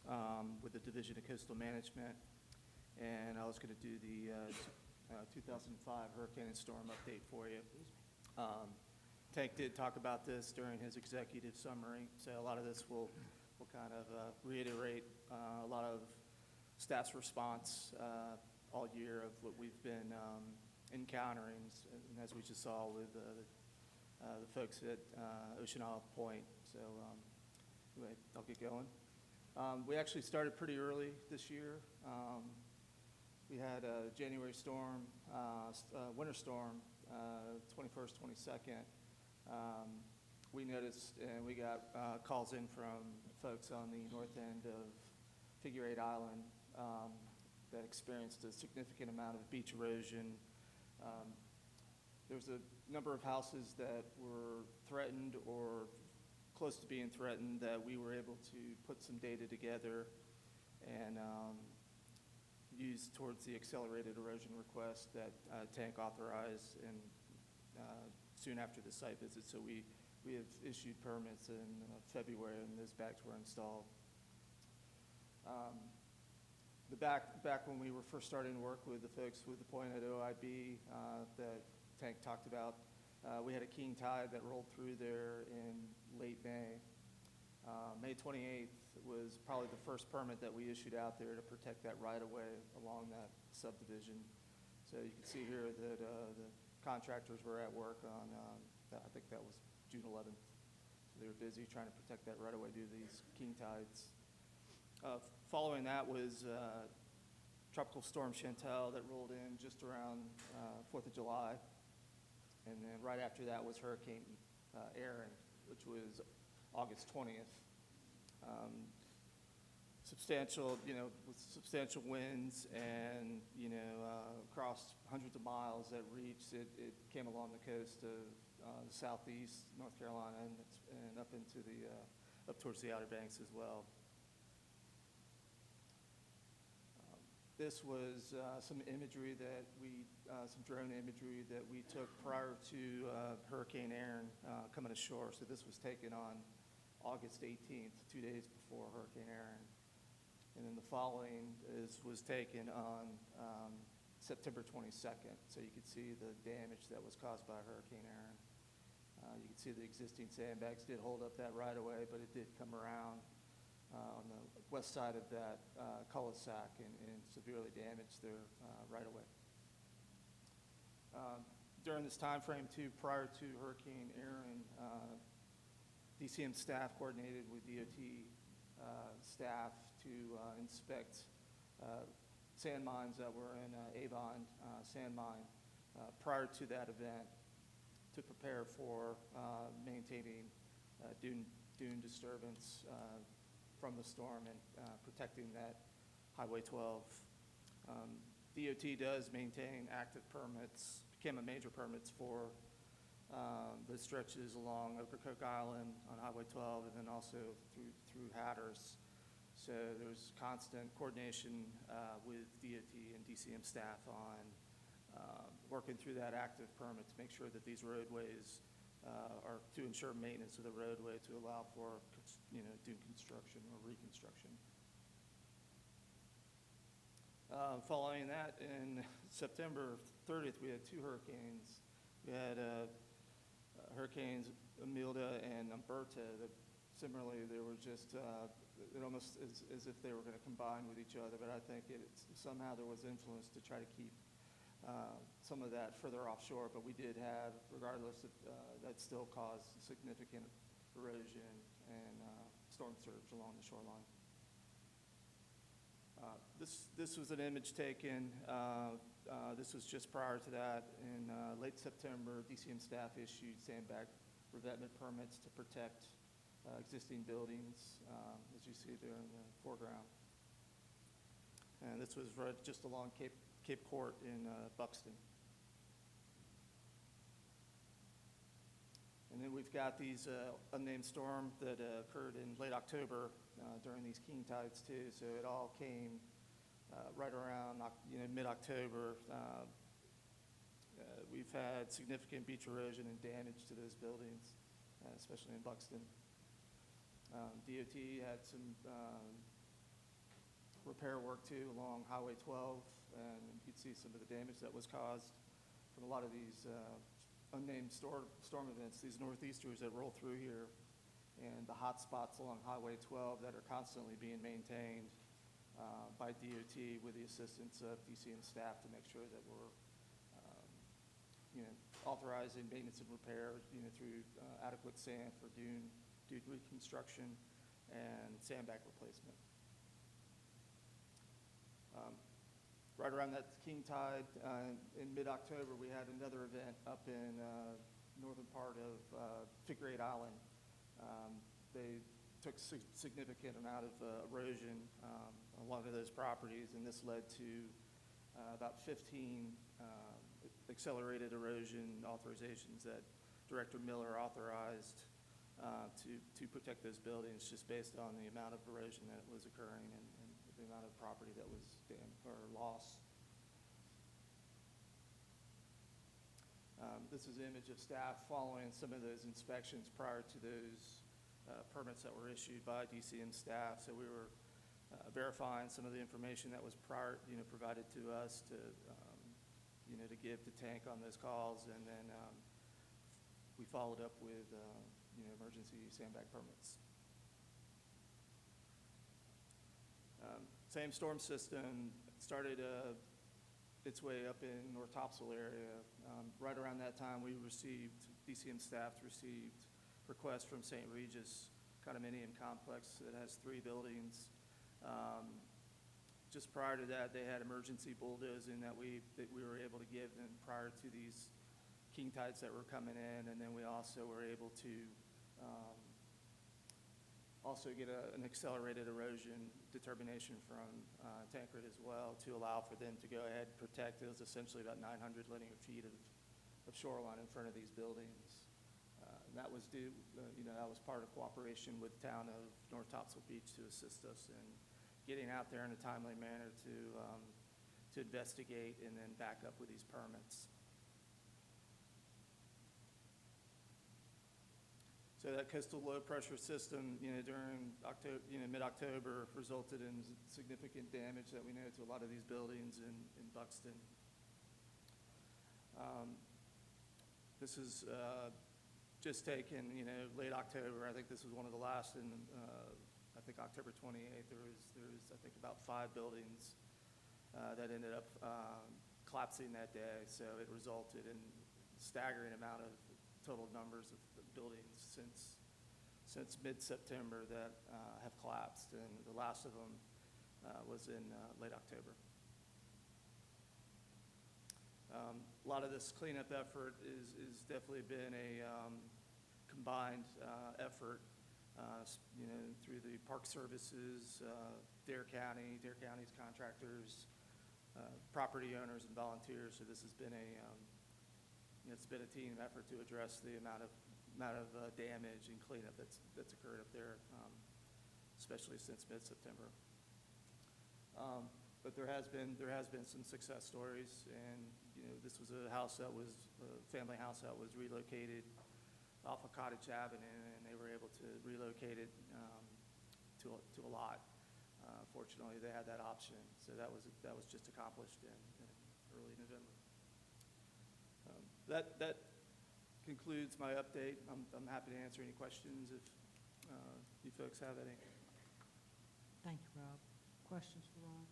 with the Division of Coastal Management, and I was going to do the 2005 hurricane and storm update for you. Tank did talk about this during his executive summary, so a lot of this will kind of reiterate a lot of staff's response all year of what we've been encountering, and as we just saw with the folks at Ocean Isle Point. So anyway, I'll get going. We actually started pretty early this year. We had a January storm, winter storm, 21st, 22nd. We noticed, and we got calls in from folks on the north end of Figure 8 Island that that experienced a significant amount of beach erosion. There was a number of houses that were threatened or close to being threatened that we were able to put some data together and use towards the accelerated erosion request that Tank authorized and soon after the site visit. So we have issued permits in February, and those backs were installed. Back when we were first starting to work with the folks with the point at OIB that Tank talked about, we had a king tide that rolled through there in late May. May 28th was probably the first permit that we issued out there to protect that right-of-way along that subdivision. So you can see here that the contractors were at work on, I think that was June 11th. So they were busy trying to protect that right-of-way due to these king tides. Following that was Tropical Storm Chantal that rolled in just around 4th of July. And then right after that was Hurricane Erin, which was August 20th. Substantial, with substantial winds and, across hundreds of miles that reached, it came along the coast of the southeast, North Carolina, and up into up towards the Outer Banks as well. This was some imagery that some drone imagery that we took prior to Hurricane Erin coming ashore. So this was taken on August 18th, 2 days before Hurricane Erin. And then the following was taken on September 22nd. So you could see the damage that was caused by Hurricane Erin. You can see the existing sandbags did hold up that right away, but it did come around on the west side of that cul-de-sac and severely damaged their right-of-way. During this time frame, too, prior to Hurricane Erin, DCM staff coordinated with DOT staff to inspect sand mines that were in Avon sand mine prior to that event to prepare for maintaining dune disturbance from the storm and protecting that Highway 12. DOT does maintain active permits, CAMA major permits for the stretches along Ocracoke Island on Highway 12 and then also through Hatters. So there's constant coordination with DOT and DCM staff on working through that active permit to make sure that these roadways are to ensure maintenance of the roadway to allow for, dune construction or reconstruction. Following that, in September 30th, we had two hurricanes. We had Hurricanes Imelda and Umberto. Similarly, they were just, it almost as if they were going to combine with each other, but I think somehow there was influence to try to keep some of that further offshore, but we did have, regardless of, that still caused significant erosion and storm surge along the shoreline. This was an image taken, this was just prior to that. In late September, DCM staff issued sandbag revetment permits to protect existing buildings, as you see there in the foreground. And this was right just along Cape Court in Buxton. And then we've got these unnamed storm that occurred in late October during these king tides too. So it all came right around mid-October. We've had significant beach erosion and damage to those buildings, especially in Buxton. DOT had some repair work too along Highway 12, and you can see some of the damage that was caused from a lot of these unnamed storm events, these northeasters that roll through here, and the hot spots along Highway 12 that are constantly being maintained by DOT with the assistance of DCM staff to make sure that we're authorizing maintenance and repair through adequate sand for dune reconstruction and sandbag replacement. Right around that king tide, in mid-October, we had another event up in northern part of Figure 8 Island. took significant amount of erosion on a lot of those properties, and this led to about 15 accelerated erosion authorizations that Director Miller authorized to protect those buildings just based on the amount of erosion that was occurring and the amount of property that was damaged or lost. This is an image of staff following some of those inspections prior to those permits that were issued by DCM staff. So we were verifying some of the information that was provided to us to give to Tank on those calls, and then we followed up with emergency sandbag permits. Same storm system started its way up in North Topsail area. Right around that time, DCM staff received requests from St. Regis Condominium Complex that has 3 buildings. Just prior to that, they had emergency bulldozing that we were able to give them prior to these king tides that were coming in, and then we also were able to also get an accelerated erosion determination from Tancred as well to allow for them to go ahead and protect. It was essentially about 900 linear feet of shoreline in front of these buildings. And that was that was part of cooperation with the town of North Topsail Beach to assist us in getting out there in a timely manner to investigate and then back up with these permits. So that coastal low pressure system, during October, mid-October, resulted in significant damage that we know to a lot of these buildings in Buxton. This is just taken, late October. I think this was one of the last in, I think October 28th. There was I think about 5 buildings that ended up collapsing that day. So it resulted in staggering amount of total numbers of buildings since mid-September that have collapsed, and the last of them was in late October. A lot of this cleanup effort is definitely been a combined effort, through the Park Services, Dare County's contractors, property owners, and volunteers. So this has been it's been a team effort to address the amount of damage and cleanup that's occurred up there, especially since mid-September. But there has been some success stories, and this was a family house that was relocated off of Cottage Avenue, and they were able to relocate it to a lot. Fortunately, they had that option, so that was just accomplished in early November. That concludes my update. I'm happy to answer any questions if you folks have any. Thank you, Rob. Questions for Rob?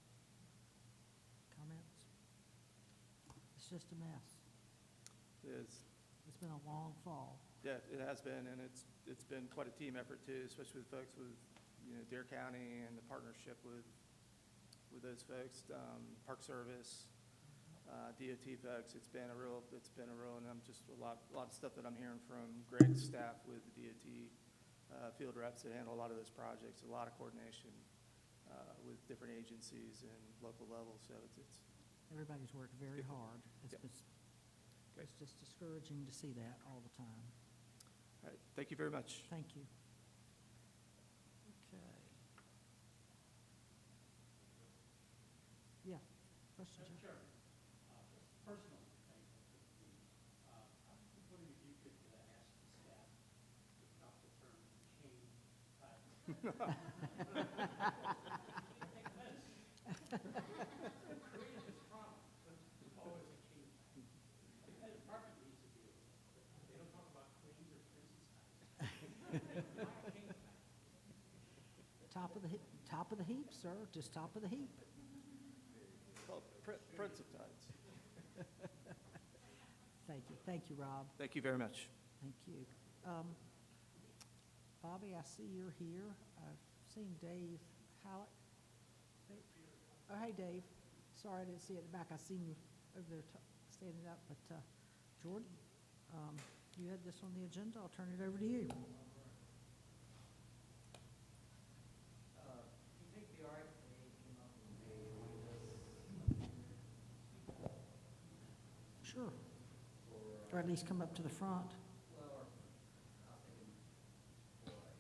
Comments? It's just a mess. It is. It's been a long fall. Yeah, it has been, and it's been quite a team effort too, especially with folks with Dare County and the partnership with those folks, Park Service, DOT folks. It's been a real, and I'm just a lot of stuff that I'm hearing from Greg's staff with the DOT field reps that handle a lot of those projects. A lot of coordination with different agencies and local levels. So it's Everybody's worked very hard. Yep. It's just discouraging to see that all the time. all right. Thank you very much. Thank you. Okay. Yeah, question, Mr. Jeff? Chairman, just personal thing. I was wondering if you could ask the staff to adopt the term king tide. Creating this problem, but it's always a king tide. The department needs to deal with it. They don't talk about queens or princes tides. Why king tide? Top of the heap, sir, just top of the heap. Well, Prince of Tides. Thank you, Rob. Thank you very much. Thank you. Bobby, I see you're here. I've seen Dave Hallett. Oh, hey, Dave. Sorry I didn't see it in the back. I seen you over there standing up. But Jordan, you had this on the agenda. I'll turn it over to you. Sure. for, Or at least come up to the front. well, or, I was thinking for a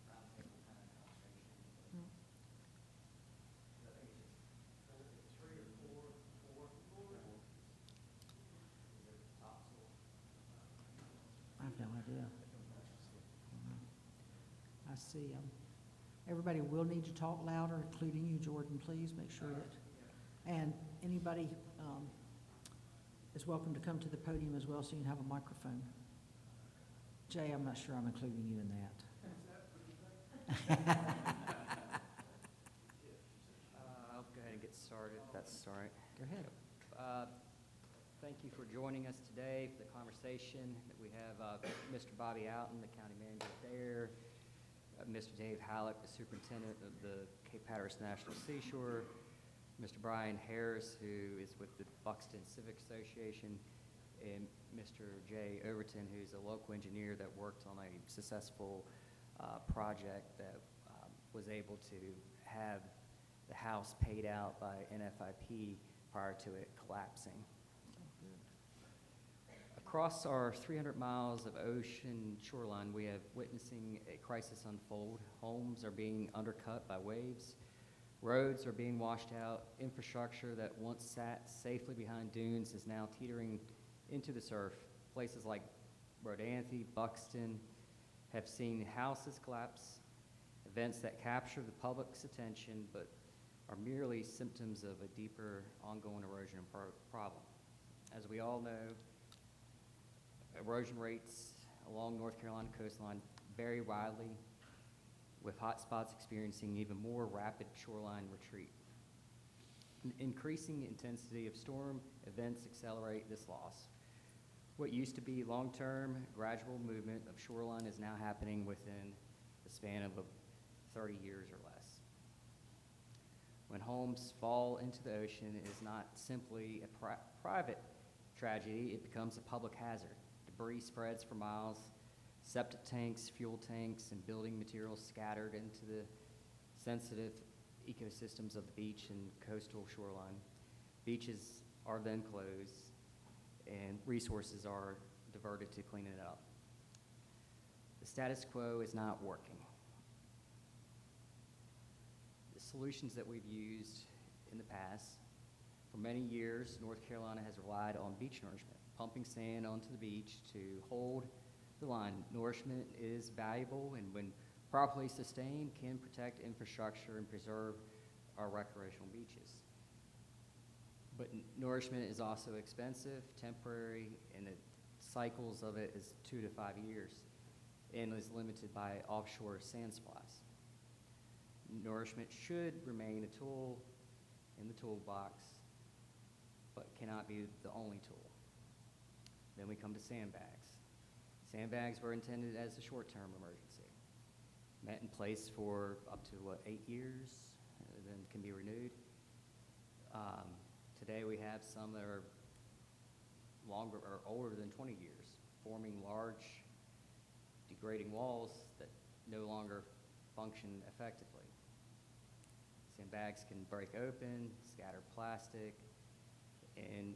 roundtable kind of conversation. Mm. I think it's just 3 or 4 people. Is it topsoil? I have no idea. I see. Everybody will need to talk louder, including you, Jordan, please. Make sure that, and anybody is welcome to come to the podium as well, so you can have a microphone. Jay, I'm not sure I'm including you in that. I'll go ahead and get started, if that's all right. Go ahead. Thank you for joining us today for the conversation. We have Mr. Bobby Outen, the county manager there, Mr. Dave Halleck, the superintendent of the Cape Hatteras National Seashore, Mr. Brian Harris, who is with the Buxton Civic Association, and Mr. Jay Overton, who's a local engineer that worked on a successful project that was able to have the house paid out by NFIP prior to it collapsing. Across our 300 miles of ocean shoreline, we have witnessing a crisis unfold. Homes are being undercut by waves. Roads are being washed out. Infrastructure that once sat safely behind dunes is now teetering into the surf. Places like Rodanthe, Buxton have seen houses collapse, events that capture the public's attention but are merely symptoms of a deeper ongoing erosion problem. As we all know, erosion rates along North Carolina coastline vary widely, with hotspots experiencing even more rapid shoreline retreat. Increasing intensity of storm events accelerate this loss. What used to be long-term, gradual movement of shoreline is now happening within the span of 30 years or less. When homes fall into the ocean, it is not simply a private tragedy, it becomes a public hazard. Debris spreads for miles, septic tanks, fuel tanks, and building materials scattered into the sensitive ecosystems of the beach and coastal shoreline. Beaches are then closed, and resources are diverted to clean it up. The status quo is not working. The solutions that we've used in the past, for many years, North Carolina has relied on beach nourishment, pumping sand onto the beach to hold the line. Nourishment is valuable, and when properly sustained, can protect infrastructure and preserve our recreational beaches. But nourishment is also expensive, temporary, and the cycles of it is 2 to 5 years, and is limited by offshore sand supplies. Nourishment should remain a tool in the toolbox, but cannot be the only tool. Then we come to sandbags. Sandbags were intended as a short-term emergency, met in place for up to, 8 years, then can be renewed. Today we have some that are longer or older than 20 years, forming large degrading walls that no longer function effectively. Sandbags can break open, scatter plastic, and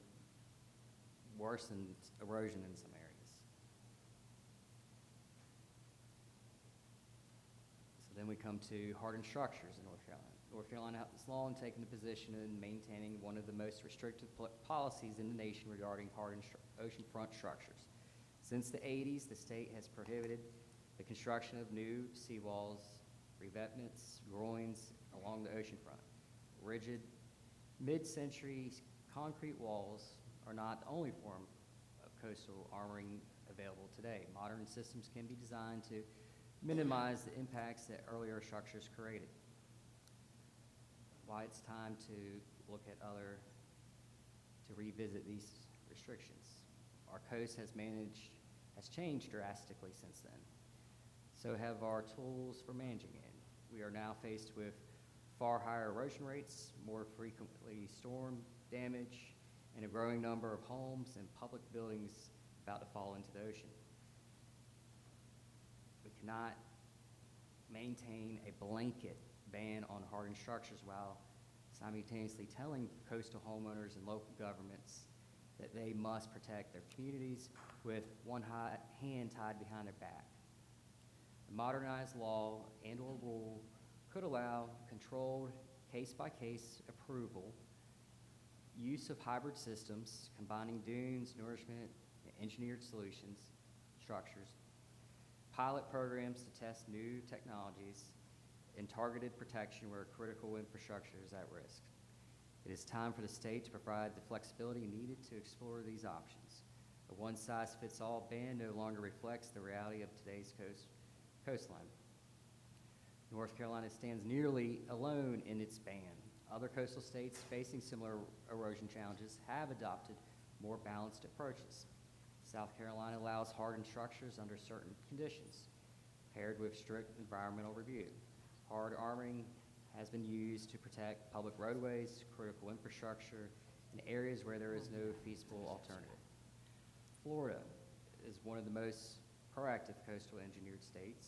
worsen erosion in some areas. So then we come to hardened structures in North Carolina. North Carolina has long taken the position in maintaining one of the most restrictive policies in the nation regarding hardened oceanfront structures. Since the 80s, the state has prohibited the construction of new seawalls, revetments, groins along the oceanfront. Rigid, mid-century concrete walls are not the only form of coastal armoring available today. Modern systems can be designed to minimize the impacts that earlier structures created. Why it's time to look at to revisit these restrictions. Our coast has changed drastically since then. So have our tools for managing it. We are now faced with far higher erosion rates, more frequently storm damage, and a growing number of homes and public buildings about to fall into the ocean. We cannot maintain a blanket ban on hardened structures while simultaneously telling coastal homeowners and local governments that they must protect their communities with one hand tied behind their back. A modernized law and/or rule could allow controlled case-by-case approval, use of hybrid systems combining dunes, nourishment, and engineered solutions, structures, pilot programs to test new technologies, and targeted protection where critical infrastructure is at risk. It is time for the state to provide the flexibility needed to explore these options. A one-size-fits-all ban no longer reflects the reality of today's coastline. North Carolina stands nearly alone in its ban. Other coastal states facing similar erosion challenges have adopted more balanced approaches. South Carolina allows hardened structures under certain conditions, paired with strict environmental review. Hard armoring has been used to protect public roadways, critical infrastructure, and areas where there is no feasible alternative. Florida is one of the most proactive coastal engineered states.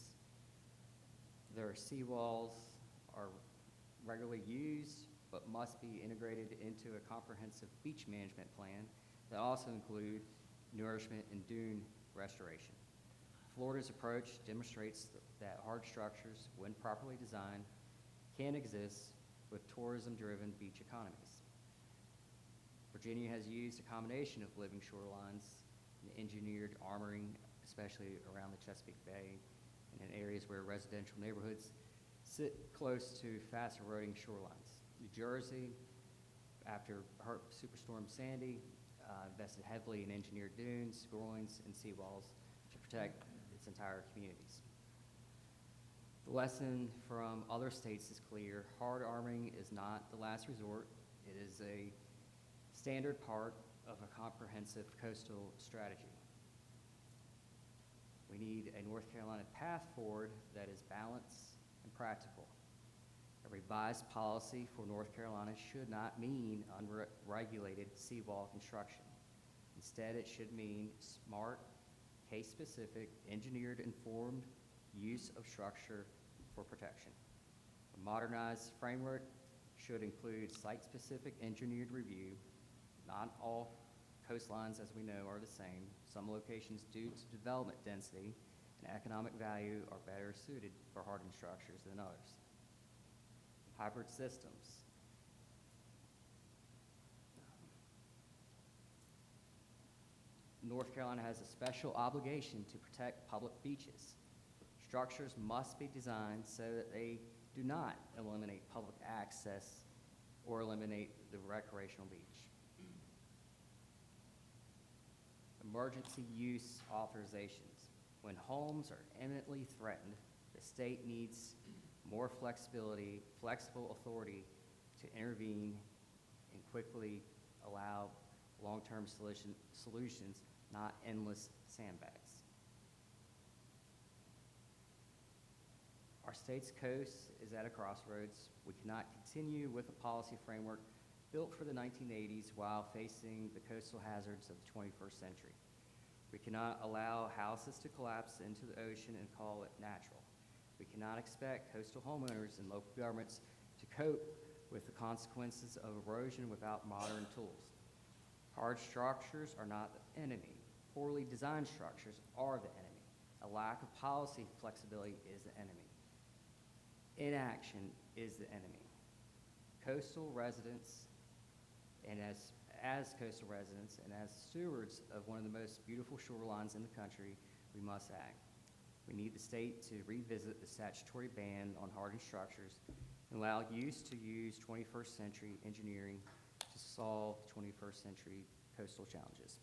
Their seawalls are regularly used, but must be integrated into a comprehensive beach management plan that also include nourishment and dune restoration. Florida's approach demonstrates that hard structures, when properly designed, can exist with tourism-driven beach economies. Virginia has used a combination of living shorelines and engineered armoring, especially around the Chesapeake Bay and in areas where residential neighborhoods sit close to fast-eroding shorelines. New Jersey, after Superstorm Sandy, invested heavily in engineered dunes, groins, and seawalls to protect its entire communities. The lesson from other states is clear. Hard armoring is not the last resort. It is a standard part of a comprehensive coastal strategy. We need a North Carolina path forward that is balanced and practical. A revised policy for North Carolina should not mean unregulated seawall construction. Instead, it should mean smart, case-specific, engineered, informed use of structure for protection. A modernized framework should include site-specific engineered review. Not all coastlines, as we know, are the same. Some locations, due to development density and economic value, are better suited for hardened structures than others. Hybrid systems. North Carolina has a special obligation to protect public beaches. Structures must be designed so that they do not eliminate public access or eliminate the recreational beach. Emergency use authorizations. When homes are imminently threatened, the state needs more flexible authority to intervene and quickly allow long-term solutions, not endless sandbags. Our state's coast is at a crossroads. We cannot continue with a policy framework built for the 1980s while facing the coastal hazards of the 21st century. We cannot allow houses to collapse into the ocean and call it natural. We cannot expect coastal homeowners and local governments to cope with the consequences of erosion without modern tools. Hard structures are not the enemy. Poorly designed structures are the enemy. A lack of policy flexibility is the enemy. Inaction is the enemy. Coastal residents, and as coastal residents and as stewards of one of the most beautiful shorelines in the country, we must act. We need the state to revisit the statutory ban on hardened structures and allow use 21st century engineering to solve 21st century coastal challenges.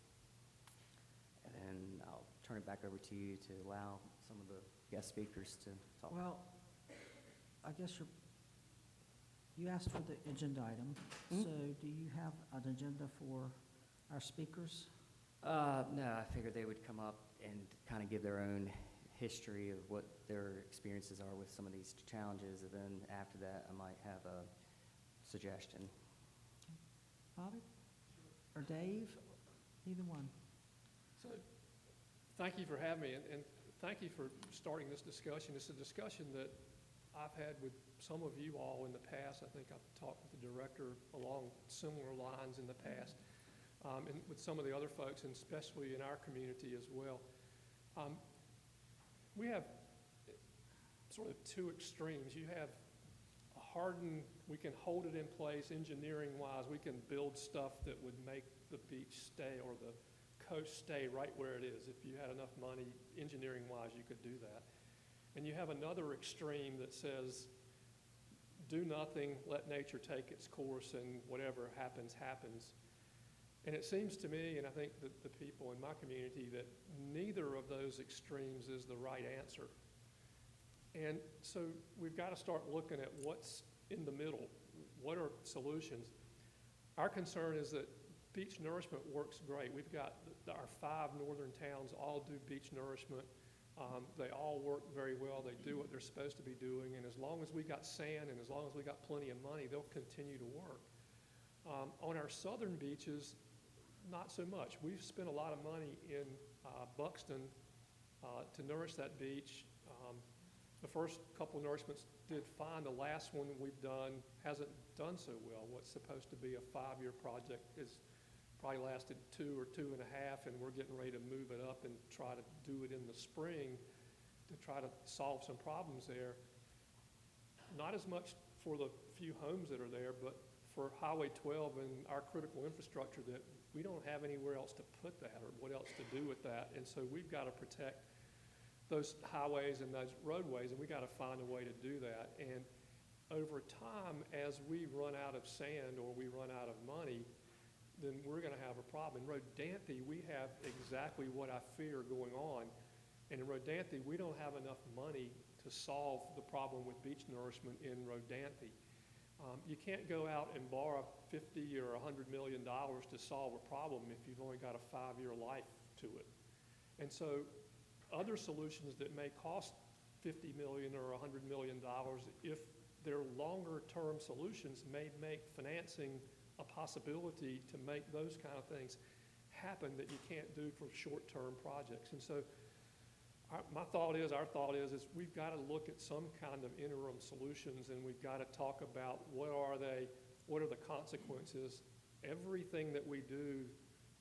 And then I'll turn it back over to you to allow some of the guest speakers to talk. Well, I guess you asked for the agenda item, so do you have an agenda for our speakers? No, I figured they would come up and kind of give their own history of what their experiences are with some of these challenges, and then after that, I might have a suggestion. Bobby? Or Dave? Either one. So, thank you for having me, and thank you for starting this discussion. It's a discussion that I've had with some of you all in the past. I think I've talked with the director along similar lines in the past. and with some of the other folks, and especially in our community as well. We have sort of two extremes. You have a hardened, we can hold it in place engineering-wise. We can build stuff that would make the beach stay or the coast stay right where it is. If you had enough money, engineering-wise, you could do that. And you have another extreme that says, do nothing, let nature take its course, and whatever happens, happens. And it seems to me, and I think that the people in my community, that neither of those extremes is the right answer. And so we've got to start looking at what's in the middle. What are solutions? Our concern is that beach nourishment works great. We've got our 5 northern towns all do beach nourishment. They all work very well. They do what they're supposed to be doing. And as long as we got sand and as long as we got plenty of money, they'll continue to work. On our southern beaches, not so much. We've spent a lot of money in Buxton to nourish that beach. The first couple nourishments did fine. The last one we've done hasn't done so well. What's supposed to be a 5-year project is probably lasted 2 or 2.5, and we're getting ready to move it up and try to do it in the spring to try to solve some problems there. Not as much for the few homes that are there, but for Highway 12 and our critical infrastructure that we don't have anywhere else to put that or what else to do with that. And so we've got to protect those highways and those roadways, and we got to find a way to do that. And over time, as we run out of sand or we run out of money, then we're going to have a problem. In Rodanthe, we have exactly what I fear going on. And in Rodanthe, we don't have enough money to solve the problem with beach nourishment in Rodanthe. You can't go out and borrow $50 or $100 million to solve a problem if you've only got a 5-year life to it. And so other solutions that may cost $50 million or $100 million, if they're longer-term solutions, may make financing a possibility to make those kind of things happen that you can't do for short-term projects. And so our thought is we've got to look at some kind of interim solutions, and we've got to talk about what are the consequences. Everything that we do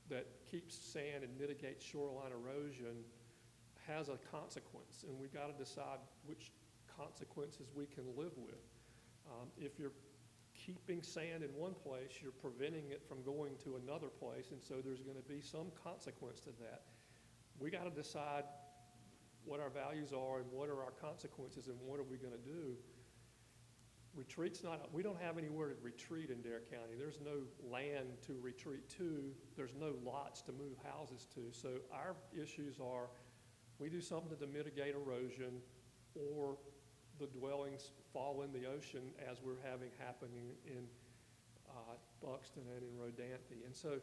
that keeps sand and mitigates shoreline erosion has a consequence, and we've got to decide which consequences we can live with. If you're keeping sand in one place, you're preventing it from going to another place, and so there's going to be some consequence to that. We got to decide what our values are and what are our consequences and what are we going to do. We don't have anywhere to retreat in Dare County. There's no land to retreat to. There's no lots to move houses to. So our issues are, we do something to mitigate erosion, or the dwellings fall in the ocean as we're having happening in Buxton and in Rodanthe. And so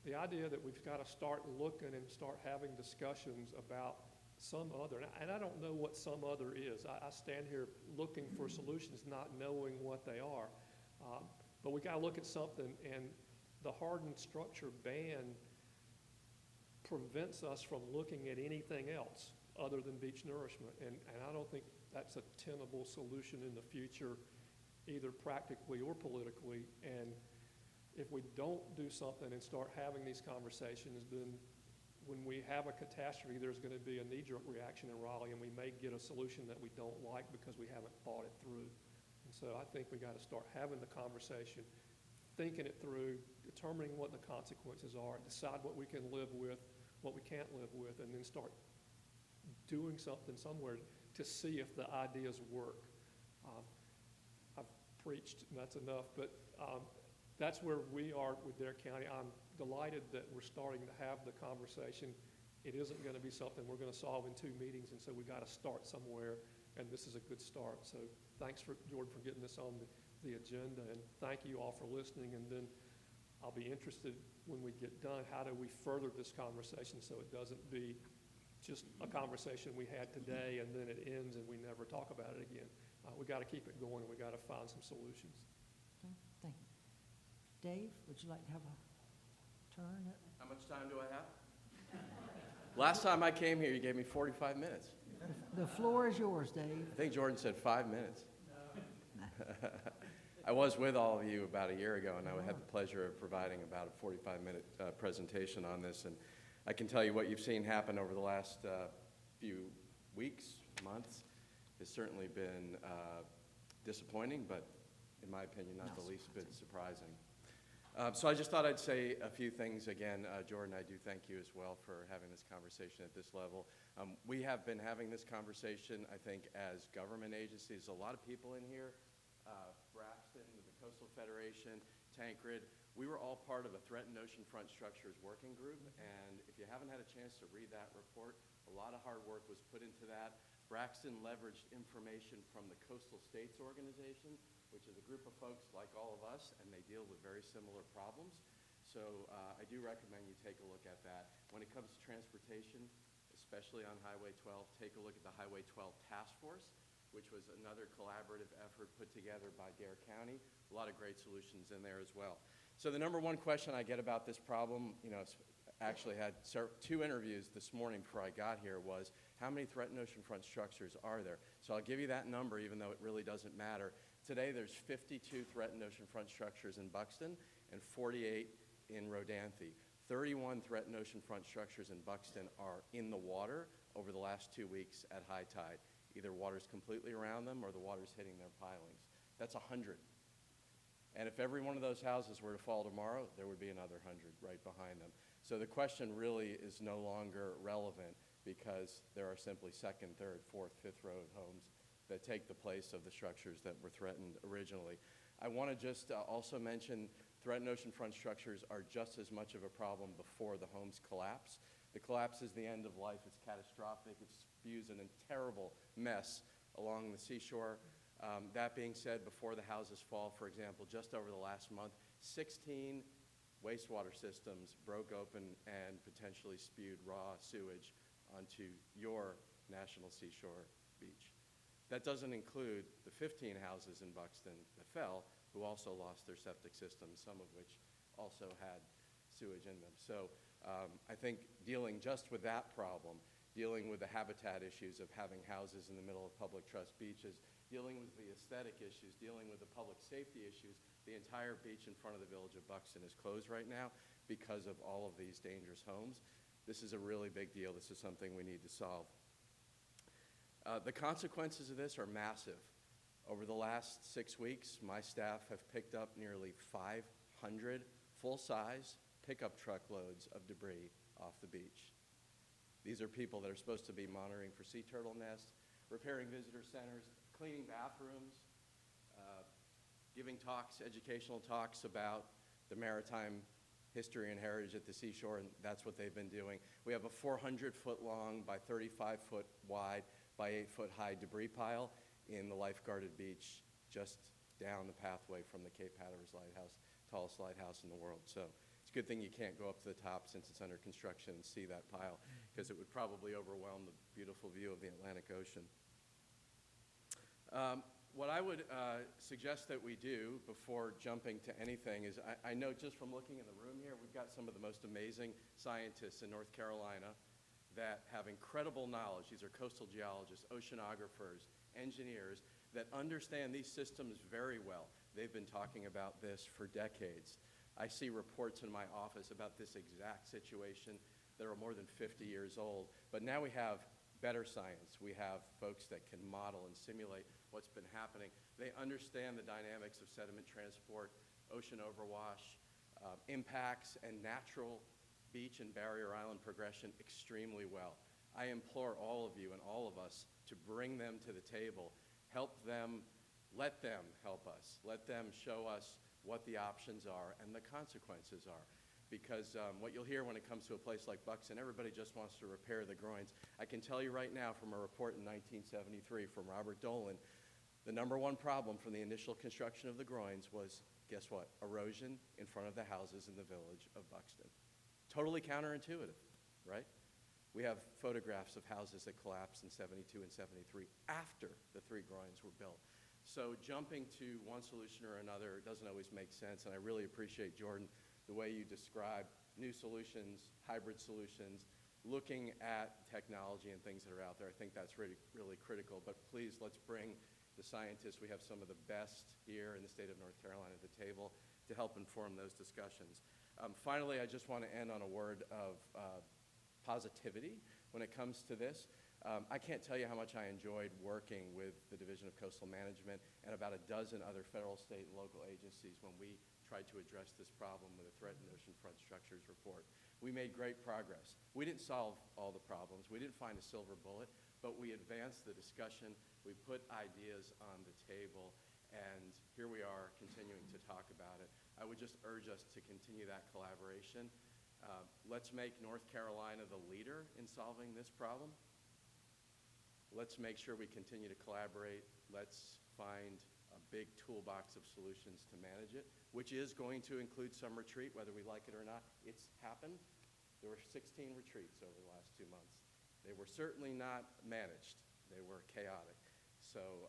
the idea that we've got to start looking and start having discussions about some other, and I don't know what some other is. I stand here looking for solutions, not knowing what they are. But we got to look at something, and the hardened structure ban prevents us from looking at anything else other than beach nourishment. And I don't think that's a tenable solution in the future, either practically or politically. And if we don't do something and start having these conversations, then when we have a catastrophe, there's going to be a knee-jerk reaction in Raleigh, and we may get a solution that we don't like because we haven't thought it through. And so I think we got to start having the conversation, thinking it through, determining what the consequences are, decide what we can live with, what we can't live with, and then start doing something somewhere to see if the ideas work. I've preached, and that's enough, but that's where we are with Dare County. I'm delighted that we're starting to have the conversation. It isn't going to be something we're going to solve in 2 meetings, and so we got to start somewhere, and this is a good start. So thanks, Jordan, for getting this on the agenda, and thank you all for listening. And then I'll be interested when we get done, how do we further this conversation so it doesn't be just a conversation we had today and then it ends and we never talk about it again. We got to keep it going, and we got to find some solutions. Okay, thank you. Dave, would you like to have a turn? How much time do I have? Last time I came here, you gave me 45 minutes. The floor is yours, Dave. I think Jordan said 5 minutes. I was with all of you about a year ago, and I had the pleasure of providing about a 45-minute presentation on this. And I can tell you what you've seen happen over the last few weeks, months, has certainly been disappointing, but in my opinion, not the least bit surprising. So I just thought I'd say a few things again. Jordan, I do thank you as well for having this conversation at this level. We have been having this conversation, I think, as government agencies. A lot of people in here, Braxton, the Coastal Federation, Tancred, we were all part of a Threatened Oceanfront Structures Working Group, and if you haven't had a chance to read that report, a lot of hard work was put into that. Braxton leveraged information from the Coastal States Organization, which is a group of folks like all of us, and they deal with very similar problems. So I do recommend you take a look at that. When it comes to transportation, especially on Highway 12, take a look at the Highway 12 Task Force, which was another collaborative effort put together by Dare County. A lot of great solutions in there as well. So the number one question I get about this problem, actually had two interviews this morning before I got here, was how many threatened oceanfront structures are there? So I'll give you that number, even though it really doesn't matter. Today, there's 52 threatened oceanfront structures in Buxton and 48 in Rodanthe. 31 threatened oceanfront structures in Buxton are in the water over the last 2 weeks at high tide. Either water's completely around them or the water's hitting their pilings. That's 100. And if every one of those houses were to fall tomorrow, there would be another 100 right behind them. So the question really is no longer relevant because there are simply second, third, fourth, fifth row homes that take the place of the structures that were threatened originally. I want to just also mention threatened oceanfront structures are just as much of a problem before the homes collapse. The collapse is the end of life. It's catastrophic. It spews in a terrible mess along the seashore. That being said, before the houses fall, for example, just over the last month, 16 wastewater systems broke open and potentially spewed raw sewage onto your National Seashore Beach. That doesn't include the 15 houses in Buxton that fell, who also lost their septic systems, some of which also had sewage in them. So I think dealing just with that problem, dealing with the habitat issues of having houses in the middle of public trust beaches, dealing with the aesthetic issues, dealing with the public safety issues, the entire beach in front of the village of Buxton is closed right now because of all of these dangerous homes. This is a really big deal. This is something we need to solve. The consequences of this are massive. Over the last 6 weeks, my staff have picked up nearly 500 full-size pickup truckloads of debris off the beach. These are people that are supposed to be monitoring for sea turtle nests, repairing visitor centers, cleaning bathrooms, giving talks, educational talks about the maritime history and heritage at the seashore, and that's what they've been doing. We have a 400-foot long by 35-foot wide by 8-foot high debris pile in the lifeguarded beach just down the pathway from the Cape Hatteras Lighthouse, tallest lighthouse in the world. So it's a good thing you can't go up to the top since it's under construction and see that pile, because it would probably overwhelm the beautiful view of the Atlantic Ocean. What I would suggest that we do before jumping to anything is, I know just from looking in the room here, we've got some of the most amazing scientists in North Carolina that have incredible knowledge. These are coastal geologists, oceanographers, engineers that understand these systems very well. They've been talking about this for decades. I see reports in my office about this exact situation that are more than 50 years old. But now we have better science. We have folks that can model and simulate what's been happening. They understand the dynamics of sediment transport, ocean overwash, impacts, and natural beach and barrier island progression extremely well. I implore all of you and all of us to bring them to the table, help them, let them help us, let them show us what the options are and the consequences are. Because what you'll hear when it comes to a place like Buxton, everybody just wants to repair the groins. I can tell you right now from a report in 1973 from Robert Dolan, the number one problem from the initial construction of the groins was, guess what? Erosion in front of the houses in the village of Buxton. Totally counterintuitive, right? We have photographs of houses that collapsed in 72 and 73 after the 3 groins were built. So jumping to one solution or another doesn't always make sense, and I really appreciate, Jordan, the way you describe new solutions, hybrid solutions, looking at technology and things that are out there. I think that's really, really critical. But please, let's bring the scientists. We have some of the best here in the state of North Carolina at the table to help inform those discussions. Finally, I just want to end on a word of positivity when it comes to this. I can't tell you how much I enjoyed working with the Division of Coastal Management and about a dozen other federal, state, and local agencies when we tried to address this problem with the Threatened Oceanfront Structures Report. We made great progress. We didn't solve all the problems. We didn't find a silver bullet, but we advanced the discussion. We put ideas on the table, and here we are continuing to talk about it. I would just urge us to continue that collaboration. Let's make North Carolina the leader in solving this problem. Let's make sure we continue to collaborate. Let's find a big toolbox of solutions to manage it, which is going to include some retreat, whether we like it or not. It's happened. There were 16 retreats over the last 2 months. They were certainly not managed. They were chaotic. So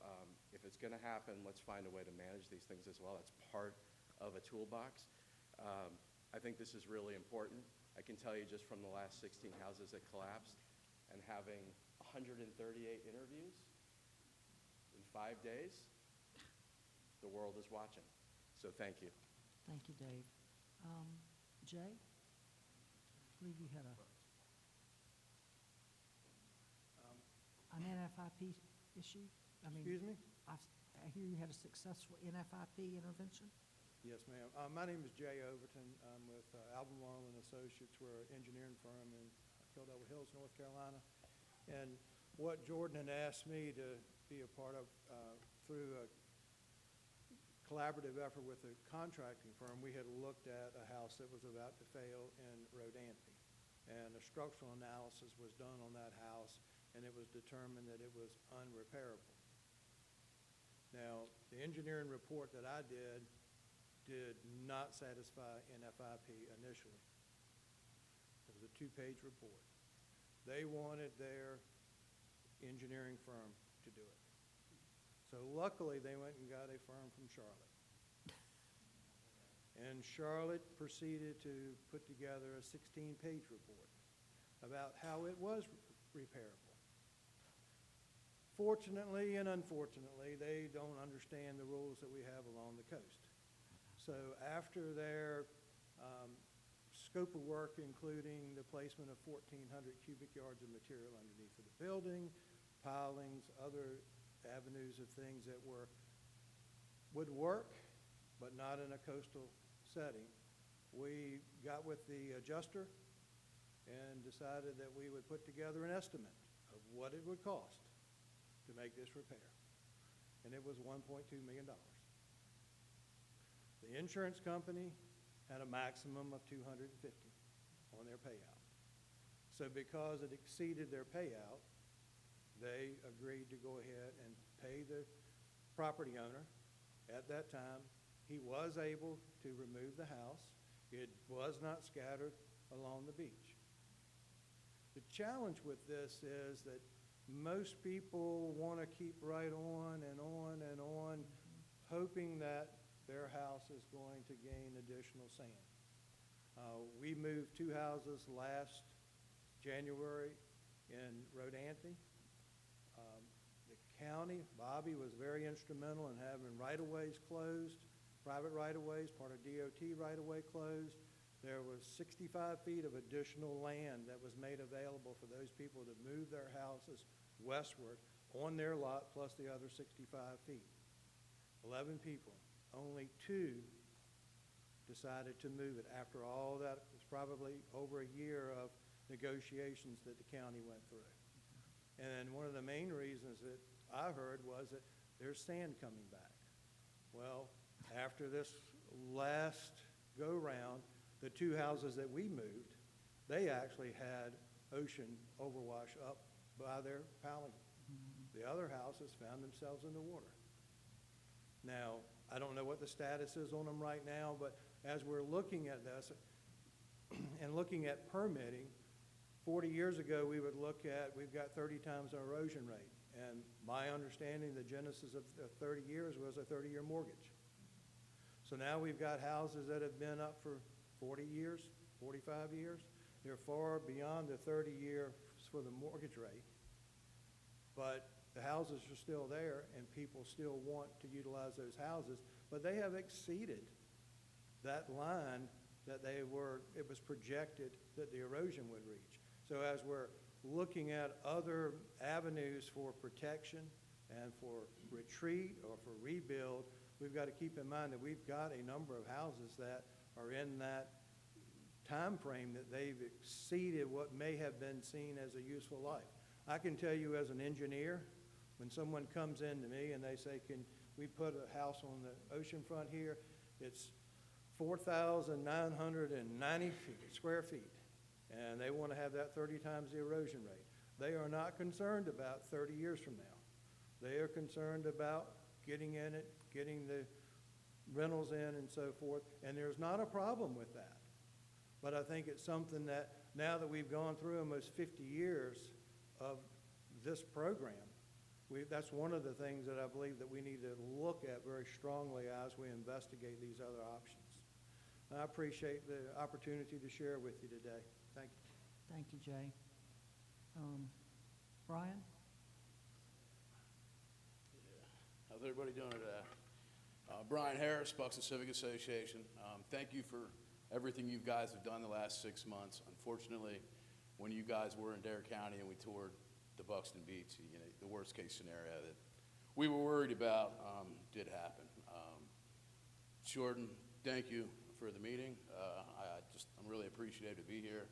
if it's going to happen, let's find a way to manage these things as well. That's part of a toolbox. I think this is really important. I can tell you just from the last 16 houses that collapsed and having 138 interviews in 5 days, the world is watching. So thank you. Thank you, Dave. Jay? I believe you had an NFIP issue? Excuse me? I hear you had a successful NFIP intervention? Yes, ma'am. My name is Jay Overton. I'm with Albemarle and Associates. We're an engineering firm in Kildover Hills, North Carolina. And what Jordan had asked me to be a part of through a collaborative effort with a contracting firm, we had looked at a house that was about to fail in Rodanthe. And a structural analysis was done on that house, and it was determined that it was unrepairable. Now, the engineering report that I did not satisfy NFIP initially. It was a 2-page report. They wanted their engineering firm to do it. So luckily, they went and got a firm from Charlotte. And Charlotte proceeded to put together a 16-page report about how it was repairable. Fortunately and unfortunately, they don't understand the rules that we have along the coast. So after their scope of work, including the placement of 1,400 cubic yards of material underneath of the building, pilings, other avenues of things that would work, but not in a coastal setting, we got with the adjuster and decided that we would put together an estimate of what it would cost to make this repair. And it was $1.2 million. The insurance company had a maximum of $250 on their payout. So because it exceeded their payout, they agreed to go ahead and pay the property owner. At that time, he was able to remove the house. It was not scattered along the beach. The challenge with this is that most people want to keep right on and on and on, hoping that their house is going to gain additional sand. We moved 2 houses last January in Rodanthe. The county, Bobby, was very instrumental in having right-of-ways closed, private right-of-ways, part of DOT right-of-way closed. There was 65 feet of additional land that was made available for those people to move their houses westward on their lot, plus the other 65 feet. 11 people. Only 2 decided to move it after all that. It was probably over a year of negotiations that the county went through. And one of the main reasons that I heard was that there's sand coming back. Well, after this last go-round, the 2 houses that we moved, they actually had ocean overwash up by their piling. The other houses found themselves in the water. Now, I don't know what the status is on them right now, but as we're looking at this and looking at permitting, 40 years ago, we would look at, we've got 30 times our erosion rate. And my understanding, the genesis of the 30 years was a 30-year mortgage. So now we've got houses that have been up for 40 years, 45 years. They're far beyond the 30 years for the mortgage rate. But the houses are still there and people still want to utilize those houses, but they have exceeded that line that it was projected that the erosion would reach. So as we're looking at other avenues for protection and for retreat or for rebuild, we've got to keep in mind that we've got a number of houses that are in that time frame that they've exceeded what may have been seen as a useful life. I can tell you as an engineer, when someone comes in to me and they say, can we put a house on the oceanfront here? It's 4,990 square feet, and they want to have that 30 times the erosion rate. They are not concerned about 30 years from now. They are concerned about getting in it, getting the rentals in and so forth, and there's not a problem with that. But I think it's something that now that we've gone through almost 50 years of this program, that's one of the things that I believe that we need to look at very strongly as we investigate these other options. And I appreciate the opportunity to share with you today. Thank you. Thank you, Jay. Brian? How's everybody doing today? Brian Harris, Buxton Civic Association. Thank you for everything you guys have done the last 6 months. Unfortunately, when you guys were in Dare County and we toured the Buxton Beach, the worst case scenario that we were worried about did happen. Jordan, thank you for the meeting. I'm really appreciative to be here.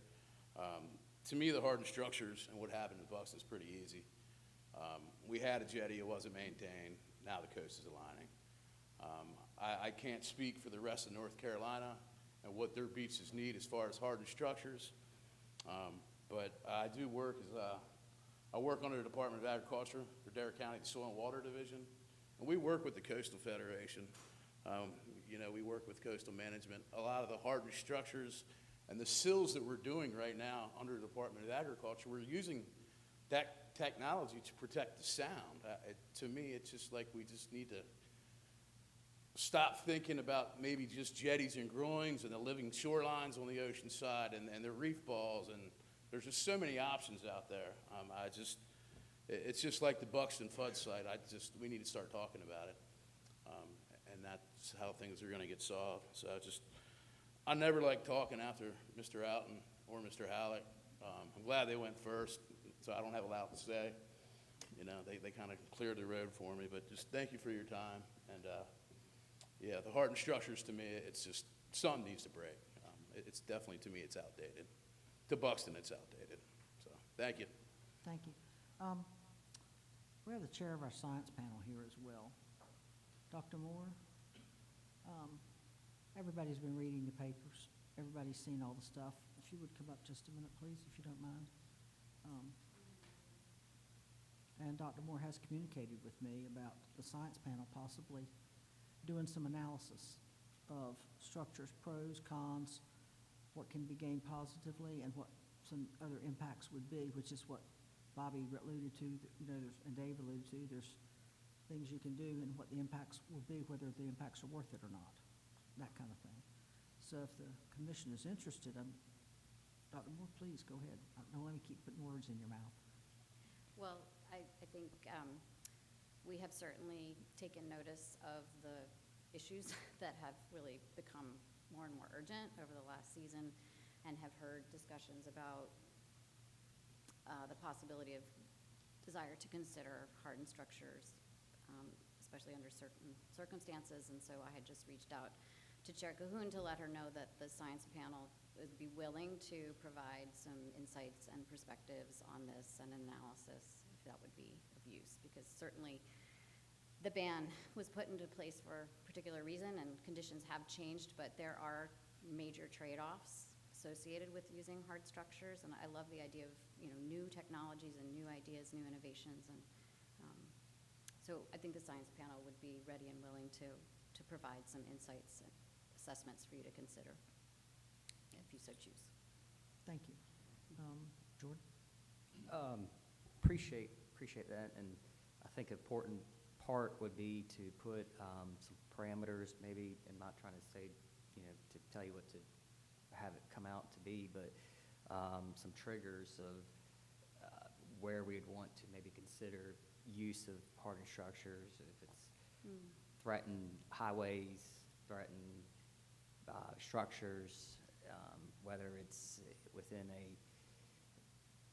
To me, the hardened structures and what happened in Buxton is pretty easy. We had a jetty, it wasn't maintained. Now the coast is aligning. I can't speak for the rest of North Carolina and what their beaches need as far as hardened structures, but I do work I work under the Department of Agriculture for Dare County, the Soil and Water Division, and we work with the Coastal Federation. We work with coastal management. A lot of the hardened structures and the sills that we're doing right now under the Department of Agriculture, we're using that technology to protect the sound. To me, it's just like we just need to stop thinking about maybe just jetties and groins and the living shorelines on the ocean side and the reef balls, and there's just so many options out there. It's just like the Buxton FUD site. We need to start talking about it, and that's how things are going to get solved. So I never like talking after Mr. Outen or Mr. Halleck. I'm glad they went first, so I don't have a lot to say. They kind of cleared the road for me, but just thank you for your time. And yeah, the hardened structures, to me, it's just something needs to break. It's definitely, to me, it's outdated. To Buxton, it's outdated. So thank you. Thank you. We have the chair of our science panel here as well. Dr. Moore, everybody's been reading the papers. Everybody's seen all the stuff. If you would come up just a minute, please, if you don't mind. And Dr. Moore has communicated with me about the science panel possibly doing some analysis of structures, pros, cons, what can be gained positively, and what some other impacts would be, which is what Bobby alluded to, and Dave alluded to. There's things you can do and what the impacts will be, whether the impacts are worth it or not, that kind of thing. So if the commission is interested, Dr. Moore, please go ahead. Don't let me keep putting words in your mouth. Well, I think we have certainly taken notice of the issues that have really become more and more urgent over the last season, and have heard discussions about the possibility of desire to consider hardened structures, especially under certain circumstances. And so I had just reached out to Chair Cahoon to let her know that the science panel would be willing to provide some insights and perspectives on this and analysis, if that would be of use, because certainly the ban was put into place for a particular reason, and conditions have changed, but there are major trade-offs associated with using hard structures, and I love the idea of new technologies and new ideas, new innovations, and so I think the science panel would be ready and willing to provide some insights and assessments for you to consider, if you so choose. Thank you. Jordan? Appreciate that, and I think an important part would be to put some parameters, maybe. I'm not trying to say, to tell you what to have it come out to be, but some triggers of where we'd want to maybe consider use of hardened structures, if it's threatened highways, threatened structures, whether it's within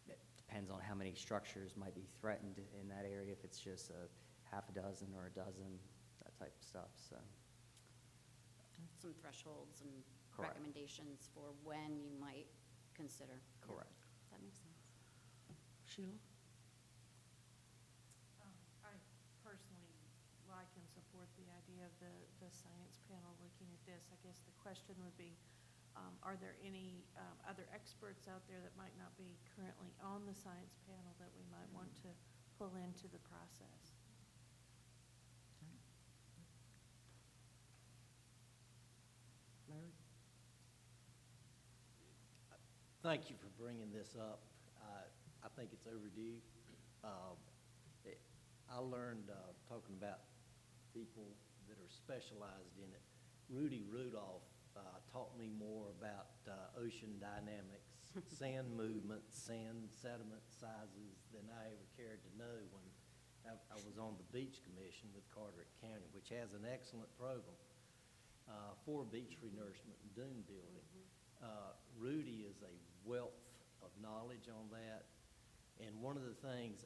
it depends on how many structures might be threatened in that area, if it's just a half a dozen or a dozen, that type of stuff, so. Some thresholds and Correct. recommendations for when you might consider. Correct. That makes sense. Sheila? I personally like and support the idea of the science panel looking at this. I guess the question would be, are there any other experts out there that might not be currently on the science panel that we might want to pull into the process? Larry? Thank you for bringing this up. I think it's overdue. I learned, talking about people that are specialized in it, Rudy Rudolph taught me more about ocean dynamics, sand movement, sand sediment sizes than I ever cared to know when I was on the Beach Commission with Carteret County, which has an excellent program for beach renourishment and dune building. Rudy is a wealth of knowledge on that. And one of the things,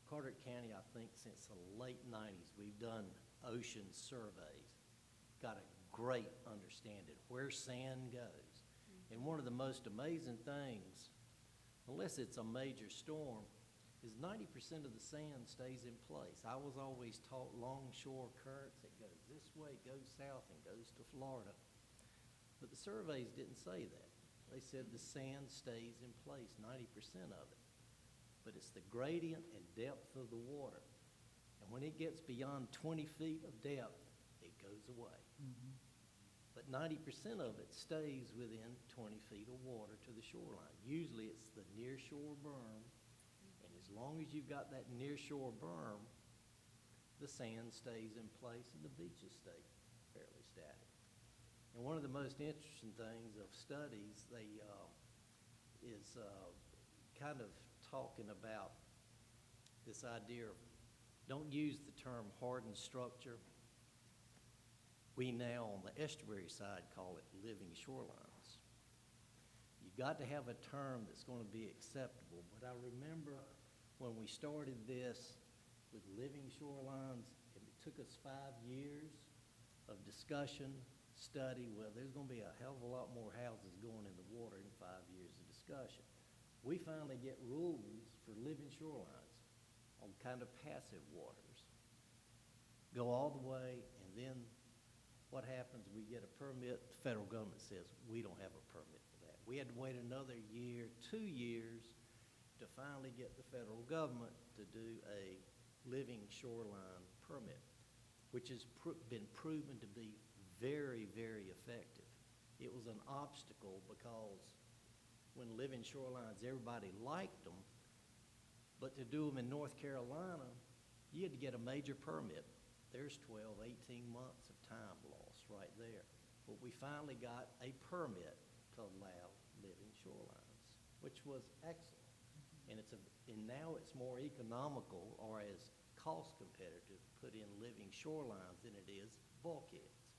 Carteret County, I think since the late 90s, we've done ocean surveys, got a great understanding where sand goes. And one of the most amazing things, unless it's a major storm, is 90% of the sand stays in place. I was always taught longshore currents, it goes this way, goes south, and goes to Florida. But the surveys didn't say that. They said the sand stays in place, 90% of it. But it's the gradient and depth of the water. And when it gets beyond 20 feet of depth, it goes away. But 90% of it stays within 20 feet of water to the shoreline. Usually it's the near shore berm, and as long as you've got that near shore berm, the sand stays in place and the beaches stay fairly static. And one of the most interesting things of studies, is kind of talking about this idea of, don't use the term hardened structure. We now, on the estuary side, call it living shorelines. You got to have a term that's going to be acceptable, but I remember when we started this with living shorelines, and it took us 5 years of discussion, study. Well, there's going to be a hell of a lot more houses going in the water in 5 years of discussion. We finally get rules for living shorelines on kind of passive waters. Go all the way, and then what happens? We get a permit. The federal government says we don't have a permit for that. We had to wait another year, 2 years, to finally get the federal government to do a living shoreline permit, which has been proven to be very, very effective. It was an obstacle because when living shorelines, everybody liked them, but to do them in North Carolina, you had to get a major permit. There's 12, 18 months of time lost right there. But we finally got a permit to allow living shorelines, which was excellent. And now it's more economical or as cost competitive to put in living shorelines than it is bulkheads.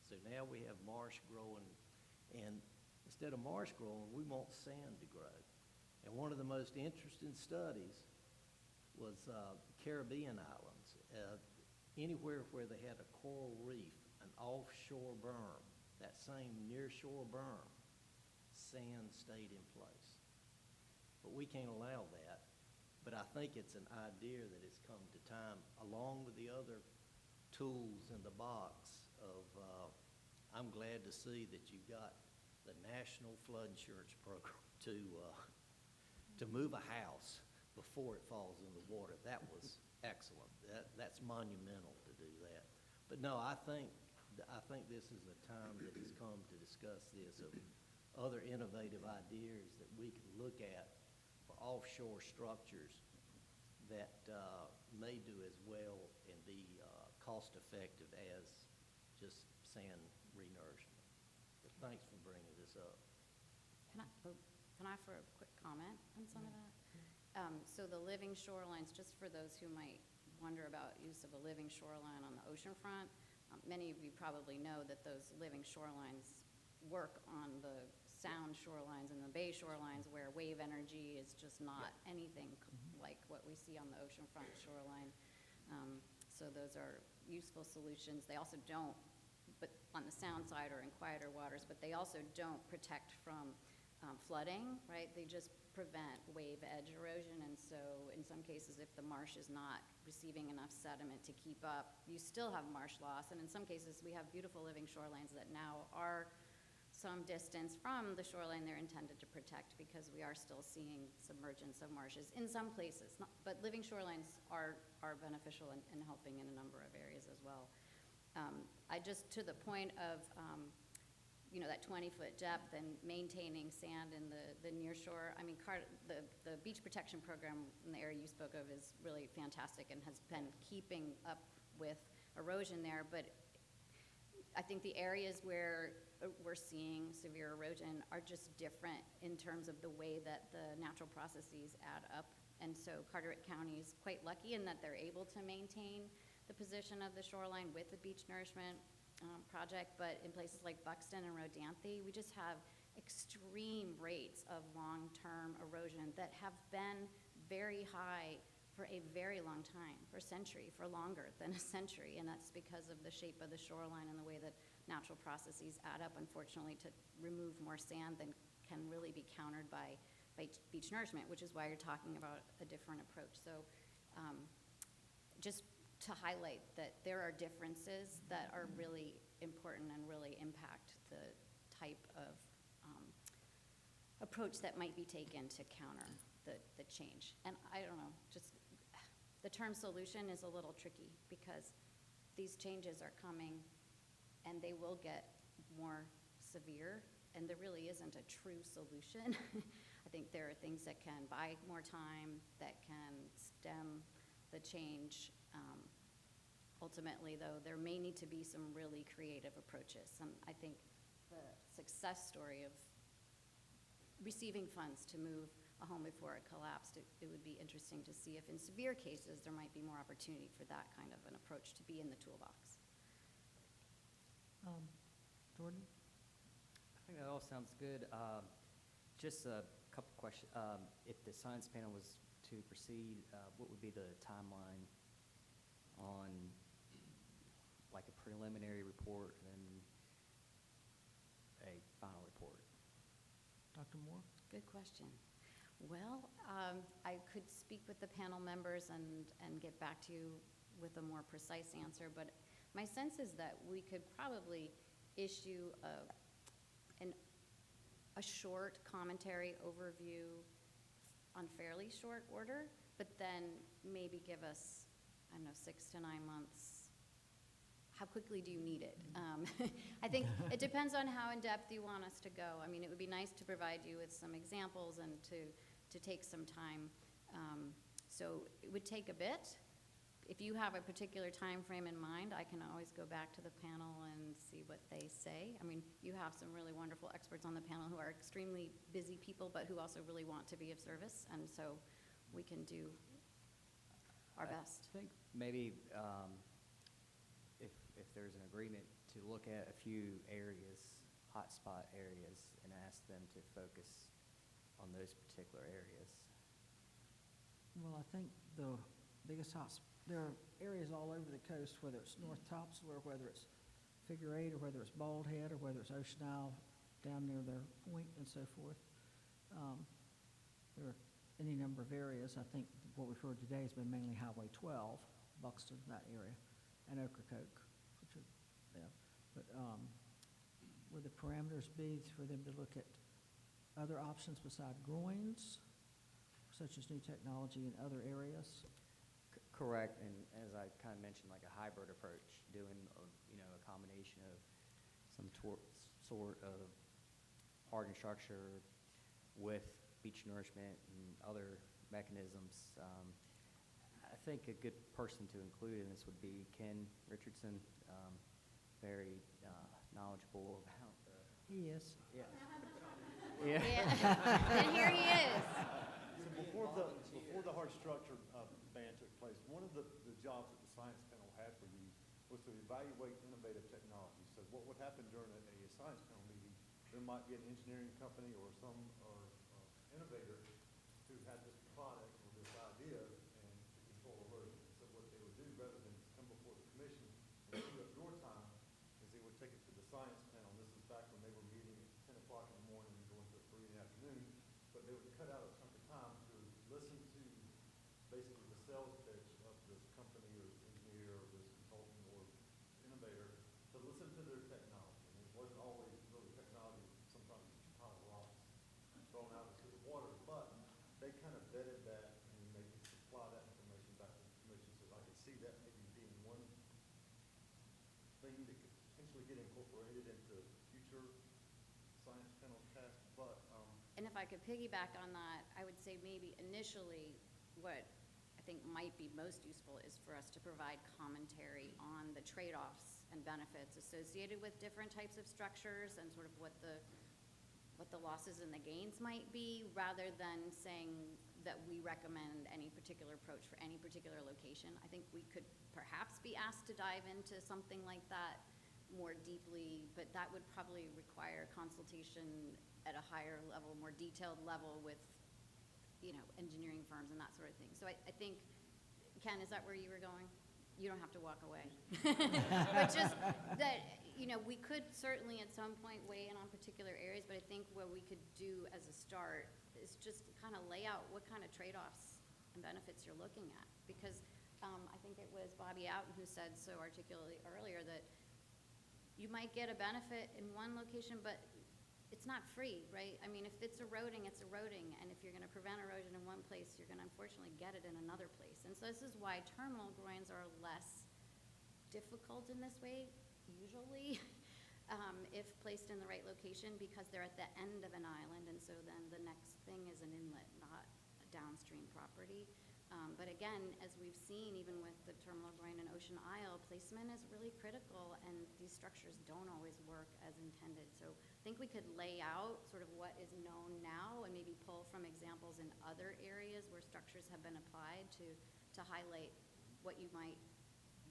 So now we have marsh growing, and instead of marsh growing, we want sand to grow. And one of the most interesting studies was Caribbean islands. Anywhere where they had a coral reef, an offshore berm, that same near-shore berm, sand stayed in place. But we can't allow that. But I think it's an idea that has come to time, along with the other tools in the box of, I'm glad to see that you got the National Flood Insurance Program to move a house before it falls in the water. That was excellent. That's monumental to do that. But no, I think this is a time that has come to discuss this, of other innovative ideas that we can look at for offshore structures that may do as well and be cost-effective as just sand renourishment. But thanks for bringing this up. Can I for a quick comment on some of that? So the living shorelines, just for those who might wonder about use of a living shoreline on the ocean front, many of you probably know that those living shorelines work on the sound shorelines and the bay shorelines where wave energy is just not anything like what we see on the oceanfront shoreline. So those are useful solutions. They also don't, but on the sound side or in quieter waters, but they also don't protect from flooding, right? They just prevent wave edge erosion, and so in some cases, if the marsh is not receiving enough sediment to keep up, you still have marsh loss, and in some cases, we have beautiful living shorelines that now are some distance from the shoreline they're intended to protect, because we are still seeing submergence of marshes in some places, but living shorelines are beneficial in helping in a number of areas as well. I just, to the point of, that 20-foot depth and maintaining sand in the near shore. I mean, the beach protection program in the area you spoke of is really fantastic and has been keeping up with erosion there. But I think the areas where we're seeing severe erosion are just different in terms of the way that the natural processes add up. And so Carteret County is quite lucky in that they're able to maintain the position of the shoreline with the beach nourishment project, but in places like Buxton and Rodanthe, we just have extreme rates of long-term erosion that have been very high for a very long time, for a century, for longer than a century, and that's because of the shape of the shoreline and the way that natural processes add up, unfortunately, to remove more sand than can really be countered by beach nourishment, which is why you're talking about a different approach. So just to highlight that there are differences that are really important and really impact the type of approach that might be taken to counter the change. And I don't know, just the term solution is a little tricky because these changes are coming and they will get more severe, and there really isn't a true solution. I think there are things that can buy more time, that can stem the change. Ultimately, though, there may need to be some really creative approaches. And I think the success story of receiving funds to move a home before it collapsed, it would be interesting to see if in severe cases there might be more opportunity for that kind of an approach to be in the toolbox. Jordan? I think that all sounds good. Just a couple questions. If the science panel was to proceed, what would be the timeline on like a preliminary report and a final report? Dr. Moore? Good question. Well, I could speak with the panel members and get back to you with a more precise answer, but my sense is that we could probably issue a short commentary overview on fairly short order, but then maybe give us, I don't know, 6 to 9 months. How quickly do you need it? I think it depends on how in-depth you want us to go. I mean, it would be nice to provide you with some examples and to take some time. So it would take a bit. If you have a particular time frame in mind, I can always go back to the panel and see what they say. I mean, you have some really wonderful experts on the panel who are extremely busy people, but who also really want to be of service, and so we can do our best. I think maybe if there's an agreement to look at a few areas, hotspot areas, and ask them to focus on those particular areas. Well, I think the biggest there are areas all over the coast, whether it's North Topsail, or whether it's Figure 8, or whether it's Bald Head, or whether it's Ocean Isle down near their point and so forth. There are any number of areas. I think what we've heard today has been mainly Highway 12, Buxton, that area, and Ocracoke, which are, yeah. But would the parameters be for them to look at other options beside groins, such as new technology in other areas? Correct, and as I kind of mentioned, like a hybrid approach, doing a combination of some sort of hardened structure with beach nourishment and other mechanisms. I think a good person to include in this would be Ken Richardson, very knowledgeable about the... He is. Yeah. Yeah. And here he is. So before before the hard structure ban took place, one of the jobs that the science panel had for you was to evaluate innovative technology. So what would happen during a science panel meeting, there might be an engineering company or some innovator who had this product or this idea and to control erosion. So what they would do, rather than come before the commission and chew up your time, is they would take it to the science panel. This is back when they were meeting at 10 o'clock in the morning and going to 3 in the afternoon. But they would cut out a chunk of time to listen to basically the sales pitch of this company or engineer or this consultant or innovator, to listen to their technology. And it wasn't always really technology, sometimes it's a pile of rocks thrown out into the water, but they kind of vetted that and they could supply that information back to the commission. So I could see that maybe being one thing that could potentially get incorporated into future science panel tasks, but And if I could piggyback on that, I would say maybe initially what I think might be most useful is for us to provide commentary on the trade-offs and benefits associated with different types of structures and sort of what the losses and the gains might be, rather than saying that we recommend any particular approach for any particular location. I think we could perhaps be asked to dive into something like that more deeply, but that would probably require consultation at a higher level, more detailed level with, engineering firms and that sort of thing. So I think, Ken, is that where you were going? You don't have to walk away. But just that, we could certainly at some point weigh in on particular areas, but I think what we could do as a start is just kind of lay out what kind of trade-offs and benefits you're looking at. Because I think it was Bobby Outen who said so articulately earlier that you might get a benefit in one location, but it's not free, right? I mean, if it's eroding, it's eroding, and if you're gonna prevent erosion in one place, you're gonna unfortunately get it in another place. And so this is why terminal groins are less difficult in this way, usually, if placed in the right location, because they're at the end of an island, and so then the next thing is an inlet, not a downstream property. But again, as we've seen, even with the terminal groin and Ocean Isle, placement is really critical, and these structures don't always work as intended. So I think we could lay out sort of what is known now and maybe pull from examples in other areas where structures have been applied to highlight what you might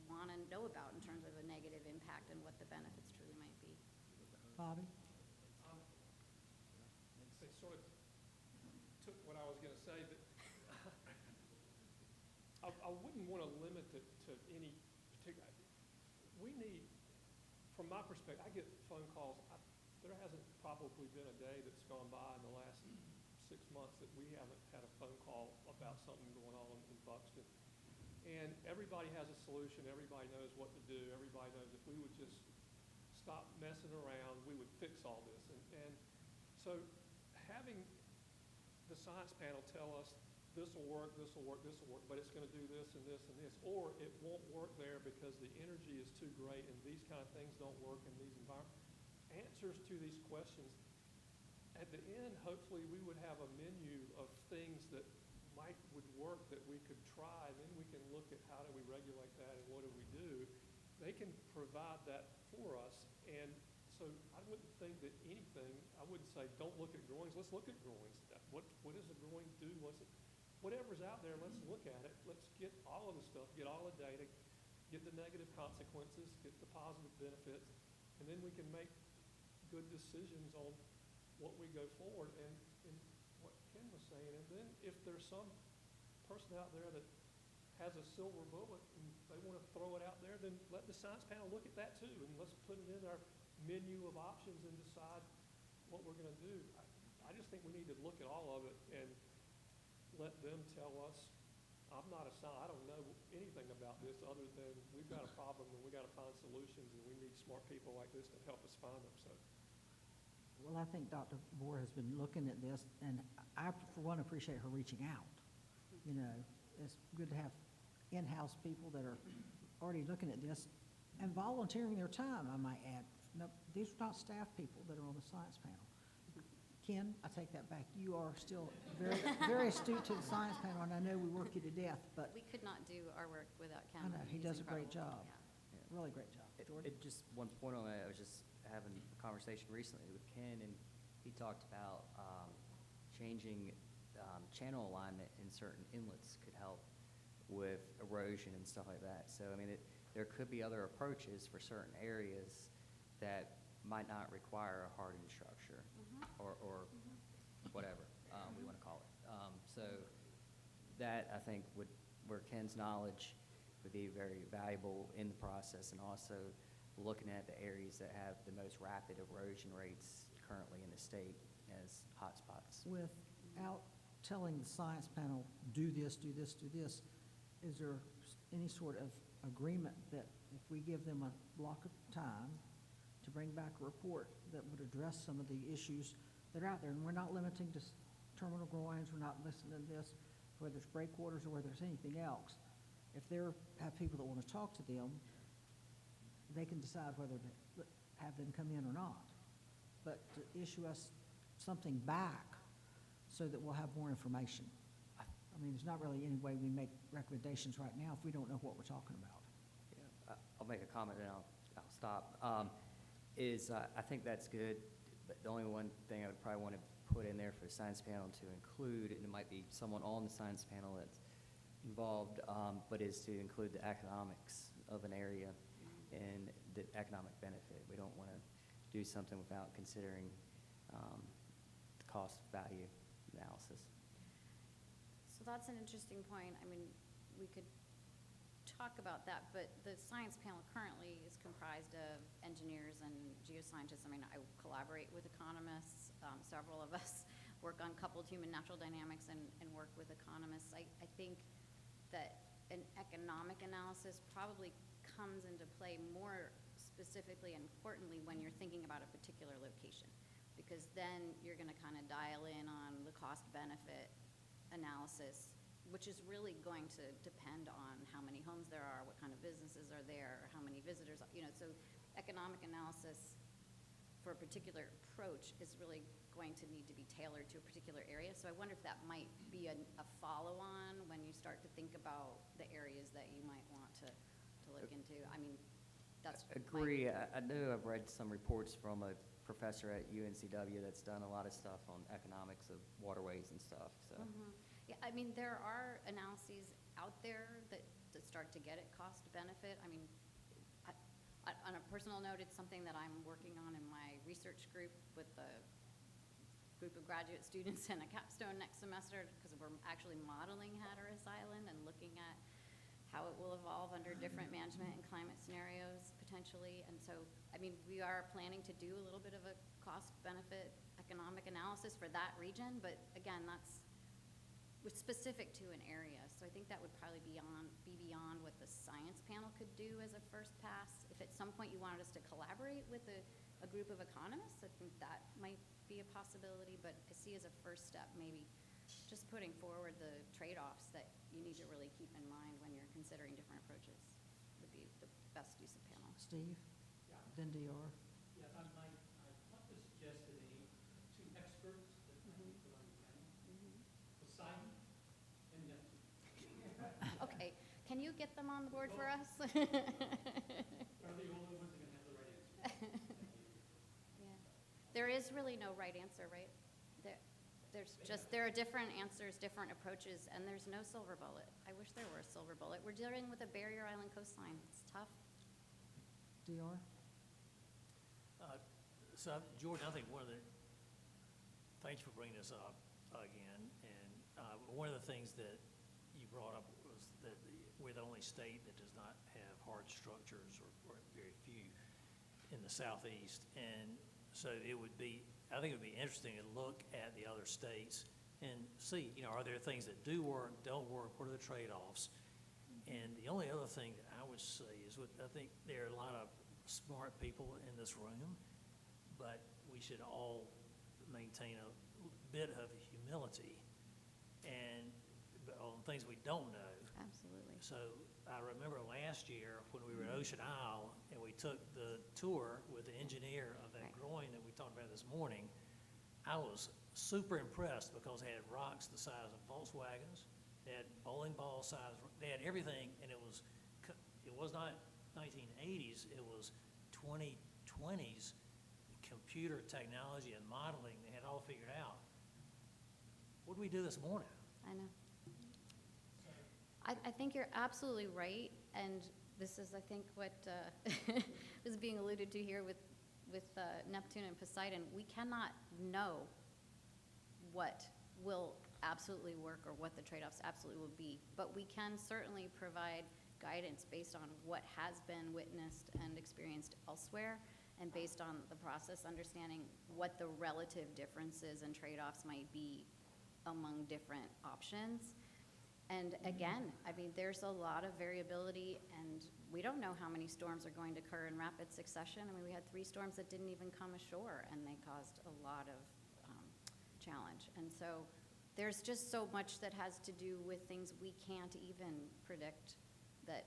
want to know about in terms of a negative impact and what the benefits truly might be. Bobby? They sort of took what I was going to say, but I wouldn't want to limit it to any particular. We need, from my perspective, I get phone calls. There hasn't probably been a day that's gone by in the last 6 months that we haven't had a phone call about something going on in Buxton. And everybody has a solution. Everybody knows what to do. Everybody knows if we would just stop messing around, we would fix all this. And so having the science panel tell us this will work, this will work, this will work, but it's going to do this and this and this, or it won't work there because the energy is too great and these kind of things don't work in these environments. Answers to these questions. At the end, hopefully, we would have a menu of things that would work that we could try, and then we can look at how do we regulate that and what do we do. They can provide that for us, and so I wouldn't think that anything, I wouldn't say don't look at groins, let's look at groins. What does a groin do? Whatever's out there, let's look at it. Let's get all of the stuff, get all the data, get the negative consequences, get the positive benefits, and then we can make good decisions on what we go forward and what Ken was saying. And then if there's some person out there that has a silver bullet and they want to throw it out there, then let the science panel look at that too, and let's put it in our menu of options and decide what we're going to do. I just think we need to look at all of it and let them tell us. I'm not a scientist. I don't know anything about this other than we've got a problem and we got to find solutions, and we need smart people like this to help us find them. So. Well, I think Dr. Moore has been looking at this, and I, for one, appreciate her reaching out. It's good to have in-house people that are already looking at this and volunteering their time, I might add. No, these are not staff people that are on the science panel. Ken, I take that back. You are still very, very astute to the science panel, and I know we work you to death, but We could not do our work without Ken. I know, he He's does a great incredible. job. Yeah. Really great job. Jordan? Just one point on that, I was just having a conversation recently with Ken, and he talked about changing channel alignment in certain inlets could help with erosion and stuff like that. So, I mean, there could be other approaches for certain areas that might not require a hardened structure or whatever we want to call it. So that, I think, where Ken's knowledge would be very valuable in the process, and also looking at the areas that have the most rapid erosion rates currently in the state as hotspots. Without telling the science panel, do this, do this, do this, is there any sort of agreement that if we give them a block of time to bring back a report that would address some of the issues that are out there? And we're not limiting to terminal groins, we're not listening to this, whether it's breakwaters or whether it's anything else. If they have people that want to talk to them, they can decide whether to have them come in or not. But to issue us something back so that we'll have more information. I mean, there's not really any way we make recommendations right now if we don't know what we're talking about. Yeah, I'll make a comment and I'll stop. I think that's good, but the only one thing I would probably want to put in there for the science panel to include, and it might be someone on the science panel that's involved, but is to include the economics of an area and the economic benefit. We don't want to do something without considering the cost-value analysis. So that's an interesting point. I mean, we could talk about that, but the science panel currently is comprised of engineers and geoscientists. I mean, I collaborate with economists. Several of us work on coupled human-natural dynamics and work with economists. I think that an economic analysis probably comes into play more specifically and importantly when you're thinking about a particular location, because then you're going to kind of dial in on the cost-benefit analysis, which is really going to depend on how many homes there are, what kind of businesses are there, how many visitors, so economic analysis for a particular approach is really going to need to be tailored to a particular area. So I wonder if that might be a follow-on when you start to think about the areas that you might want to look into. I mean, that's Agree. I know I've read some reports from a professor at UNCW that's done a lot of stuff on economics of waterways and stuff, so. Yeah, I mean, there are analyses out there that start to get at cost benefit. I mean, on a personal note, it's something that I'm working on in my research group with a group of graduate students and a capstone next semester, because we're actually modeling Hatteras Island and looking at how it will evolve under different management and climate scenarios potentially. And so, I mean, we are planning to do a little bit of a cost-benefit economic analysis for that region, but again, that's specific to an area. So I think that would probably be beyond what the science panel could do as a first pass. If at some point you wanted us to collaborate with a group of economists, I think that might be a possibility, but I see as a first step maybe just putting forward the trade-offs that you need to really keep in mind when you're considering different approaches would be the best use of panel. Steve? Yeah. Then DR? Yeah, I want to suggest a name, two experts that might be put on the panel. Poseidon and Neptune. Okay, can you get them on the board for us? Are the only ones that can have the right answer? Yeah. There is really no right answer, right? There are different answers, different approaches, and there's no silver bullet. I wish there were a silver bullet. We're dealing with a barrier island coastline. It's tough. DR? So, Jordan, I think thanks for bringing this up again. And one of the things that you brought up was that we're the only state that does not have hard structures, or very few, in the southeast. And so I think it would be interesting to look at the other states and see, are there things that do work, don't work, what are the trade-offs? And the only other thing that I would say is I think there are a lot of smart people in this room, but we should all maintain a bit of humility and on things we don't know. Absolutely. So I remember last year when we were at Ocean Isle and we took the tour with the engineer of that groin that we talked about this morning, I was super impressed because they had rocks the size of Volkswagens, they had bowling ball size, they had everything, and it was not 1980s, it was 2020s computer technology and modeling. They had all figured out. What did we do this morning? I know. I think you're absolutely right, and this is, I think, what was being alluded to here with Neptune and Poseidon. We cannot know what will absolutely work or what the trade-offs absolutely will be, but we can certainly provide guidance based on what has been witnessed and experienced elsewhere, and based on the process, understanding what the relative differences and trade-offs might be among different options. And again, I mean, there's a lot of variability, and we don't know how many storms are going to occur in rapid succession. I mean, we had 3 storms that didn't even come ashore, and they caused a lot of challenge. And so there's just so much that has to do with things we can't even predict, that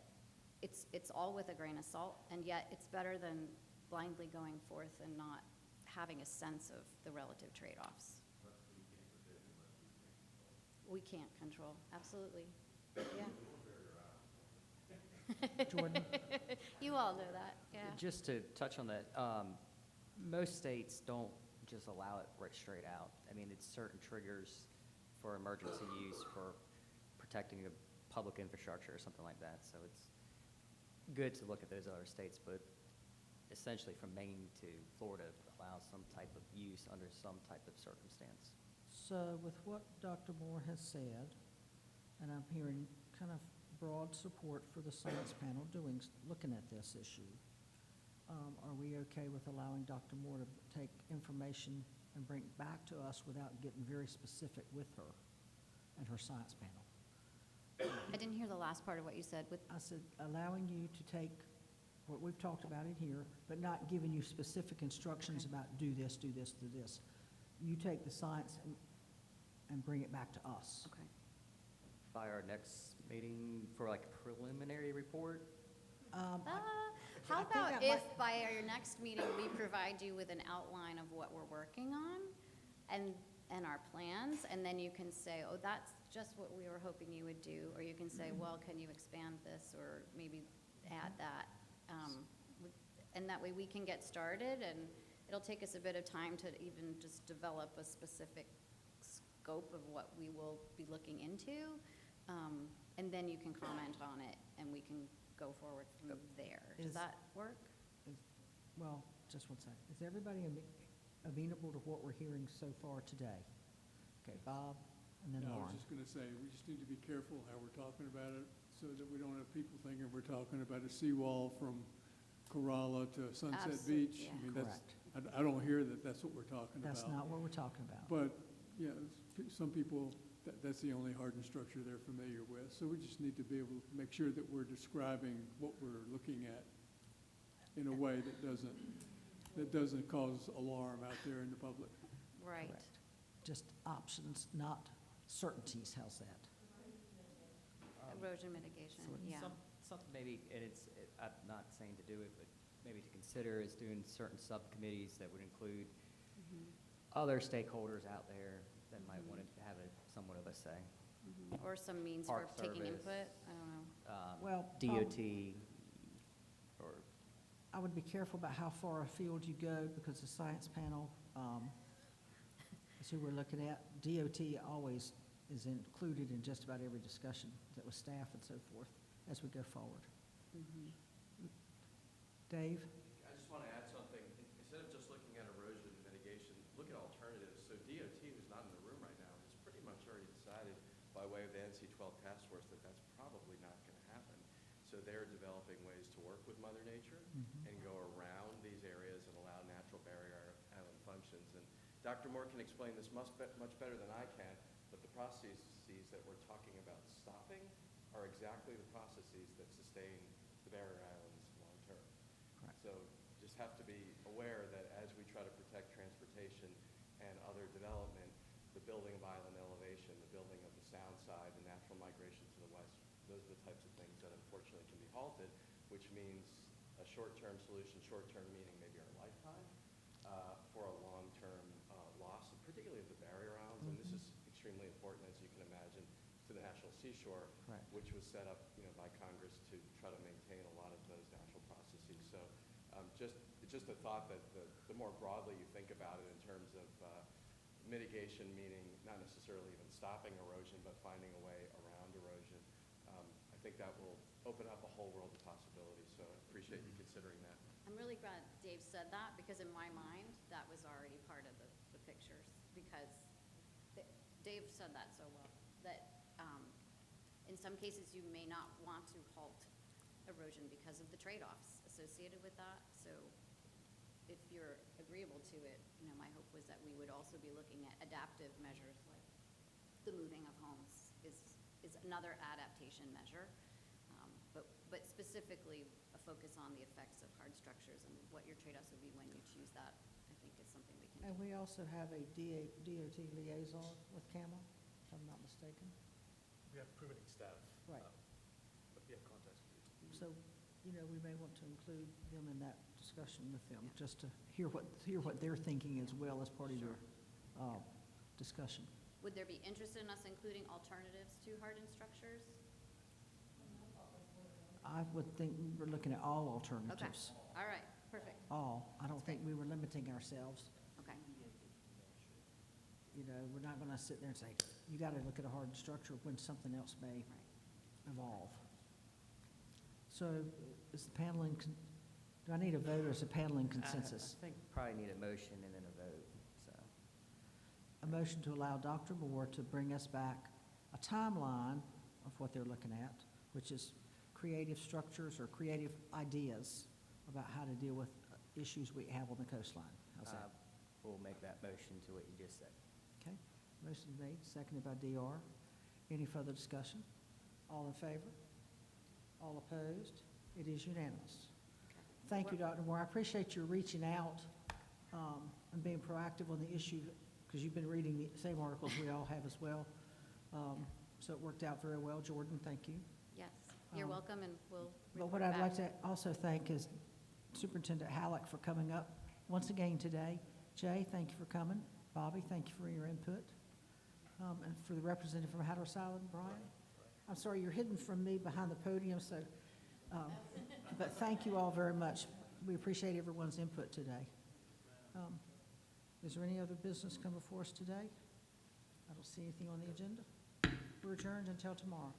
it's all with a grain of salt, and yet it's better than blindly going forth and not having a sense of the relative trade-offs. We can't control, absolutely, yeah. Jordan? You all know that, yeah. Just to touch on that, most states don't just allow it right straight out. I mean, it's certain triggers for emergency use, for protecting a public infrastructure or something like that. So it's good to look at those other states, but essentially from Maine to Florida allows some type of use under some type of circumstance. So with what Dr. Moore has said, and I'm hearing kind of broad support for the science panel looking at this issue, are we okay with allowing Dr. Moore to take information and bring it back to us without getting very specific with her and her science panel? I didn't hear the last part of what you said. I said, allowing you to take what we've talked about in here, but not giving you specific instructions about do this, do this, do this. You take the science and bring it back to us. Okay. By our next meeting for like a preliminary report? How I think about that if by our next meeting, we provide you with an outline of what we're working on and our plans, and then you can say, oh, that's just what we were hoping you would do, or you can say, well, can you expand this, or maybe add that? And that way we can get started, and it'll take us a bit of time to even just develop a specific scope of what we will be looking into, and then you can comment on it, and we can go forward from there. Does that work? Well, just one second. Is everybody amenable to what we're hearing so far today? Okay, Bob, and then Yeah, I Lauren. was just gonna say, we just need to be careful how we're talking about it, so that we don't have people thinking we're talking about a seawall from Corolla to Sunset Beach. yeah. I mean, that's, Correct. I don't hear that that's what we're talking about. That's not what we're talking about. But, yeah, some people, that's the only hardened structure they're familiar with. So we just need to be able to make sure that we're describing what we're looking at in a way that doesn't cause alarm out there in the public. Right. Correct. Just options, not certainties. How's that? Erosion mitigation, yeah. Something maybe, and I'm not saying to do it, but maybe to consider is doing certain subcommittees that would include other stakeholders out there that might want to have somewhat of a say. Or some means for Park taking Service, input, I don't know. Well, DOT, or I would be careful about how far afield you go, because the science panel is who we're looking at. DOT always is included in just about every discussion that with staff and so forth as we go forward. Dave? I just want to add something. Instead of just looking at erosion mitigation, look at alternatives. So DOT, who's not in the room right now, has pretty much already decided by way of the NC-12 task force that that's probably not going to happen. So they're developing ways to work with Mother Nature and go around these areas and allow natural barrier island functions. And Dr. Moore can explain this much better than I can, but the processes that we're talking about stopping are exactly the processes that sustain the barrier islands long term. So just have to be aware that as we try to protect transportation and other development, the building of island elevation, the building of the sound side, the natural migration to the west, those are the types of things that unfortunately can be halted, which means a short-term solution, short-term meaning maybe our lifetime, for a long-term loss, particularly of the barrier islands. And this is extremely important, as you can imagine, to the National Seashore, which was set up by Congress to try to maintain a lot of those natural processes. So just a thought that the more broadly you think about it in terms of mitigation, meaning not necessarily even stopping erosion, but finding a way around erosion. I think that will open up a whole world of possibilities, so I appreciate you considering that. I'm really glad Dave said that, because in my mind, that was already part of the pictures, because Dave said that so well, that in some cases, you may not want to halt erosion because of the trade-offs associated with that. So if you're agreeable to it, my hope was that we would also be looking at adaptive measures, like the moving of homes is another adaptation measure. But specifically, a focus on the effects of hard structures and what your trade-offs would be when you choose that, I think is something we can do. And we also have a DOT liaison with CAMA, if I'm not mistaken. We have permitting staff. Right. But yeah, contacts. So, we may want to include them in that discussion with them, just to hear what they're thinking as well as part of your discussion. Would there be interest in us including alternatives to hardened structures? I would think we were looking at all Okay, alternatives. all right, perfect, All. I don't think we were limiting ourselves. okay. We're not going to sit there and say, you got to look at a hardened structure when something else may evolve. So is the panel do I need a vote or is the panel in consensus? I think probably need a motion and then a vote, so. A motion to allow Dr. Moore to bring us back a timeline of what they're looking at, which is creative structures or creative ideas about how to deal with issues we have on the coastline. How's that? We'll make that motion to what you just said. Okay, motion made, seconded by DR. Any further discussion? All in favor? All opposed? It is unanimous. Thank you, Dr. Moore. I appreciate your reaching out and being proactive on the issue, because you've been reading the same articles we all have as well. So it worked out very well. Jordan, thank you. Yes, you're welcome, and we'll But report what I'd like back. to also thank is Superintendent Halleck for coming up once again today. Jay, thank you for coming. Bobby, thank you for your input. And for the representative from Hatteras Island, Brian. I'm sorry, you're hidden from me behind the podium, so, but thank you all very much. We appreciate everyone's input today. Is there any other business come before us today? I don't see anything on the agenda. We're adjourned until tomorrow.